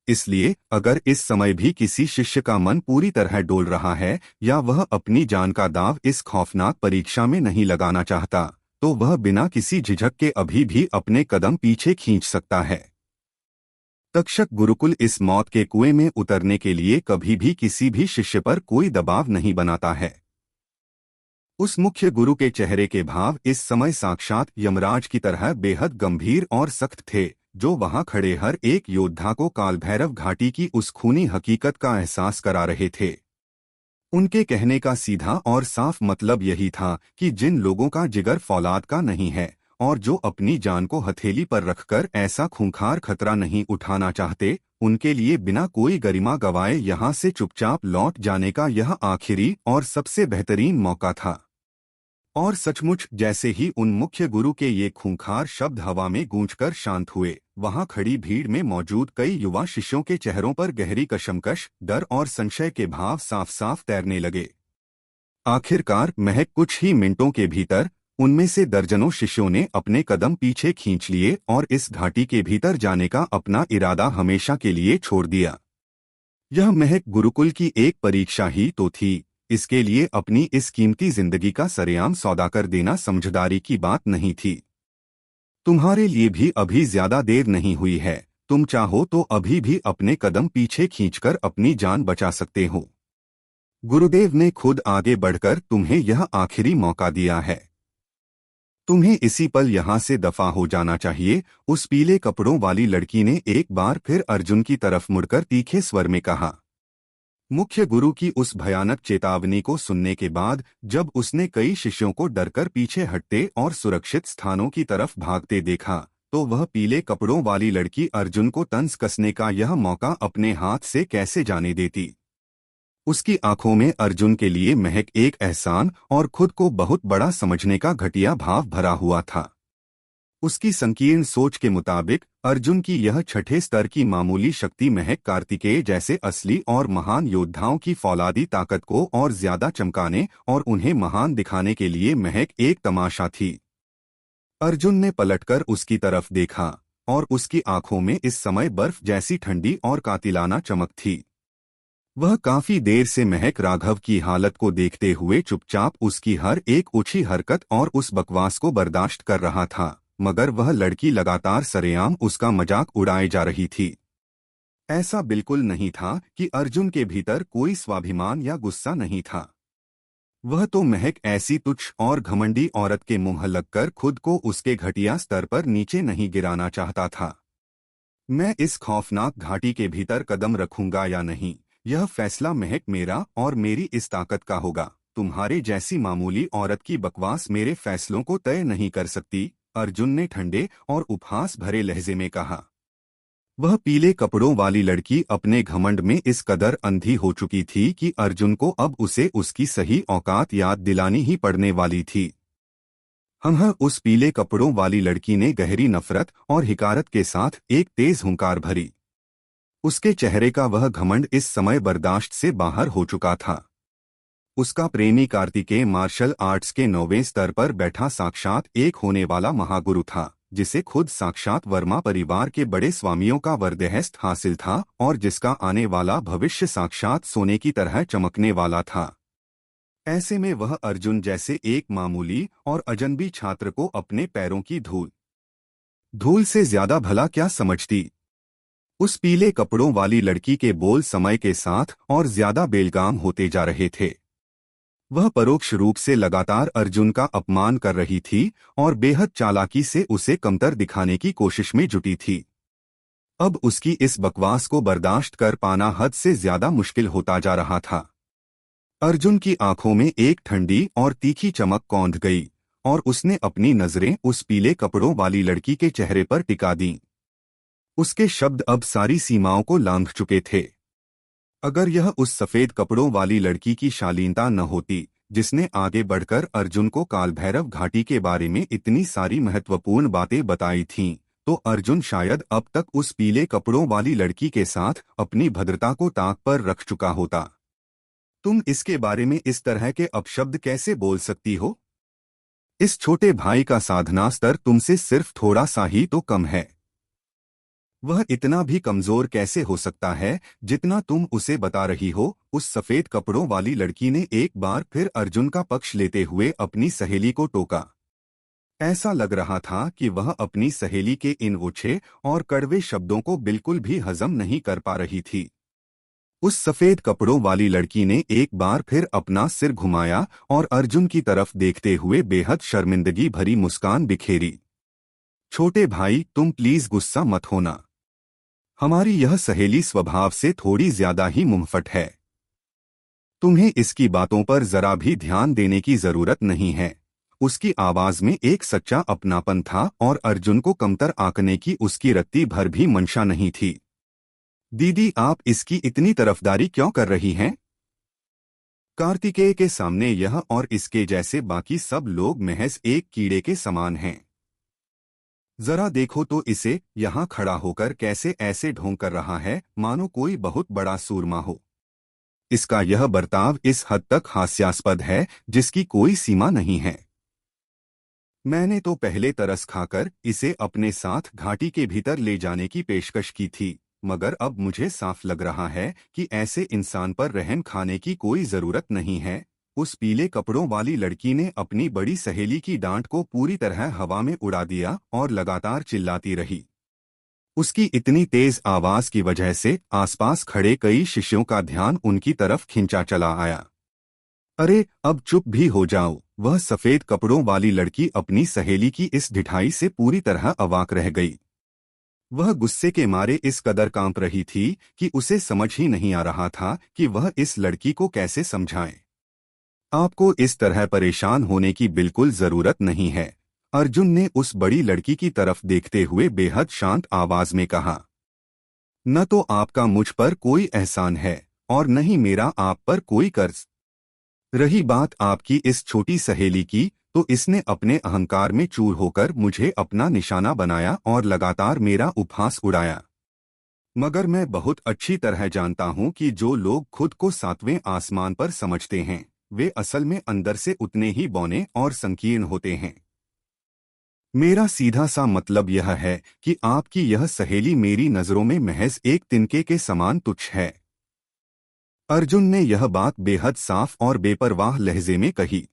इसलिए अगर इस समय भी किसी शिष्य का मन पूरी तरह डोल रहा है या वह अपनी जान का दाव इस खौफनाक परीक्षा में नहीं लगाना चाहता, तो वह बिना किसी झिझक के अभी भी अपने कदम पीछे खींच सकता है। तक्षक गुरुकुल इस मौत के कुएं में उतरने के लिए कभी भी किसी भी शिष्य पर कोई दबाव नहीं बनाता है। उस मुख्य गुरु के चेहरे के भाव इस समय साक्षात यमराज की तरह बेहद गंभीर और सख्त थे, जो वहां खड़े हर एक योद्धा को काल भैरव घाटी की उस खूनी हकीकत का एहसास करा रहे थे। उनके कहने का सीधा और साफ मतलब यही था कि जिन लोगों का जिगर फौलाद का नहीं है और जो अपनी जान को हथेली पर रखकर ऐसा खूंखार खतरा नहीं उठाना चाहते, उनके लिए बिना कोई गरिमा गवाए यहां से चुपचाप लौट जाने का यह आखिरी और सबसे बेहतरीन मौका था। और सचमुच जैसे ही उन मुख्य गुरु के ये खूंखार शब्द हवा में गूंजकर शांत हुए, वहां खड़ी भीड़ में मौजूद कई युवा शिष्यों के चेहरों पर गहरी कशमकश, डर और संशय के भाव साफ साफ तैरने लगे। आखिरकार महज कुछ ही मिनटों के भीतर उनमें से दर्जनों शिष्यों ने अपने कदम पीछे खींच लिए और इस घाटी के भीतर जाने का अपना इरादा हमेशा के लिए छोड़ दिया। यह महज गुरुकुल की एक परीक्षा ही तो थी, इसके लिए अपनी इस कीमती जिंदगी का सरेआम सौदा कर देना समझदारी की बात नहीं थी। तुम्हारे लिए भी अभी ज्यादा देर नहीं हुई है। तुम चाहो तो अभी भी अपने कदम पीछे खींचकर अपनी जान बचा सकते हो। गुरुदेव ने खुद आगे बढ़कर तुम्हें यह आखिरी मौका दिया है। तुम्हें इसी पल यहाँ से दफा हो जाना चाहिए। उस पीले कपड़ों वाली लड़की ने एक बार फिर अर्जुन की तरफ मुड़कर तीखे स्वर में कहा। मुख्य गुरु की उस भयानक चेतावनी को सुनने के बाद जब उसने कई शिष्यों को डरकर पीछे हटते और सुरक्षित स्थानों की तरफ भागते देखा, तो वह पीले कपड़ों वाली लड़की अर्जुन को तंज कसने का यह मौका अपने हाथ से कैसे जाने देती। उसकी आंखों में अर्जुन के लिए महक एक एहसान और खुद को बहुत बड़ा समझने का घटिया भाव भरा हुआ था। उसकी संकीर्ण सोच के मुताबिक अर्जुन की यह छठे स्तर की मामूली शक्ति महक कार्तिकेय जैसे असली और महान योद्धाओं की फौलादी ताकत को और ज्यादा चमकाने और उन्हें महान दिखाने के लिए महक एक तमाशा थी। अर्जुन ने पलटकर उसकी तरफ देखा और उसकी आंखों में इस समय बर्फ जैसी ठंडी और कातिलाना चमक थी। वह काफी देर से महक राघव की हालत को देखते हुए चुपचाप उसकी हर एक ऊंची हरकत और उस बकवास को बर्दाश्त कर रहा था, मगर वह लड़की लगातार सरेआम उसका मजाक उड़ाए जा रही थी। ऐसा बिल्कुल नहीं था कि अर्जुन के भीतर कोई स्वाभिमान या गुस्सा नहीं था। वह तो महक ऐसी तुच्छ और घमंडी औरत के मुंह लगकर खुद को उसके घटिया स्तर पर नीचे नहीं गिराना चाहता था। मैं इस खौफनाक घाटी के भीतर कदम रखूंगा या नहीं, यह फैसला महक मेरा और मेरी इस ताकत का होगा। तुम्हारे जैसी मामूली औरत की बकवास मेरे फैसलों को तय नहीं कर सकती, अर्जुन ने ठंडे और उपहास भरे लहजे में कहा। वह पीले कपड़ों वाली लड़की अपने घमंड में इस कदर अंधी हो चुकी थी कि अर्जुन को अब उसे उसकी सही औकात याद दिलानी ही पड़ने वाली थी। उस पीले कपड़ों वाली लड़की ने गहरी नफरत और हिकारत के साथ एक तेज हुंकार भरी। उसके चेहरे का वह घमंड इस समय बर्दाश्त से बाहर हो चुका था। उसका प्रेमी कार्तिकेय मार्शल आर्ट्स के 9वें स्तर पर बैठा साक्षात एक होने वाला महागुरु था, जिसे खुद साक्षात वर्मा परिवार के बड़े स्वामियों का वरदहस्त हासिल था और जिसका आने वाला भविष्य साक्षात सोने की तरह चमकने वाला था। ऐसे में वह अर्जुन जैसे एक मामूली और अजनबी छात्र को अपने पैरों की धूल से ज्यादा भला क्या समझती। उस पीले कपड़ों वाली लड़की के बोल समय के साथ और ज्यादा बेलगाम होते जा रहे थे। वह परोक्ष रूप से लगातार अर्जुन का अपमान कर रही थी और बेहद चालाकी से उसे कमतर दिखाने की कोशिश में जुटी थी। अब उसकी इस बकवास को बर्दाश्त कर पाना हद से ज्यादा मुश्किल होता जा रहा था। अर्जुन की आंखों में एक ठंडी और तीखी चमक कौंध गई और उसने अपनी नजरें उस पीले कपड़ों वाली लड़की के चेहरे पर टिका दीं। उसके शब्द अब सारी सीमाओं को लांघ चुके थे। अगर यह उस सफेद कपड़ों वाली लड़की की शालीनता न होती, जिसने आगे बढ़कर अर्जुन को कालभैरव घाटी के बारे में इतनी सारी महत्वपूर्ण बातें बताई थीं, तो अर्जुन शायद अब तक उस पीले कपड़ों वाली लड़की के साथ अपनी भद्रता को ताक पर रख चुका होता। तुम इसके बारे में इस तरह के अपशब्द कैसे बोल सकती हो? इस छोटे भाई का साधना स्तर तुमसे सिर्फ थोड़ा सा ही तो कम है। वह इतना भी कमजोर कैसे हो सकता है जितना तुम उसे बता रही हो? उस सफेद कपड़ों वाली लड़की ने एक बार फिर अर्जुन का पक्ष लेते हुए अपनी सहेली को टोका। ऐसा लग रहा था कि वह अपनी सहेली के इन ओछे और कड़वे शब्दों को बिल्कुल भी हजम नहीं कर पा रही थी। उस सफेद कपड़ों वाली लड़की ने एक बार फिर अपना सिर घुमाया और अर्जुन की तरफ देखते हुए बेहद शर्मिंदगी भरी मुस्कान बिखेरी। छोटे भाई, तुम प्लीज गुस्सा मत होना। हमारी यह सहेली स्वभाव से थोड़ी ज्यादा ही मुंहफट है। तुम्हें इसकी बातों पर जरा भी ध्यान देने की जरूरत नहीं है। उसकी आवाज में एक सच्चा अपनापन था और अर्जुन को कमतर आंकने की उसकी रत्ती भर भी मंशा नहीं थी। दीदी, आप इसकी इतनी तरफदारी क्यों कर रही हैं? कार्तिकेय के सामने यह और इसके जैसे बाकी सब लोग महज एक कीड़े के समान हैं। जरा देखो तो इसे, यहाँ खड़ा होकर कैसे ऐसे ढोंग कर रहा है मानो कोई बहुत बड़ा सूरमा हो। इसका यह बर्ताव इस हद तक हास्यास्पद है जिसकी कोई सीमा नहीं है। मैंने तो पहले तरस खाकर इसे अपने साथ घाटी के भीतर ले जाने की पेशकश की थी, मगर अब मुझे साफ लग रहा है कि ऐसे इंसान पर रहम खाने की कोई जरूरत नहीं है। उस पीले कपड़ों वाली लड़की ने अपनी बड़ी सहेली की डांट को पूरी तरह हवा में उड़ा दिया और लगातार चिल्लाती रही। उसकी इतनी तेज आवाज की वजह से आसपास खड़े कई शिष्यों का ध्यान उनकी तरफ खिंचा चला आया। अरे अब चुप भी हो जाओ। वह सफेद कपड़ों वाली लड़की अपनी सहेली की इस ढिठाई से पूरी तरह अवाक रह गई। वह गुस्से के मारे इस कदर कांप रही थी कि उसे समझ ही नहीं आ रहा था कि वह इस लड़की को कैसे समझाए। आपको इस तरह परेशान होने की बिल्कुल जरूरत नहीं है, अर्जुन ने उस बड़ी लड़की की तरफ देखते हुए बेहद शांत आवाज में कहा। न तो आपका मुझ पर कोई एहसान है और न ही मेरा आप पर कोई कर्ज। रही बात आपकी इस छोटी सहेली की, तो इसने अपने अहंकार में चूर होकर मुझे अपना निशाना बनाया और लगातार मेरा उपहास उड़ाया। मगर मैं बहुत अच्छी तरह जानता हूं कि जो लोग खुद को सातवें आसमान पर समझते हैं, वे असल में अंदर से उतने ही बौने और संकीर्ण होते हैं। मेरा सीधा सा मतलब यह है कि आपकी यह सहेली मेरी नजरों में महज एक तिनके के समान तुच्छ है। अर्जुन ने यह बात बेहद साफ और बेपरवाह लहजे में कही।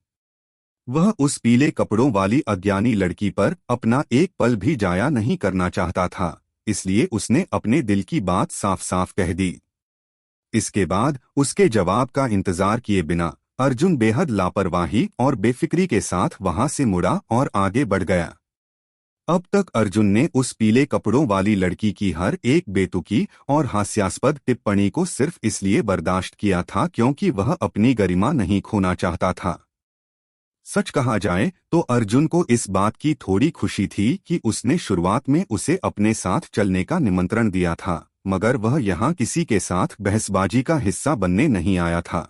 वह उस पीले कपड़ों वाली अज्ञानी लड़की पर अपना एक पल भी जाया नहीं करना चाहता था, इसलिए उसने अपने दिल की बात साफ साफ कह दी। इसके बाद उसके जवाब का इंतजार किए बिना अर्जुन बेहद लापरवाही और बेफिक्री के साथ वहां से मुड़ा और आगे बढ़ गया। अब तक अर्जुन ने उस पीले कपड़ों वाली लड़की की हर एक बेतुकी और हास्यास्पद टिप्पणी को सिर्फ इसलिए बर्दाश्त किया था क्योंकि वह अपनी गरिमा नहीं खोना चाहता था। सच कहा जाए तो अर्जुन को इस बात की थोड़ी खुशी थी कि उसने शुरुआत में उसे अपने साथ चलने का निमंत्रण दिया था, मगर वह यहाँ किसी के साथ बहसबाजी का हिस्सा बनने नहीं आया था।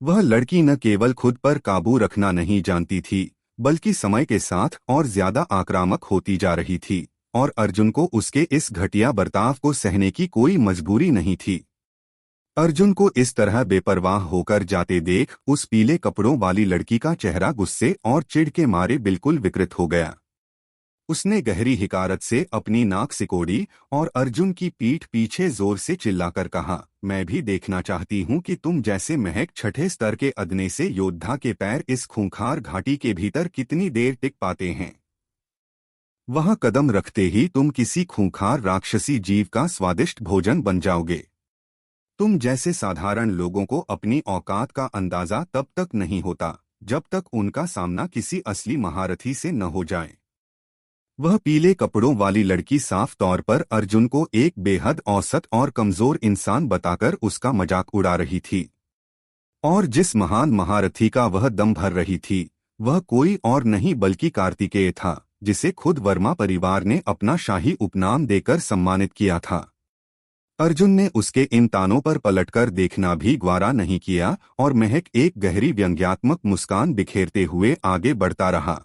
वह लड़की न केवल खुद पर काबू रखना नहीं जानती थी, बल्कि समय के साथ और ज्यादा आक्रामक होती जा रही थी, और अर्जुन को उसके इस घटिया बर्ताव को सहने की कोई मजबूरी नहीं थी। अर्जुन को इस तरह बेपरवाह होकर जाते देख उस पीले कपड़ों वाली लड़की का चेहरा गुस्से और चिढ़ के मारे बिल्कुल विकृत हो गया। उसने गहरी हिकारत से अपनी नाक सिकोड़ी और अर्जुन की पीठ पीछे जोर से चिल्लाकर कहा, मैं भी देखना चाहती हूँ कि तुम जैसे महक छठे स्तर के अदने से योद्धा के पैर इस खूंखार घाटी के भीतर कितनी देर टिक पाते हैं। वहां कदम रखते ही तुम किसी खूंखार राक्षसी जीव का स्वादिष्ट भोजन बन जाओगे। तुम जैसे साधारण लोगों को अपनी औकात का अंदाजा तब तक नहीं होता जब तक उनका सामना किसी असली महारथी से न हो जाए। वह पीले कपड़ों वाली लड़की साफ तौर पर अर्जुन को एक बेहद औसत और कमजोर इंसान बताकर उसका मजाक उड़ा रही थी, और जिस महान महारथी का वह दम भर रही थी, वह कोई और नहीं बल्कि कार्तिकेय था, जिसे खुद वर्मा परिवार ने अपना शाही उपनाम देकर सम्मानित किया था। अर्जुन ने उसके इन तानों पर पलटकर देखना भी ग्वारा नहीं किया और महक एक गहरी व्यंग्यात्मक मुस्कान बिखेरते हुए आगे बढ़ता रहा।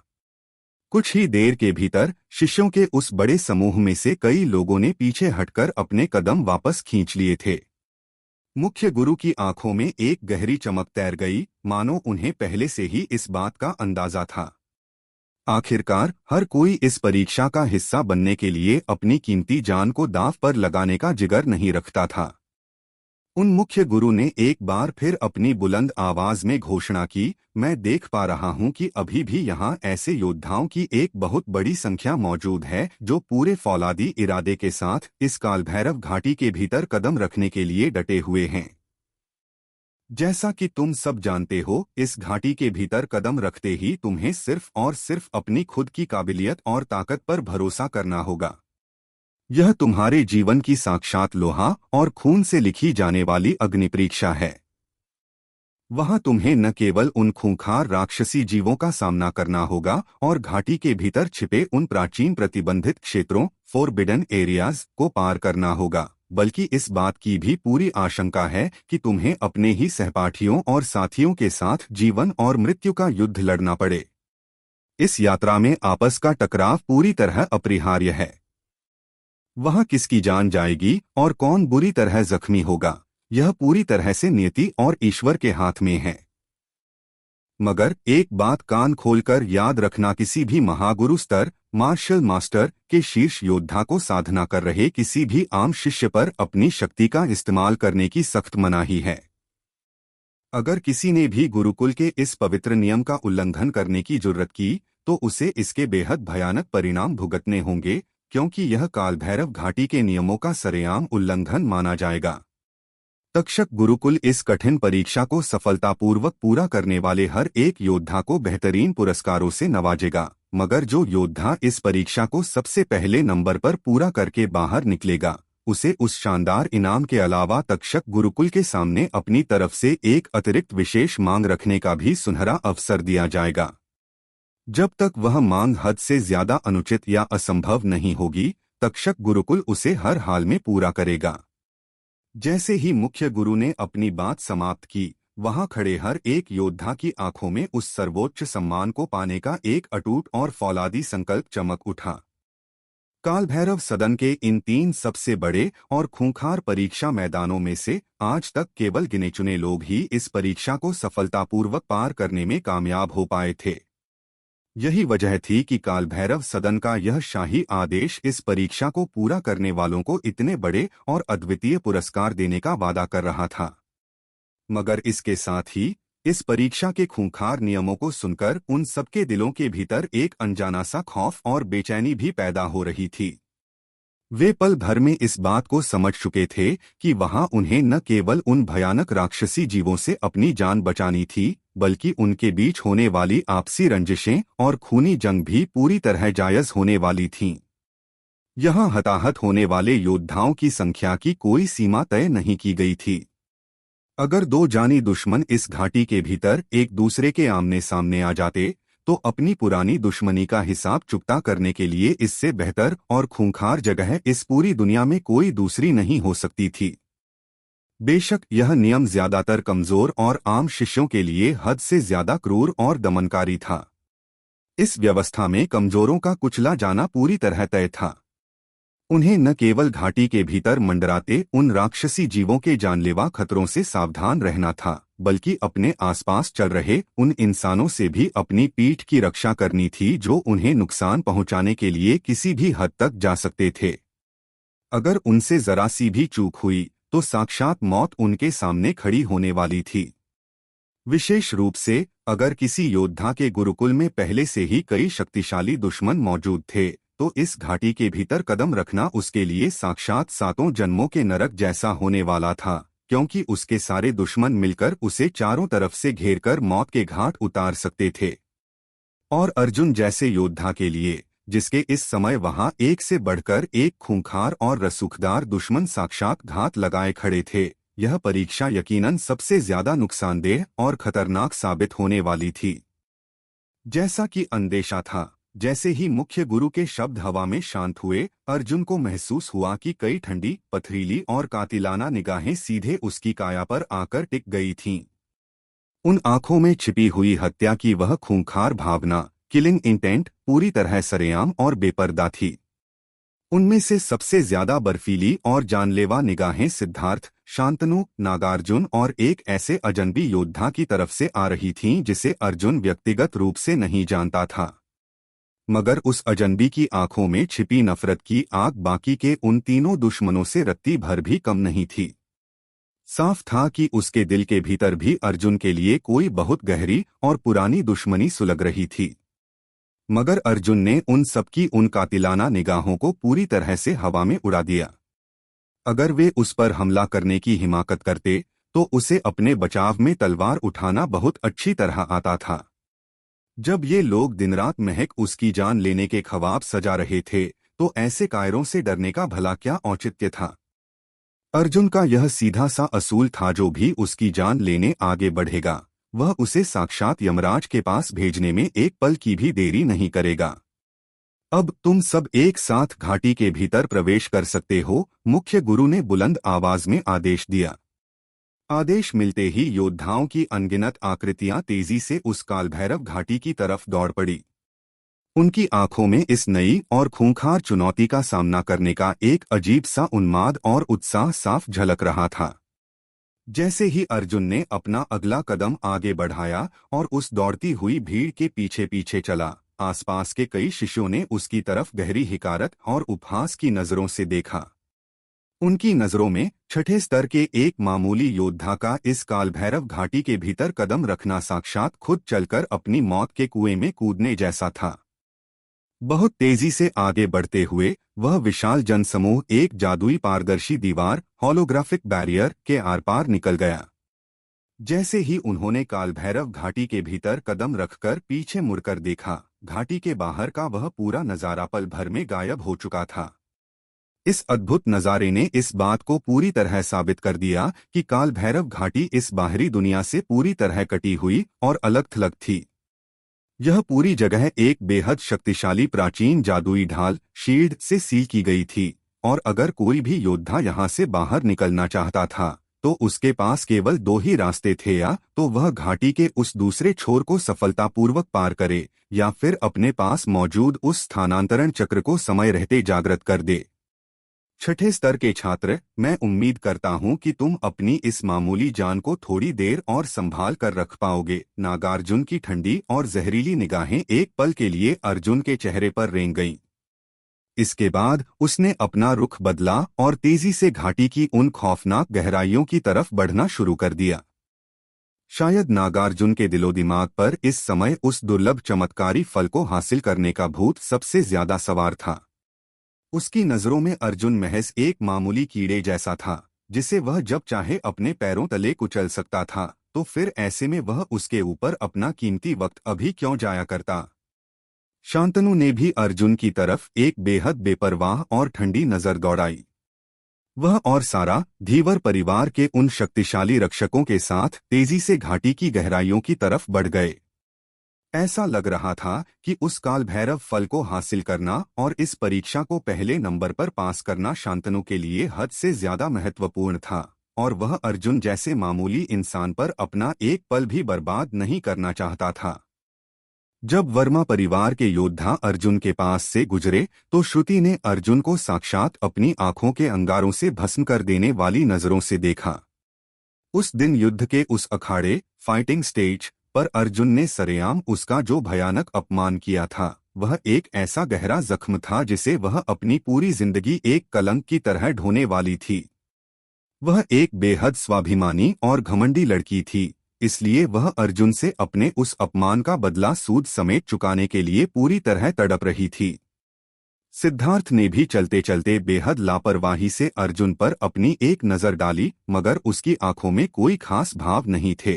कुछ ही देर के भीतर शिष्यों के उस बड़े समूह में से कई लोगों ने पीछे हटकर अपने कदम वापस खींच लिए थे। मुख्य गुरु की आंखों में एक गहरी चमक तैर गई, मानो उन्हें पहले से ही इस बात का अंदाजा था। आखिरकार हर कोई इस परीक्षा का हिस्सा बनने के लिए अपनी कीमती जान को दांव पर लगाने का जिगर नहीं रखता था। उन मुख्य गुरु ने एक बार फिर अपनी बुलंद आवाज में घोषणा की, मैं देख पा रहा हूं कि अभी भी यहाँ ऐसे योद्धाओं की एक बहुत बड़ी संख्या मौजूद है जो पूरे फौलादी इरादे के साथ इस कालभैरव घाटी के भीतर कदम रखने के लिए डटे हुए हैं। जैसा कि तुम सब जानते हो, इस घाटी के भीतर कदम रखते ही तुम्हें सिर्फ और सिर्फ अपनी खुद की काबिलियत और ताकत पर भरोसा करना होगा। यह तुम्हारे जीवन की साक्षात लोहा और खून से लिखी जाने वाली अग्नि परीक्षा है। वहां तुम्हें न केवल उन खूंखार राक्षसी जीवों का सामना करना होगा और घाटी के भीतर छिपे उन प्राचीन प्रतिबंधित क्षेत्रों फोरबिडन एरियाज को पार करना होगा, बल्कि इस बात की भी पूरी आशंका है कि तुम्हें अपने ही सहपाठियों और साथियों के साथ जीवन और मृत्यु का युद्ध लड़ना पड़े। इस यात्रा में आपस का टकराव पूरी तरह अपरिहार्य है। वहां किसकी जान जाएगी और कौन बुरी तरह जख्मी होगा, यह पूरी तरह से नियति और ईश्वर के हाथ में है। मगर एक बात कान खोलकर याद रखना, किसी भी महागुरु स्तर मार्शल मास्टर के शीर्ष योद्धा को साधना कर रहे किसी भी आम शिष्य पर अपनी शक्ति का इस्तेमाल करने की सख्त मनाही है। अगर किसी ने भी गुरुकुल के इस पवित्र नियम का उल्लंघन करने की जुर्रत की तो उसे इसके बेहद भयानक परिणाम भुगतने होंगे, क्योंकि यह काल भैरव घाटी के नियमों का सरेआम उल्लंघन माना जाएगा। तक्षक गुरुकुल इस कठिन परीक्षा को सफलतापूर्वक पूरा करने वाले हर एक योद्धा को बेहतरीन पुरस्कारों से नवाजेगा, मगर जो योद्धा इस परीक्षा को सबसे पहले नंबर पर पूरा करके बाहर निकलेगा उसे उस शानदार इनाम के अलावा तक्षक गुरुकुल के सामने अपनी तरफ से एक अतिरिक्त विशेष मांग रखने का भी सुनहरा अवसर दिया जाएगा। जब तक वह मांग हद से ज्यादा अनुचित या असंभव नहीं होगी, तक्षक गुरुकुल उसे हर हाल में पूरा करेगा। जैसे ही मुख्य गुरु ने अपनी बात समाप्त की, वहां खड़े हर एक योद्धा की आंखों में उस सर्वोच्च सम्मान को पाने का एक अटूट और फौलादी संकल्प चमक उठा। काल भैरव सदन के इन 3 सबसे बड़े और खूंखार परीक्षा मैदानों में से आज तक केवल गिने चुने लोग ही इस परीक्षा को सफलतापूर्वक पार करने में कामयाब हो पाए थे। यही वजह थी कि काल भैरव सदन का यह शाही आदेश इस परीक्षा को पूरा करने वालों को इतने बड़े और अद्वितीय पुरस्कार देने का वादा कर रहा था। मगर इसके साथ ही इस परीक्षा के खूंखार नियमों को सुनकर उन सबके दिलों के भीतर एक अनजाना सा खौफ और बेचैनी भी पैदा हो रही थी। वे पल भर में इस बात को समझ चुके थे कि वहां उन्हें न केवल उन भयानक राक्षसी जीवों से अपनी जान बचानी थी, बल्कि उनके बीच होने वाली आपसी रंजिशें और खूनी जंग भी पूरी तरह जायज होने वाली थीं। यहां हताहत होने वाले योद्धाओं की संख्या की कोई सीमा तय नहीं की गई थी। अगर 2 जानी दुश्मन इस घाटी के भीतर एक दूसरे के आमने सामने आ जाते तो अपनी पुरानी दुश्मनी का हिसाब चुकता करने के लिए इससे बेहतर और खूंखार जगह इस पूरी दुनिया में कोई दूसरी नहीं हो सकती थी। बेशक यह नियम ज्यादातर कमजोर और आम शिष्यों के लिए हद से ज्यादा क्रूर और दमनकारी था। इस व्यवस्था में कमजोरों का कुचला जाना पूरी तरह तय था। उन्हें न केवल घाटी के भीतर मंडराते उन राक्षसी जीवों के जानलेवा खतरों से सावधान रहना था, बल्कि अपने आसपास चल रहे उन इंसानों से भी अपनी पीठ की रक्षा करनी थी जो उन्हें नुकसान पहुंचाने के लिए किसी भी हद तक जा सकते थे। अगर उनसे जरा सी भी चूक हुई तो साक्षात मौत उनके सामने खड़ी होने वाली थी। विशेष रूप से अगर किसी योद्धा के गुरुकुल में पहले से ही कई शक्तिशाली दुश्मन मौजूद थे तो इस घाटी के भीतर कदम रखना उसके लिए साक्षात 7 जन्मों के नरक जैसा होने वाला था, क्योंकि उसके सारे दुश्मन मिलकर उसे चारों तरफ से घेरकर मौत के घाट उतार सकते थे। और अर्जुन जैसे योद्धा के लिए, जिसके इस समय वहां एक से बढ़कर एक खूंखार और रसूखदार दुश्मन साक्षात घात लगाए खड़े थे, यह परीक्षा यकीनन सबसे ज्यादा नुकसानदेह और खतरनाक साबित होने वाली थी। जैसा कि अंदेशा था, जैसे ही मुख्य गुरु के शब्द हवा में शांत हुए, अर्जुन को महसूस हुआ कि कई ठंडी, पथरीली और कातिलाना निगाहें सीधे उसकी काया पर आकर टिक गई थीं। उन आंखों में छिपी हुई हत्या की वह खूंखार भावना, किलिंग इंटेंट, पूरी तरह सरेआम और बेपर्दा थी। उनमें से सबसे ज्यादा बर्फीली और जानलेवा निगाहें सिद्धार्थ, शांतनु, नागार्जुन और एक ऐसे अजनबी योद्धा की तरफ से आ रही थीं जिसे अर्जुन व्यक्तिगत रूप से नहीं जानता था। मगर उस अजनबी की आंखों में छिपी नफरत की आग बाकी के उन तीनों दुश्मनों से रत्ती भर भी कम नहीं थी। साफ था कि उसके दिल के भीतर भी अर्जुन के लिए कोई बहुत गहरी और पुरानी दुश्मनी सुलग रही थी। मगर अर्जुन ने उन सबकी उन कातिलाना निगाहों को पूरी तरह से हवा में उड़ा दिया। अगर वे उस पर हमला करने की हिमाकत करते तो उसे अपने बचाव में तलवार उठाना बहुत अच्छी तरह आता था। जब ये लोग दिन रात महक उसकी जान लेने के ख्वाब सजा रहे थे तो ऐसे कायरों से डरने का भला क्या औचित्य था। अर्जुन का यह सीधा सा असूल था, जो भी उसकी जान लेने आगे बढ़ेगा वह उसे साक्षात यमराज के पास भेजने में एक पल की भी देरी नहीं करेगा। अब तुम सब एक साथ घाटी के भीतर प्रवेश कर सकते हो, मुख्य गुरु ने बुलंद आवाज में आदेश दिया। आदेश मिलते ही योद्धाओं की अनगिनत आकृतियां तेजी से उस कालभैरव घाटी की तरफ दौड़ पड़ी। उनकी आंखों में इस नई और खूंखार चुनौती का सामना करने का एक अजीब सा उन्माद और उत्साह साफ झलक रहा था। जैसे ही अर्जुन ने अपना अगला कदम आगे बढ़ाया और उस दौड़ती हुई भीड़ के पीछे पीछे चला, आसपास के कई शिष्यों ने उसकी तरफ गहरी हिकारत और उपहास की नजरों से देखा। उनकी नजरों में छठे स्तर के एक मामूली योद्धा का इस कालभैरव घाटी के भीतर कदम रखना साक्षात खुद चलकर अपनी मौत के कुएं में कूदने जैसा था। बहुत तेजी से आगे बढ़ते हुए वह विशाल जनसमूह एक जादुई पारदर्शी दीवार हॉलोग्राफिक बैरियर के आर पार निकल गया। जैसे ही उन्होंने कालभैरव घाटी के भीतर कदम रखकर पीछे मुड़कर देखा, घाटी के बाहर का वह पूरा नजारा पल भर में गायब हो चुका था। इस अद्भुत नजारे ने इस बात को पूरी तरह साबित कर दिया कि कालभैरव घाटी इस बाहरी दुनिया से पूरी तरह कटी हुई और अलग थलग थी। यह पूरी जगह एक बेहद शक्तिशाली प्राचीन जादुई ढाल शील्ड से सील की गई थी, और अगर कोई भी योद्धा यहां से बाहर निकलना चाहता था तो उसके पास केवल दो ही रास्ते थे, या तो वह घाटी के उस दूसरे छोर को सफलतापूर्वक पार करे या फिर अपने पास मौजूद उस स्थानांतरण चक्र को समय रहते जागृत कर दे। छठे स्तर के छात्र, मैं उम्मीद करता हूं कि तुम अपनी इस मामूली जान को थोड़ी देर और संभाल कर रख पाओगे। नागार्जुन की ठंडी और जहरीली निगाहें एक पल के लिए अर्जुन के चेहरे पर रेंग गईं। इसके बाद उसने अपना रुख बदला और तेजी से घाटी की उन खौफनाक गहराइयों की तरफ बढ़ना शुरू कर दिया। शायद नागार्जुन के दिलो दिमाग पर इस समय उस दुर्लभ चमत्कारी फल को हासिल करने का भूत सबसे ज्यादा सवार था। उसकी नजरों में अर्जुन महज एक मामूली कीड़े जैसा था, जिसे वह जब चाहे अपने पैरों तले कुचल सकता था, तो फिर ऐसे में वह उसके ऊपर अपना कीमती वक्त अभी क्यों जाया करता। शांतनु ने भी अर्जुन की तरफ एक बेहद बेपरवाह और ठंडी नजर दौड़ाई। वह और सारा धीवर परिवार के उन शक्तिशाली रक्षकों के साथ तेजी से घाटी की गहराइयों की तरफ बढ़ गए। ऐसा लग रहा था कि उस कालभैरव फल को हासिल करना और इस परीक्षा को पहले नंबर पर पास करना शांतनु के लिए हद से ज्यादा महत्वपूर्ण था, और वह अर्जुन जैसे मामूली इंसान पर अपना एक पल भी बर्बाद नहीं करना चाहता था। जब वर्मा परिवार के योद्धा अर्जुन के पास से गुजरे तो श्रुति ने अर्जुन को साक्षात अपनी आंखों के अंगारों से भस्म कर देने वाली नजरों से देखा। उस दिन युद्ध के उस अखाड़े फाइटिंग स्टेज पर अर्जुन ने सरेआम उसका जो भयानक अपमान किया था, वह एक ऐसा गहरा जख्म था जिसे वह अपनी पूरी जिंदगी एक कलंक की तरह ढोने वाली थी। वह एक बेहद स्वाभिमानी और घमंडी लड़की थी, इसलिए वह अर्जुन से अपने उस अपमान का बदला सूद समेत चुकाने के लिए पूरी तरह तड़प रही थी। सिद्धार्थ ने भी चलते चलते बेहद लापरवाही से अर्जुन पर अपनी एक नजर डाली, मगर उसकी आंखों में कोई खास भाव नहीं थे।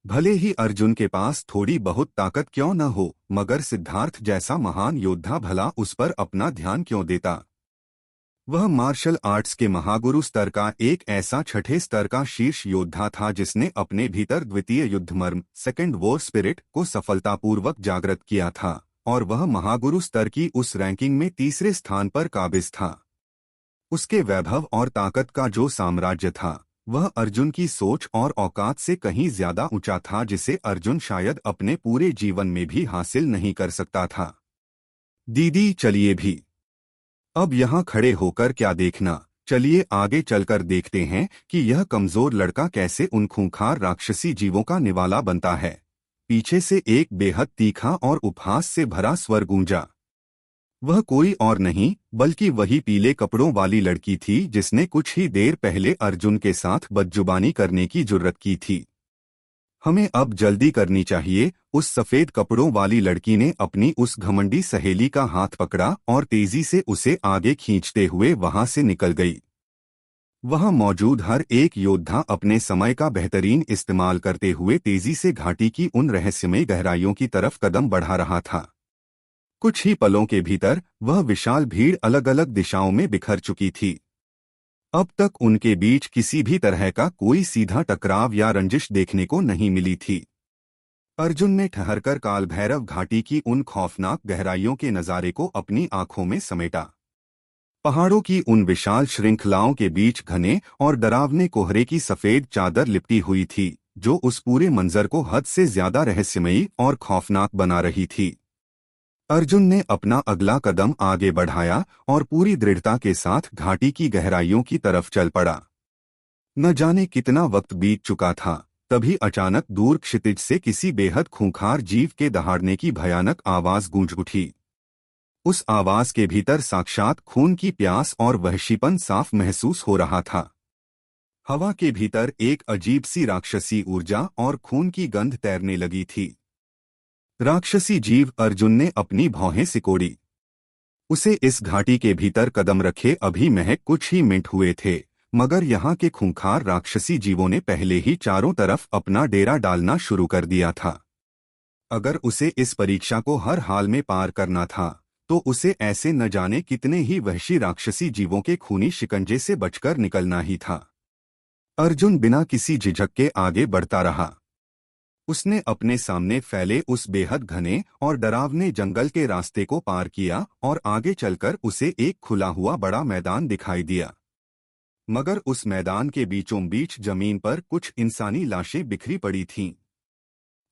भले ही अर्जुन के पास थोड़ी बहुत ताकत क्यों न हो, मगर सिद्धार्थ जैसा महान योद्धा भला उस पर अपना ध्यान क्यों देता। वह मार्शल आर्ट्स के महागुरु स्तर का एक ऐसा छठे स्तर का शीर्ष योद्धा था जिसने अपने भीतर द्वितीय युद्ध मर्म सेकेंड वॉर स्पिरिट को सफलतापूर्वक जागृत किया था, और वह महागुरु स्तर की उस रैंकिंग में तीसरे स्थान पर काबिज था। उसके वैभव और ताकत का जो साम्राज्य था, वह अर्जुन की सोच और औकात से कहीं ज्यादा ऊंचा था, जिसे अर्जुन शायद अपने पूरे जीवन में भी हासिल नहीं कर सकता था। दीदी चलिए भी, अब यहाँ खड़े होकर क्या देखना, चलिए आगे चलकर देखते हैं कि यह कमजोर लड़का कैसे उन खूंखार राक्षसी जीवों का निवाला बनता है। पीछे से एक बेहद तीखा और उपहास से भरा स्वर गूंजा। वह कोई और नहीं बल्कि वही पीले कपड़ों वाली लड़की थी जिसने कुछ ही देर पहले अर्जुन के साथ बदजुबानी करने की जुर्रत की थी। हमें अब जल्दी करनी चाहिए, उस सफेद कपड़ों वाली लड़की ने अपनी उस घमंडी सहेली का हाथ पकड़ा और तेजी से उसे आगे खींचते हुए वहां से निकल गई। वहां मौजूद हर एक योद्धा अपने समय का बेहतरीन इस्तेमाल करते हुए तेजी से घाटी की उन रहस्यमय गहराइयों की तरफ कदम बढ़ा रहा था। कुछ ही पलों के भीतर वह विशाल भीड़ अलग अलग दिशाओं में बिखर चुकी थी। अब तक उनके बीच किसी भी तरह का कोई सीधा टकराव या रंजिश देखने को नहीं मिली थी। अर्जुन ने ठहरकर कालभैरव घाटी की उन खौफनाक गहराइयों के नजारे को अपनी आंखों में समेटा। पहाड़ों की उन विशाल श्रृंखलाओं के बीच घने और डरावने कोहरे की सफेद चादर लिपटी हुई थी, जो उस पूरे मंजर को हद से ज्यादा रहस्यमयी और खौफनाक बना रही थी। अर्जुन ने अपना अगला कदम आगे बढ़ाया और पूरी दृढ़ता के साथ घाटी की गहराइयों की तरफ चल पड़ा। न जाने कितना वक्त बीत चुका था, तभी अचानक दूर क्षितिज से किसी बेहद खूंखार जीव के दहाड़ने की भयानक आवाज गूंज उठी। उस आवाज के भीतर साक्षात खून की प्यास और वहशीपन साफ महसूस हो रहा था। हवा के भीतर एक अजीब सी राक्षसी ऊर्जा और खून की गंध तैरने लगी थी। राक्षसी जीव अर्जुन ने अपनी भौहें सिकोड़ी। उसे इस घाटी के भीतर कदम रखे अभी महज कुछ ही मिनट हुए थे, मगर यहाँ के खूंखार राक्षसी जीवों ने पहले ही चारों तरफ अपना डेरा डालना शुरू कर दिया था। अगर उसे इस परीक्षा को हर हाल में पार करना था, तो उसे ऐसे न जाने कितने ही वहशी राक्षसी जीवों के खूनी शिकंजे से बचकर निकलना ही था। अर्जुन बिना किसी झिझक के आगे बढ़ता रहा। उसने अपने सामने फैले उस बेहद घने और डरावने जंगल के रास्ते को पार किया और आगे चलकर उसे एक खुला हुआ बड़ा मैदान दिखाई दिया। मगर उस मैदान के बीचों बीच जमीन पर कुछ इंसानी लाशें बिखरी पड़ी थीं।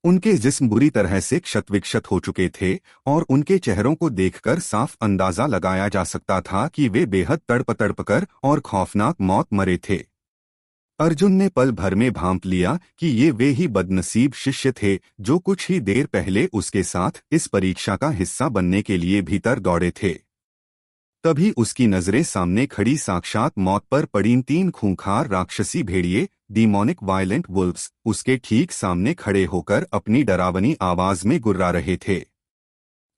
उनके जिस्म बुरी तरह से क्षत-विक्षत हो चुके थे और उनके चेहरों को देखकर साफ अंदाजा लगाया जा सकता था कि वे बेहद तड़प कर और खौफनाक मौत मरे थे। अर्जुन ने पल भर में भांप लिया कि ये वे ही बदनसीब शिष्य थे जो कुछ ही देर पहले उसके साथ इस परीक्षा का हिस्सा बनने के लिए भीतर दौड़े थे। तभी उसकी नजरें सामने खड़ी साक्षात मौत पर पड़ी तीन खूंखार राक्षसी भेड़िए, डीमोनिक वायलेंट वुल्व्स, उसके ठीक सामने खड़े होकर अपनी डरावनी आवाज में गुर्रा रहे थे।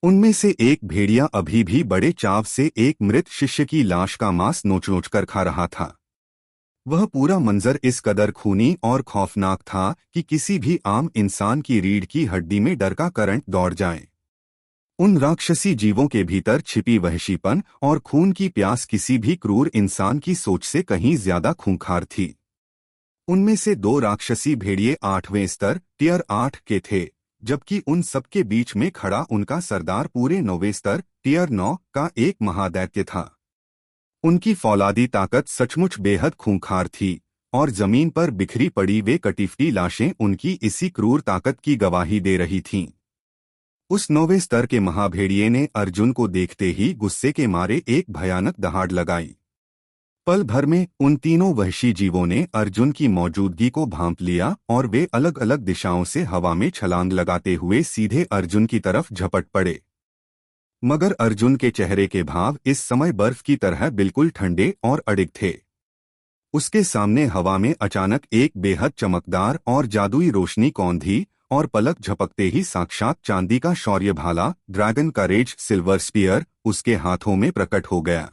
उनमें से एक भेड़िया अभी भी बड़े चाव से एक मृत शिष्य की लाश का मांस नोच-नोच कर खा रहा था। वह पूरा मंजर इस कदर खूनी और खौफनाक था कि किसी भी आम इंसान की रीढ़ की हड्डी में डर का करंट दौड़ जाए। उन राक्षसी जीवों के भीतर छिपी वहशीपन और खून की प्यास किसी भी क्रूर इंसान की सोच से कहीं ज्यादा खूंखार थी। उनमें से दो राक्षसी भेड़िए 8वें स्तर टियर 8 के थे, जबकि उन सबके बीच में खड़ा उनका सरदार पूरे 9वें स्तर टियर 9 का एक महादैत्य था। उनकी फौलादी ताकत सचमुच बेहद खूंखार थी और जमीन पर बिखरी पड़ी वे कटीफी लाशें उनकी इसी क्रूर ताकत की गवाही दे रही थीं। उस 9वें स्तर के महाभेड़िए ने अर्जुन को देखते ही गुस्से के मारे एक भयानक दहाड़ लगाई। पल भर में उन तीनों वहशी जीवों ने अर्जुन की मौजूदगी को भांप लिया और वे अलग अलग दिशाओं से हवा में छलांग लगाते हुए सीधे अर्जुन की तरफ झपट पड़े। मगर अर्जुन के चेहरे के भाव इस समय बर्फ की तरह बिल्कुल ठंडे और अडिग थे। उसके सामने हवा में अचानक एक बेहद चमकदार और जादुई रोशनी कौंधी और पलक झपकते ही साक्षात चांदी का शौर्य भाला, ड्रैगन करेज सिल्वर स्पीयर, उसके हाथों में प्रकट हो गया।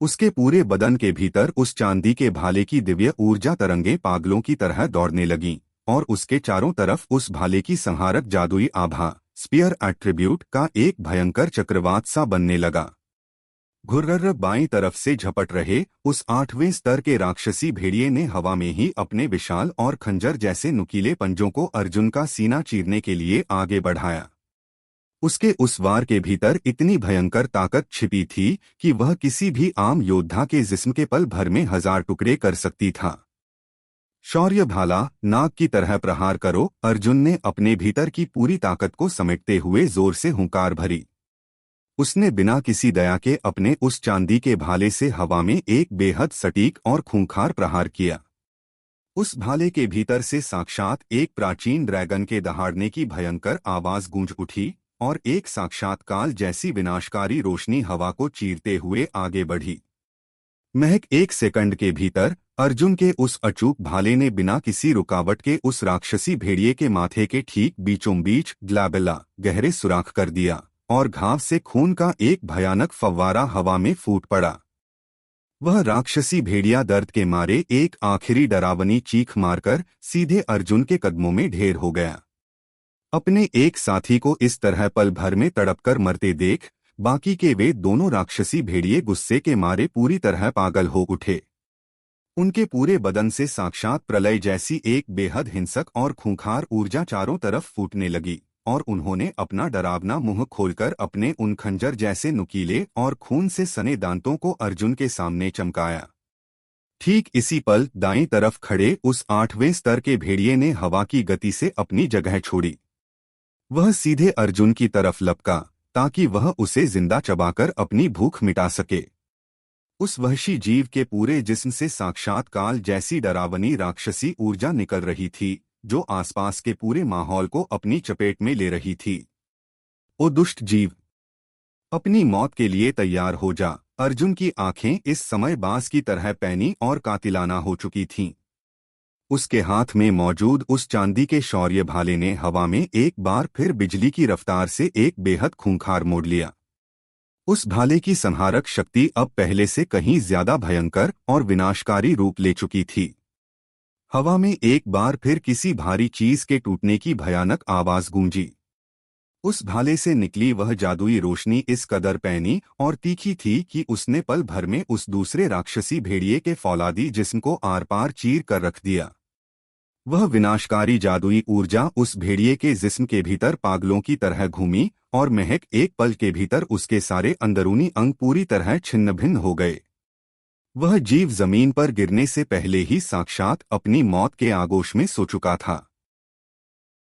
उसके पूरे बदन के भीतर उस चांदी के भाले की दिव्य ऊर्जा तरंगे पागलों की तरह दौड़ने लगीं और उसके चारों तरफ उस भाले की संहारक जादुई आभा, स्पीयर एट्रीब्यूट का एक भयंकर चक्रवात सा बनने लगा। घुर्रर बाईं तरफ से झपट रहे उस 8वें स्तर के राक्षसी भेड़िए ने हवा में ही अपने विशाल और खंजर जैसे नुकीले पंजों को अर्जुन का सीना चीरने के लिए आगे बढ़ाया। उसके उस वार के भीतर इतनी भयंकर ताकत छिपी थी कि वह किसी भी आम योद्धा के जिस्म के पल भर में 1000 टुकड़े कर सकती था। शौर्य भाला, नाग की तरह प्रहार करो, अर्जुन ने अपने भीतर की पूरी ताकत को समेटते हुए जोर से हुंकार भरी। उसने बिना किसी दया के अपने उस चांदी के भाले से हवा में एक बेहद सटीक और खूंखार प्रहार किया। उस भाले के भीतर से साक्षात एक प्राचीन ड्रैगन के दहाड़ने की भयंकर आवाज गूंज उठी और एक साक्षात काल जैसी विनाशकारी रोशनी हवा को चीरते हुए आगे बढ़ी। महज 1 सेकंड के भीतर अर्जुन के उस अचूक भाले ने बिना किसी रुकावट के उस राक्षसी भेड़िए के माथे के ठीक बीचों बीच ग्लैबेला गहरे सुराख कर दिया और घाव से खून का एक भयानक फव्वारा हवा में फूट पड़ा। वह राक्षसी भेड़िया दर्द के मारे एक आखिरी डरावनी चीख मारकर सीधे अर्जुन के कदमों में ढेर हो गया। अपने एक साथी को इस तरह पल भर में तड़पकर मरते देख बाकी के वे दोनों राक्षसी भेड़िए गुस्से के मारे पूरी तरह पागल हो उठे। उनके पूरे बदन से साक्षात प्रलय जैसी एक बेहद हिंसक और खूंखार ऊर्जा चारों तरफ फूटने लगी और उन्होंने अपना डरावना मुंह खोलकर अपने उन खंजर जैसे नुकीले और खून से सने दांतों को अर्जुन के सामने चमकाया। ठीक इसी पल दाईं तरफ खड़े उस 8वें स्तर के भेड़िए ने हवा की गति से अपनी जगह छोड़ी। वह सीधे अर्जुन की तरफ लपका ताकि वह उसे जिंदा चबाकर अपनी भूख मिटा सके। उस वहशी जीव के पूरे जिस्म से साक्षात काल जैसी डरावनी राक्षसी ऊर्जा निकल रही थी, जो आसपास के पूरे माहौल को अपनी चपेट में ले रही थी। ओ दुष्ट जीव, अपनी मौत के लिए तैयार हो जा। अर्जुन की आंखें इस समय बांस की तरह पैनी और कातिलाना हो चुकी थीं। उसके हाथ में मौजूद उस चांदी के शौर्य भाले ने हवा में एक बार फिर बिजली की रफ्तार से एक बेहद खूंखार मोड़ लिया। उस भाले की संहारक शक्ति अब पहले से कहीं ज्यादा भयंकर और विनाशकारी रूप ले चुकी थी। हवा में एक बार फिर किसी भारी चीज के टूटने की भयानक आवाज गूंजी। उस भाले से निकली वह जादुई रोशनी इस कदर पैनी और तीखी थी कि उसने पल भर में उस दूसरे राक्षसी भेड़िए के फौलादी जिस्म को आर पार चीर कर रख दिया। वह विनाशकारी जादुई ऊर्जा उस भेड़िए के जिस्म के भीतर पागलों की तरह घूमी और महक एक पल के भीतर उसके सारे अंदरूनी अंग पूरी तरह छिन्न भिन्न हो गए। वह जीव जमीन पर गिरने से पहले ही साक्षात अपनी मौत के आगोश में सो चुका था।